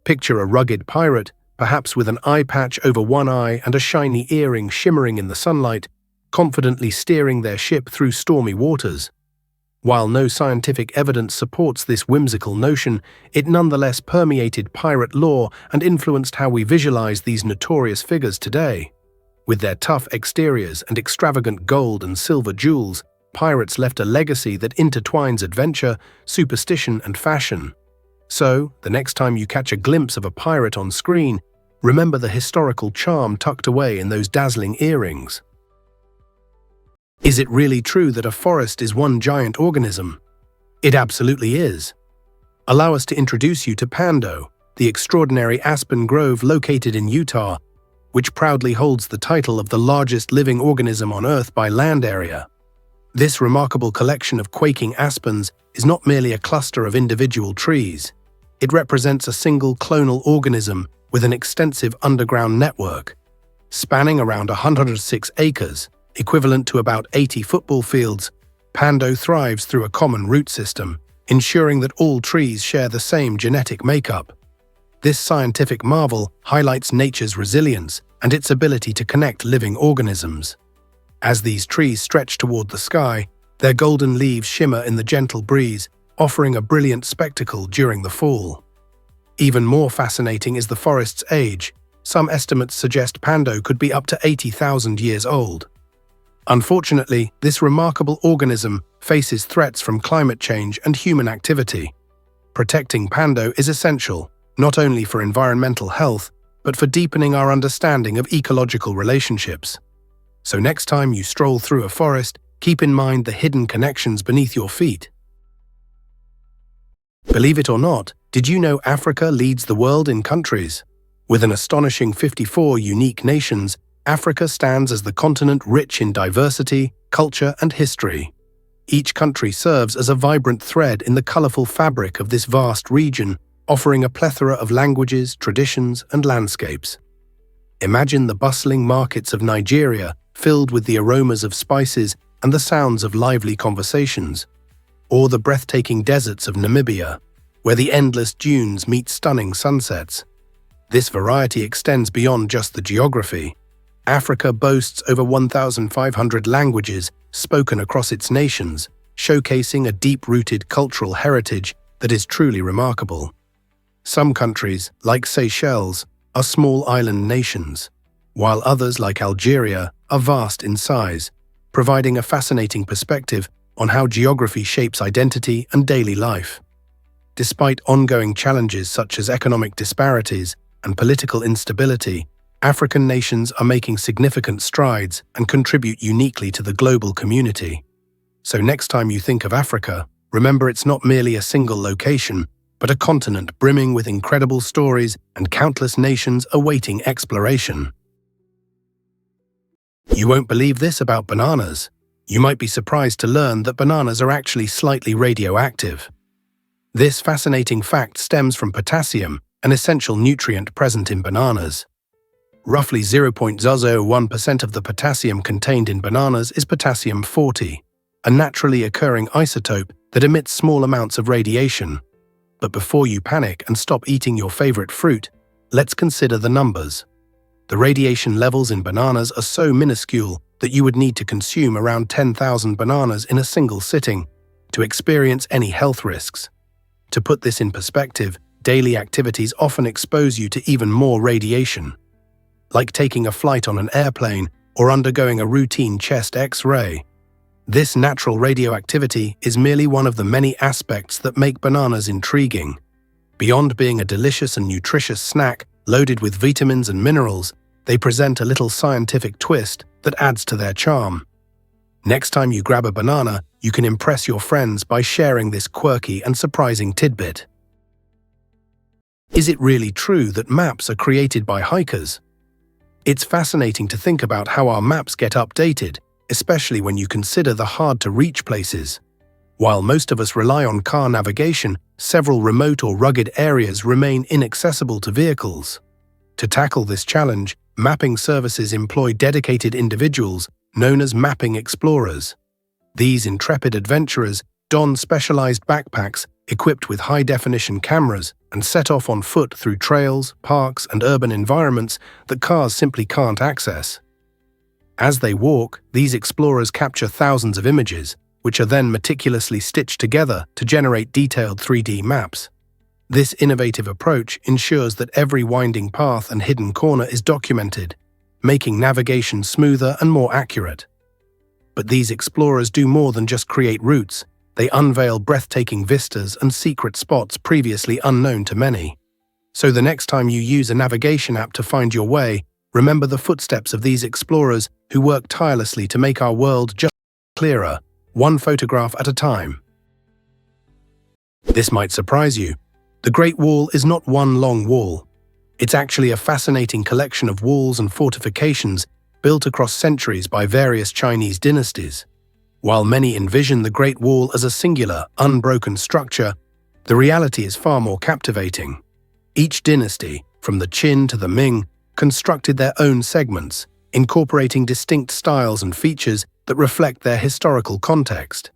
Picture a rugged pirate, perhaps with an eye patch over one eye and a shiny earring shimmering in the sunlight, confidently steering their ship through stormy waters. While no scientific evidence supports this whimsical notion, it nonetheless permeated pirate lore and influenced how we visualize these notorious figures today. With their tough exteriors and extravagant gold and silver jewels, pirates left a legacy that intertwines adventure, superstition, and fashion. So, the next time you catch a glimpse of a pirate on screen, remember the historical charm tucked away in those dazzling earrings. Is it really true that a forest is one giant organism? It absolutely is. Allow us to introduce you to Pando, the extraordinary aspen grove located in Utah, which proudly holds the title of the largest living organism on Earth by land area. This remarkable collection of quaking aspens is not merely a cluster of individual trees. It represents a single clonal organism with an extensive underground network. Spanning around 106 acres, equivalent to about 80 football fields, Pando thrives through a common root system, ensuring that all trees share the same genetic makeup. This scientific marvel highlights nature's resilience and its ability to connect living organisms. As these trees stretch toward the sky, their golden leaves shimmer in the gentle breeze, offering a brilliant spectacle during the fall. Even more fascinating is the forest's age. Some estimates suggest Pando could be up to 80,000 years old. Unfortunately, this remarkable organism faces threats from climate change and human activity. Protecting Pando is essential, not only for environmental health, but for deepening our understanding of ecological relationships. So next time you stroll through a forest, keep in mind the hidden connections beneath your feet. Believe it or not, did you know Africa leads the world in countries? With an astonishing 54 unique nations, Africa stands as the continent rich in diversity, culture, and history. Each country serves as a vibrant thread in the colorful fabric of this vast region, offering a plethora of languages, traditions, and landscapes. Imagine the bustling markets of Nigeria, filled with the aromas of spices and the sounds of lively conversations, or the breathtaking deserts of Namibia, where the endless dunes meet stunning sunsets. This variety extends beyond just the geography. Africa boasts over 1,500 languages spoken across its nations, showcasing a deep-rooted cultural heritage that is truly remarkable. Some countries, like Seychelles, are small island nations, while others, like Algeria, are vast in size, providing a fascinating perspective on how geography shapes identity and daily life. Despite ongoing challenges such as economic disparities and political instability, African nations are making significant strides and contribute uniquely to the global community. So next time you think of Africa, remember it's not merely a single location, but a continent brimming with incredible stories and countless nations awaiting exploration. You won't believe this about bananas. You might be surprised to learn that bananas are actually slightly radioactive. This fascinating fact stems from potassium, an essential nutrient present in bananas. Roughly 0.001% of the potassium contained in bananas is potassium-40, a naturally occurring isotope that emits small amounts of radiation. But before you panic and stop eating your favorite fruit, let's consider the numbers. The radiation levels in bananas are so minuscule that you would need to consume around 10,000 bananas in a single sitting to experience any health risks. To put this in perspective, daily activities often expose you to even more radiation, like taking a flight on an airplane or undergoing a routine chest X-ray. This natural radioactivity is merely one of the many aspects that make bananas intriguing. Beyond being a delicious and nutritious snack loaded with vitamins and minerals, they present a little scientific twist that adds to their charm. Next time you grab a banana, you can impress your friends by sharing this quirky and surprising tidbit. Is it really true that maps are created by hikers? It's fascinating to think about how our maps get updated, especially when you consider the hard-to-reach places. While most of us rely on car navigation, several remote or rugged areas remain inaccessible to vehicles. To tackle this challenge, mapping services employ dedicated individuals known as mapping explorers. These intrepid adventurers don specialized backpacks equipped with high-definition cameras and set off on foot through trails, parks, and urban environments that cars simply can't access. As they walk, these explorers capture thousands of images, which are then meticulously stitched together to generate detailed 3D maps. This innovative approach ensures that every winding path and hidden corner is documented, making navigation smoother and more accurate. But these explorers do more than just create routes. They unveil breathtaking vistas and secret spots previously unknown to many. So the next time you use a navigation app to find your way, remember the footsteps of these explorers who work tirelessly to make our world just clearer, one photograph at a time. This might surprise you. The Great Wall is not one long wall. It's actually a fascinating collection of walls and fortifications built across centuries by various Chinese dynasties. While many envision the Great Wall as a singular, unbroken structure, the reality is far more captivating. Each dynasty, from the Qin to the Ming, constructed their own segments, incorporating distinct styles and features that reflect their historical context.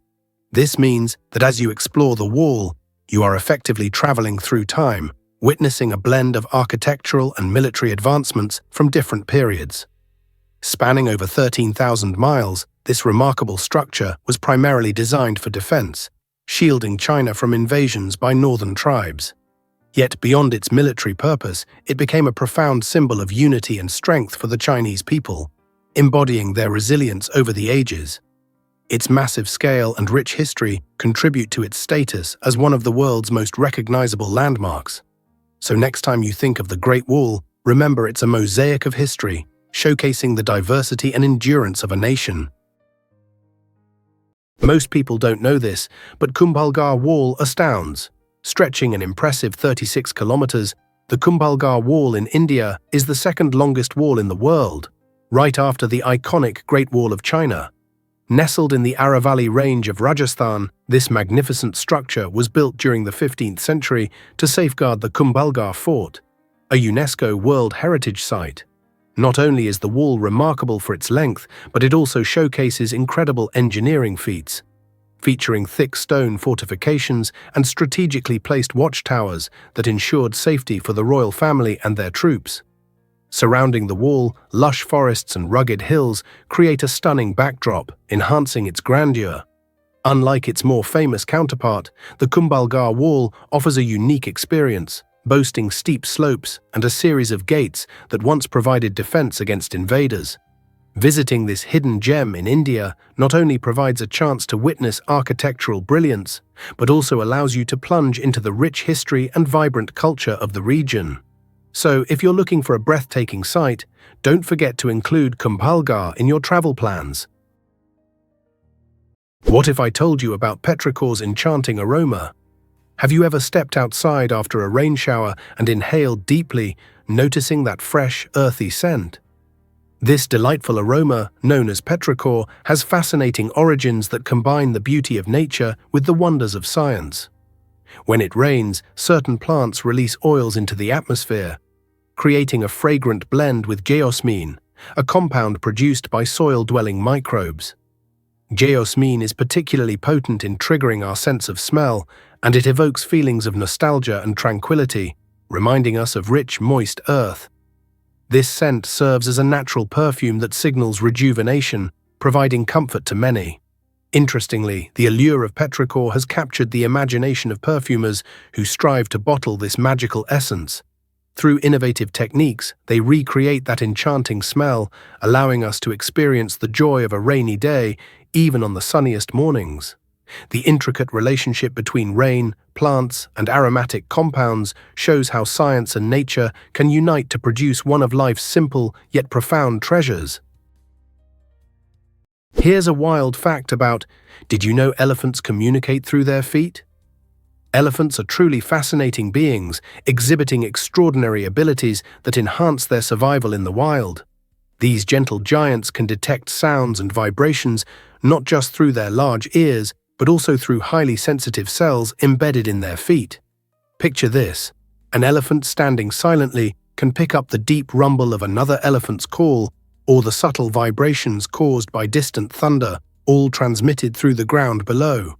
This means that as you explore the wall, you are effectively traveling through time, witnessing a blend of architectural and military advancements from different periods. Spanning over 13,000 miles, this remarkable structure was primarily designed for defense, shielding China from invasions by northern tribes. Yet beyond its military purpose, it became a profound symbol of unity and strength for the Chinese people. embodying their resilience over the ages. Its massive scale and rich history contribute to its status as one of the world's most recognizable landmarks. So next time you think of the Great Wall, remember it's a mosaic of history, showcasing the diversity and endurance of a nation. Most people don't know this, but Kumbhalgarh Wall astounds. Stretching an impressive 36 kilometers, the Kumbhalgarh Wall in India is the second longest wall in the world, right after the iconic Great Wall of China. Nestled in the Aravalli range of Rajasthan, this magnificent structure was built during the 15th century to safeguard the Kumbhalgarh Fort, a UNESCO World Heritage Site. Not only is the wall remarkable for its length, but it also showcases incredible engineering feats, featuring thick stone fortifications and strategically placed watchtowers that ensured safety for the royal family and their troops. Surrounding the wall, lush forests and rugged hills create a stunning backdrop, enhancing its grandeur. Unlike its more famous counterpart, the Kumbhalgarh Wall offers a unique experience, boasting steep slopes and a series of gates that once provided defense against invaders. Visiting this hidden gem in India not only provides a chance to witness architectural brilliance, but also allows you to plunge into the rich history and vibrant culture of the region. So, if you're looking for a breathtaking sight, don't forget to include Kumbhalgarh in your travel plans. What if I told you about petrichor's enchanting aroma? Have you ever stepped outside after a rain shower and inhaled deeply, noticing that fresh, earthy scent? This delightful aroma, known as petrichor, has fascinating origins that combine the beauty of nature with the wonders of science. When it rains, certain plants release oils into the atmosphere, creating a fragrant blend with geosmin, a compound produced by soil-dwelling microbes. Geosmin is particularly potent in triggering our sense of smell, and it evokes feelings of nostalgia and tranquility, reminding us of rich, moist earth. This scent serves as a natural perfume that signals rejuvenation, providing comfort to many. Interestingly, the allure of petrichor has captured the imagination of perfumers who strive to bottle this magical essence. Through innovative techniques, they recreate that enchanting smell, allowing us to experience the joy of a rainy day, even on the sunniest mornings. The intricate relationship between rain, plants, and aromatic compounds shows how science and nature can unite to produce one of life's simple yet profound treasures. Here's a wild fact about, did you know elephants communicate through their feet? Elephants are truly fascinating beings, exhibiting extraordinary abilities that enhance their survival in the wild. These gentle giants can detect sounds and vibrations not just through their large ears, but also through highly sensitive cells embedded in their feet. Picture this: an elephant standing silently can pick up the deep rumble of another elephant's call, or the subtle vibrations caused by distant thunder, all transmitted through the ground below.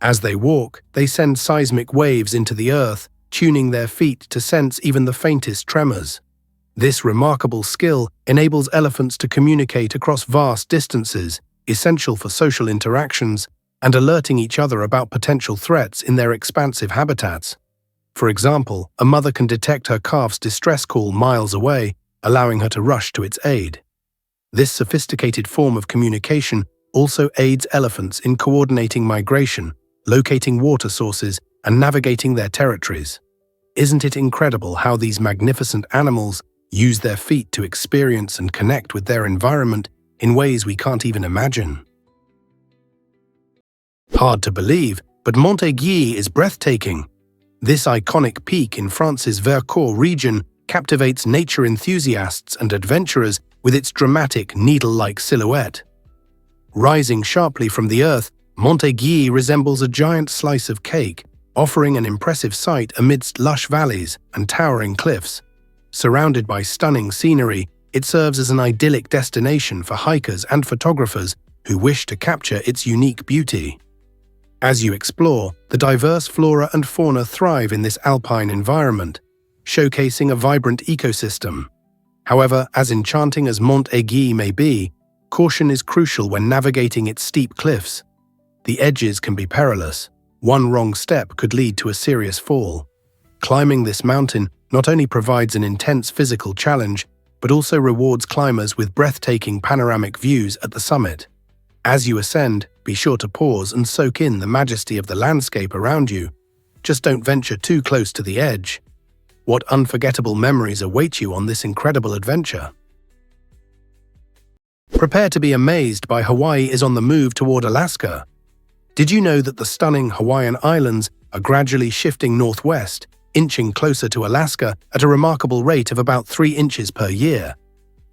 As they walk, they send seismic waves into the earth, tuning their feet to sense even the faintest tremors. This remarkable skill enables elephants to communicate across vast distances, essential for social interactions, and alerting each other about potential threats in their expansive habitats. For example, a mother can detect her calf's distress call miles away, allowing her to rush to its aid. This sophisticated form of communication also aids elephants in coordinating migration, locating water sources, and navigating their territories. Isn't it incredible how these magnificent animals use their feet to experience and connect with their environment in ways we can't even imagine? Hard to believe, but Mont Aiguille is breathtaking. This iconic peak in France's Vercors region captivates nature enthusiasts and adventurers with its dramatic needle-like silhouette. Rising sharply from the earth, Mont Aiguille resembles a giant slice of cake, offering an impressive sight amidst lush valleys and towering cliffs. Surrounded by stunning scenery, it serves as an idyllic destination for hikers and photographers who wish to capture its unique beauty. As you explore, the diverse flora and fauna thrive in this alpine environment, showcasing a vibrant ecosystem. However, as enchanting as Mont Aiguille may be, caution is crucial when navigating its steep cliffs. The edges can be perilous. One wrong step could lead to a serious fall. Climbing this mountain not only provides an intense physical challenge, but also rewards climbers with breathtaking panoramic views at the summit. As you ascend, be sure to pause and soak in the majesty of the landscape around you. Just don't venture too close to the edge. What unforgettable memories await you on this incredible adventure? Prepare to be amazed by Hawaii is on the move toward Alaska. Did you know that the stunning Hawaiian Islands are gradually shifting northwest, inching closer to Alaska at a remarkable rate of about 3 inches per year?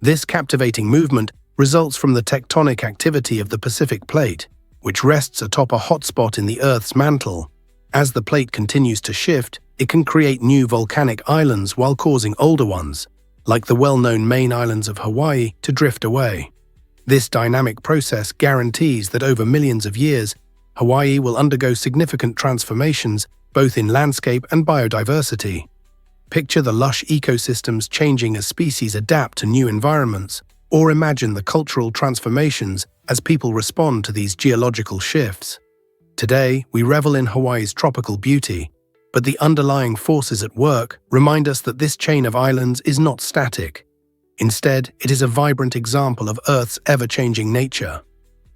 This captivating movement results from the tectonic activity of the Pacific Plate, which rests atop a hotspot in the Earth's mantle. As the plate continues to shift, it can create new volcanic islands while causing older ones, like the well-known main islands of Hawaii, to drift away. This dynamic process guarantees that over millions of years, Hawaii will undergo significant transformations both in landscape and biodiversity. Picture the lush ecosystems changing as species adapt to new environments, or imagine the cultural transformations as people respond to these geological shifts. Today, we revel in Hawaii's tropical beauty, but the underlying forces at work remind us that this chain of islands is not static. Instead, it is a vibrant example of Earth's ever-changing nature.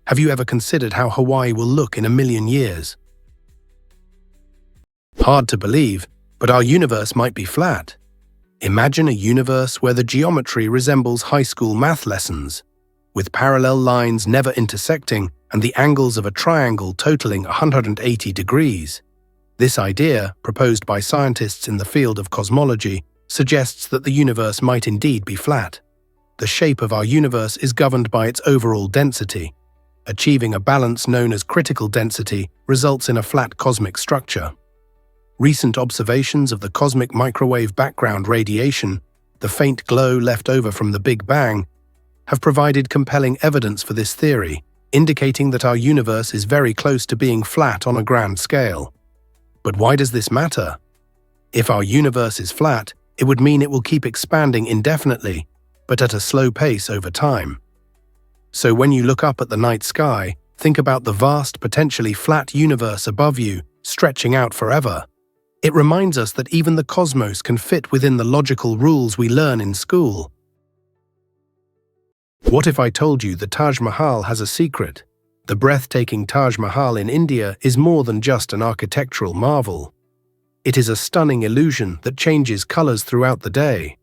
Have you ever considered how Hawaii will look in 1,000,000 years? Hard to believe, but our universe might be flat. Imagine a universe where the geometry resembles high school math lessons, with parallel lines never intersecting and the angles of a triangle totaling 180 degrees. This idea, proposed by scientists in the field of cosmology, suggests that the universe might indeed be flat. The shape of our universe is governed by its overall density. Achieving a balance known as critical density results in a flat cosmic structure. Recent observations of the cosmic microwave background radiation, the faint glow left over from the Big Bang, have provided compelling evidence for this theory, indicating that our universe is very close to being flat on a grand scale. But why does this matter? If our universe is flat, it would mean it will keep expanding indefinitely, but at a slow pace over time. So when you look up at the night sky, think about the vast, potentially flat universe above you, stretching out forever. It reminds us that even the cosmos can fit within the logical rules we learn in school. What if I told you the Taj Mahal has a secret? The breathtaking Taj Mahal in India is more than just an architectural marvel. It is a stunning illusion that changes colors throughout the day.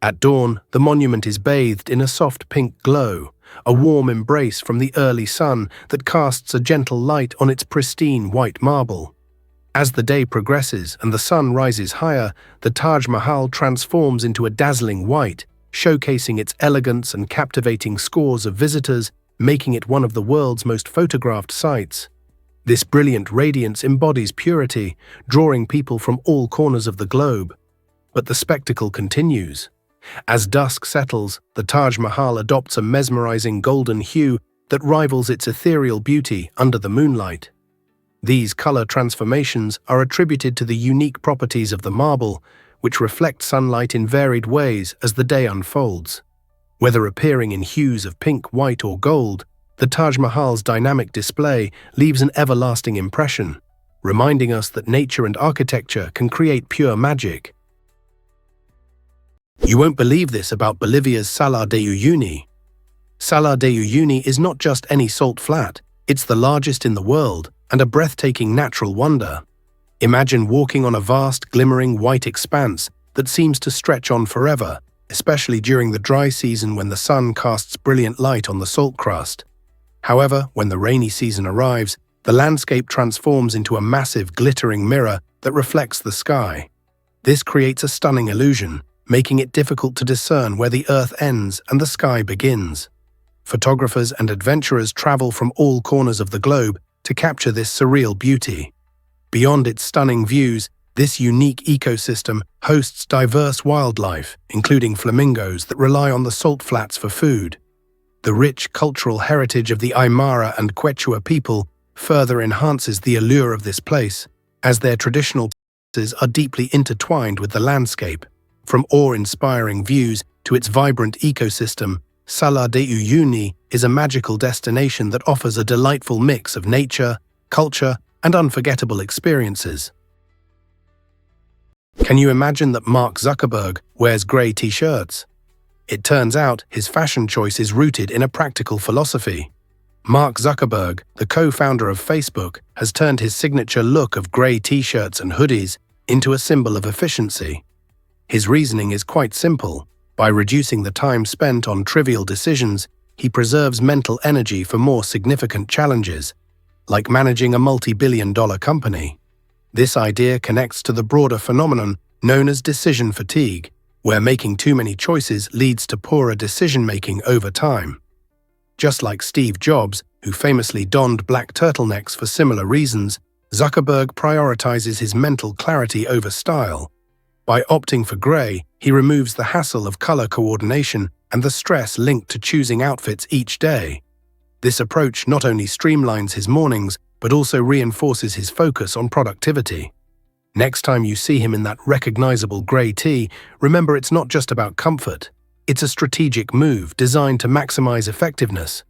At dawn, the monument is bathed in a soft pink glow, a warm embrace from the early sun that casts a gentle light on its pristine white marble. As the day progresses and the sun rises higher, the Taj Mahal transforms into a dazzling white, showcasing its elegance and captivating scores of visitors, making it one of the world's most photographed sights. This brilliant radiance embodies purity, drawing people from all corners of the globe. But the spectacle continues. As dusk settles, the Taj Mahal adopts a mesmerizing golden hue that rivals its ethereal beauty under the moonlight. These color transformations are attributed to the unique properties of the marble, which reflect sunlight in varied ways as the day unfolds. Whether appearing in hues of pink, white, or gold, the Taj Mahal's dynamic display leaves an everlasting impression, reminding us that nature and architecture can create pure magic. You won't believe this about Bolivia's Salar de Uyuni. Salar de Uyuni is not just any salt flat, it's the largest in the world and a breathtaking natural wonder. Imagine walking on a vast, glimmering white expanse that seems to stretch on forever, especially during the dry season when the sun casts brilliant light on the salt crust. However, when the rainy season arrives, the landscape transforms into a massive, glittering mirror that reflects the sky. This creates a stunning illusion, making it difficult to discern where the earth ends and the sky begins. Photographers and adventurers travel from all corners of the globe to capture this surreal beauty. Beyond its stunning views, this unique ecosystem hosts diverse wildlife, including flamingos that rely on the salt flats for food. The rich cultural heritage of the Aymara and Quechua people further enhances the allure of this place, as their traditional practices are deeply intertwined with the landscape. From awe-inspiring views to its vibrant ecosystem, Salar de Uyuni is a magical destination that offers a delightful mix of nature, culture, and unforgettable experiences. Can you imagine that Mark Zuckerberg wears grey t-shirts? It turns out his fashion choice is rooted in a practical philosophy. Mark Zuckerberg, the co-founder of Facebook, has turned his signature look of grey t-shirts and hoodies into a symbol of efficiency. His reasoning is quite simple. By reducing the time spent on trivial decisions, he preserves mental energy for more significant challenges, like managing a multi-billion-dollar company. This idea connects to the broader phenomenon known as decision fatigue, where making too many choices leads to poorer decision-making over time. Just like Steve Jobs, who famously donned black turtlenecks for similar reasons, Zuckerberg prioritizes his mental clarity over style. By opting for grey, he removes the hassle of color coordination and the stress linked to choosing outfits each day. This approach not only streamlines his mornings, but also reinforces his focus on productivity. Next time you see him in that recognizable grey tee, remember it's not just about comfort. It's a strategic move designed to maximize effectiveness.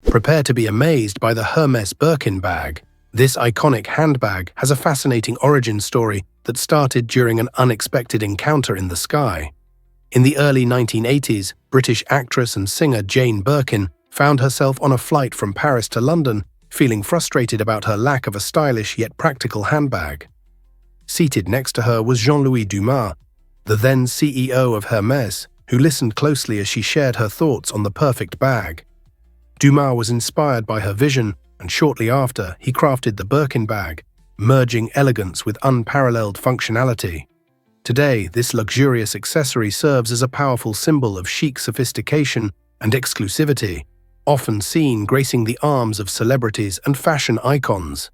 Prepare to be amazed by the Hermes Birkin bag. This iconic handbag has a fascinating origin story that started during an unexpected encounter in the sky. In the early 1980s, British actress and singer Jane Birkin found herself on a flight from Paris to London, feeling frustrated about her lack of a stylish yet practical handbag. Seated next to her was Jean-Louis Dumas, the then CEO of Hermes, who listened closely as she shared her thoughts on the perfect bag. Dumas was inspired by her vision, and shortly after, he crafted the Birkin bag, merging elegance with unparalleled functionality. Today, this luxurious accessory serves as a powerful symbol of chic sophistication and exclusivity, often seen gracing the arms of celebrities and fashion icons.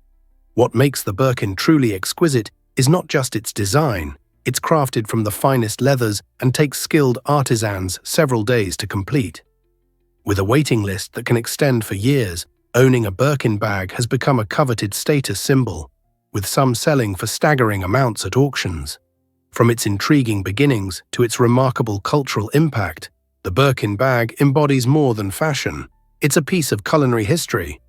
What makes the Birkin truly exquisite is not just its design. It's crafted from the finest leathers and takes skilled artisans several days to complete. With a waiting list that can extend for years, owning a Birkin bag has become a coveted status symbol, with some selling for staggering amounts at auctions. From its intriguing beginnings to its remarkable cultural impact, the Birkin bag embodies more than fashion. It's a piece of culinary history,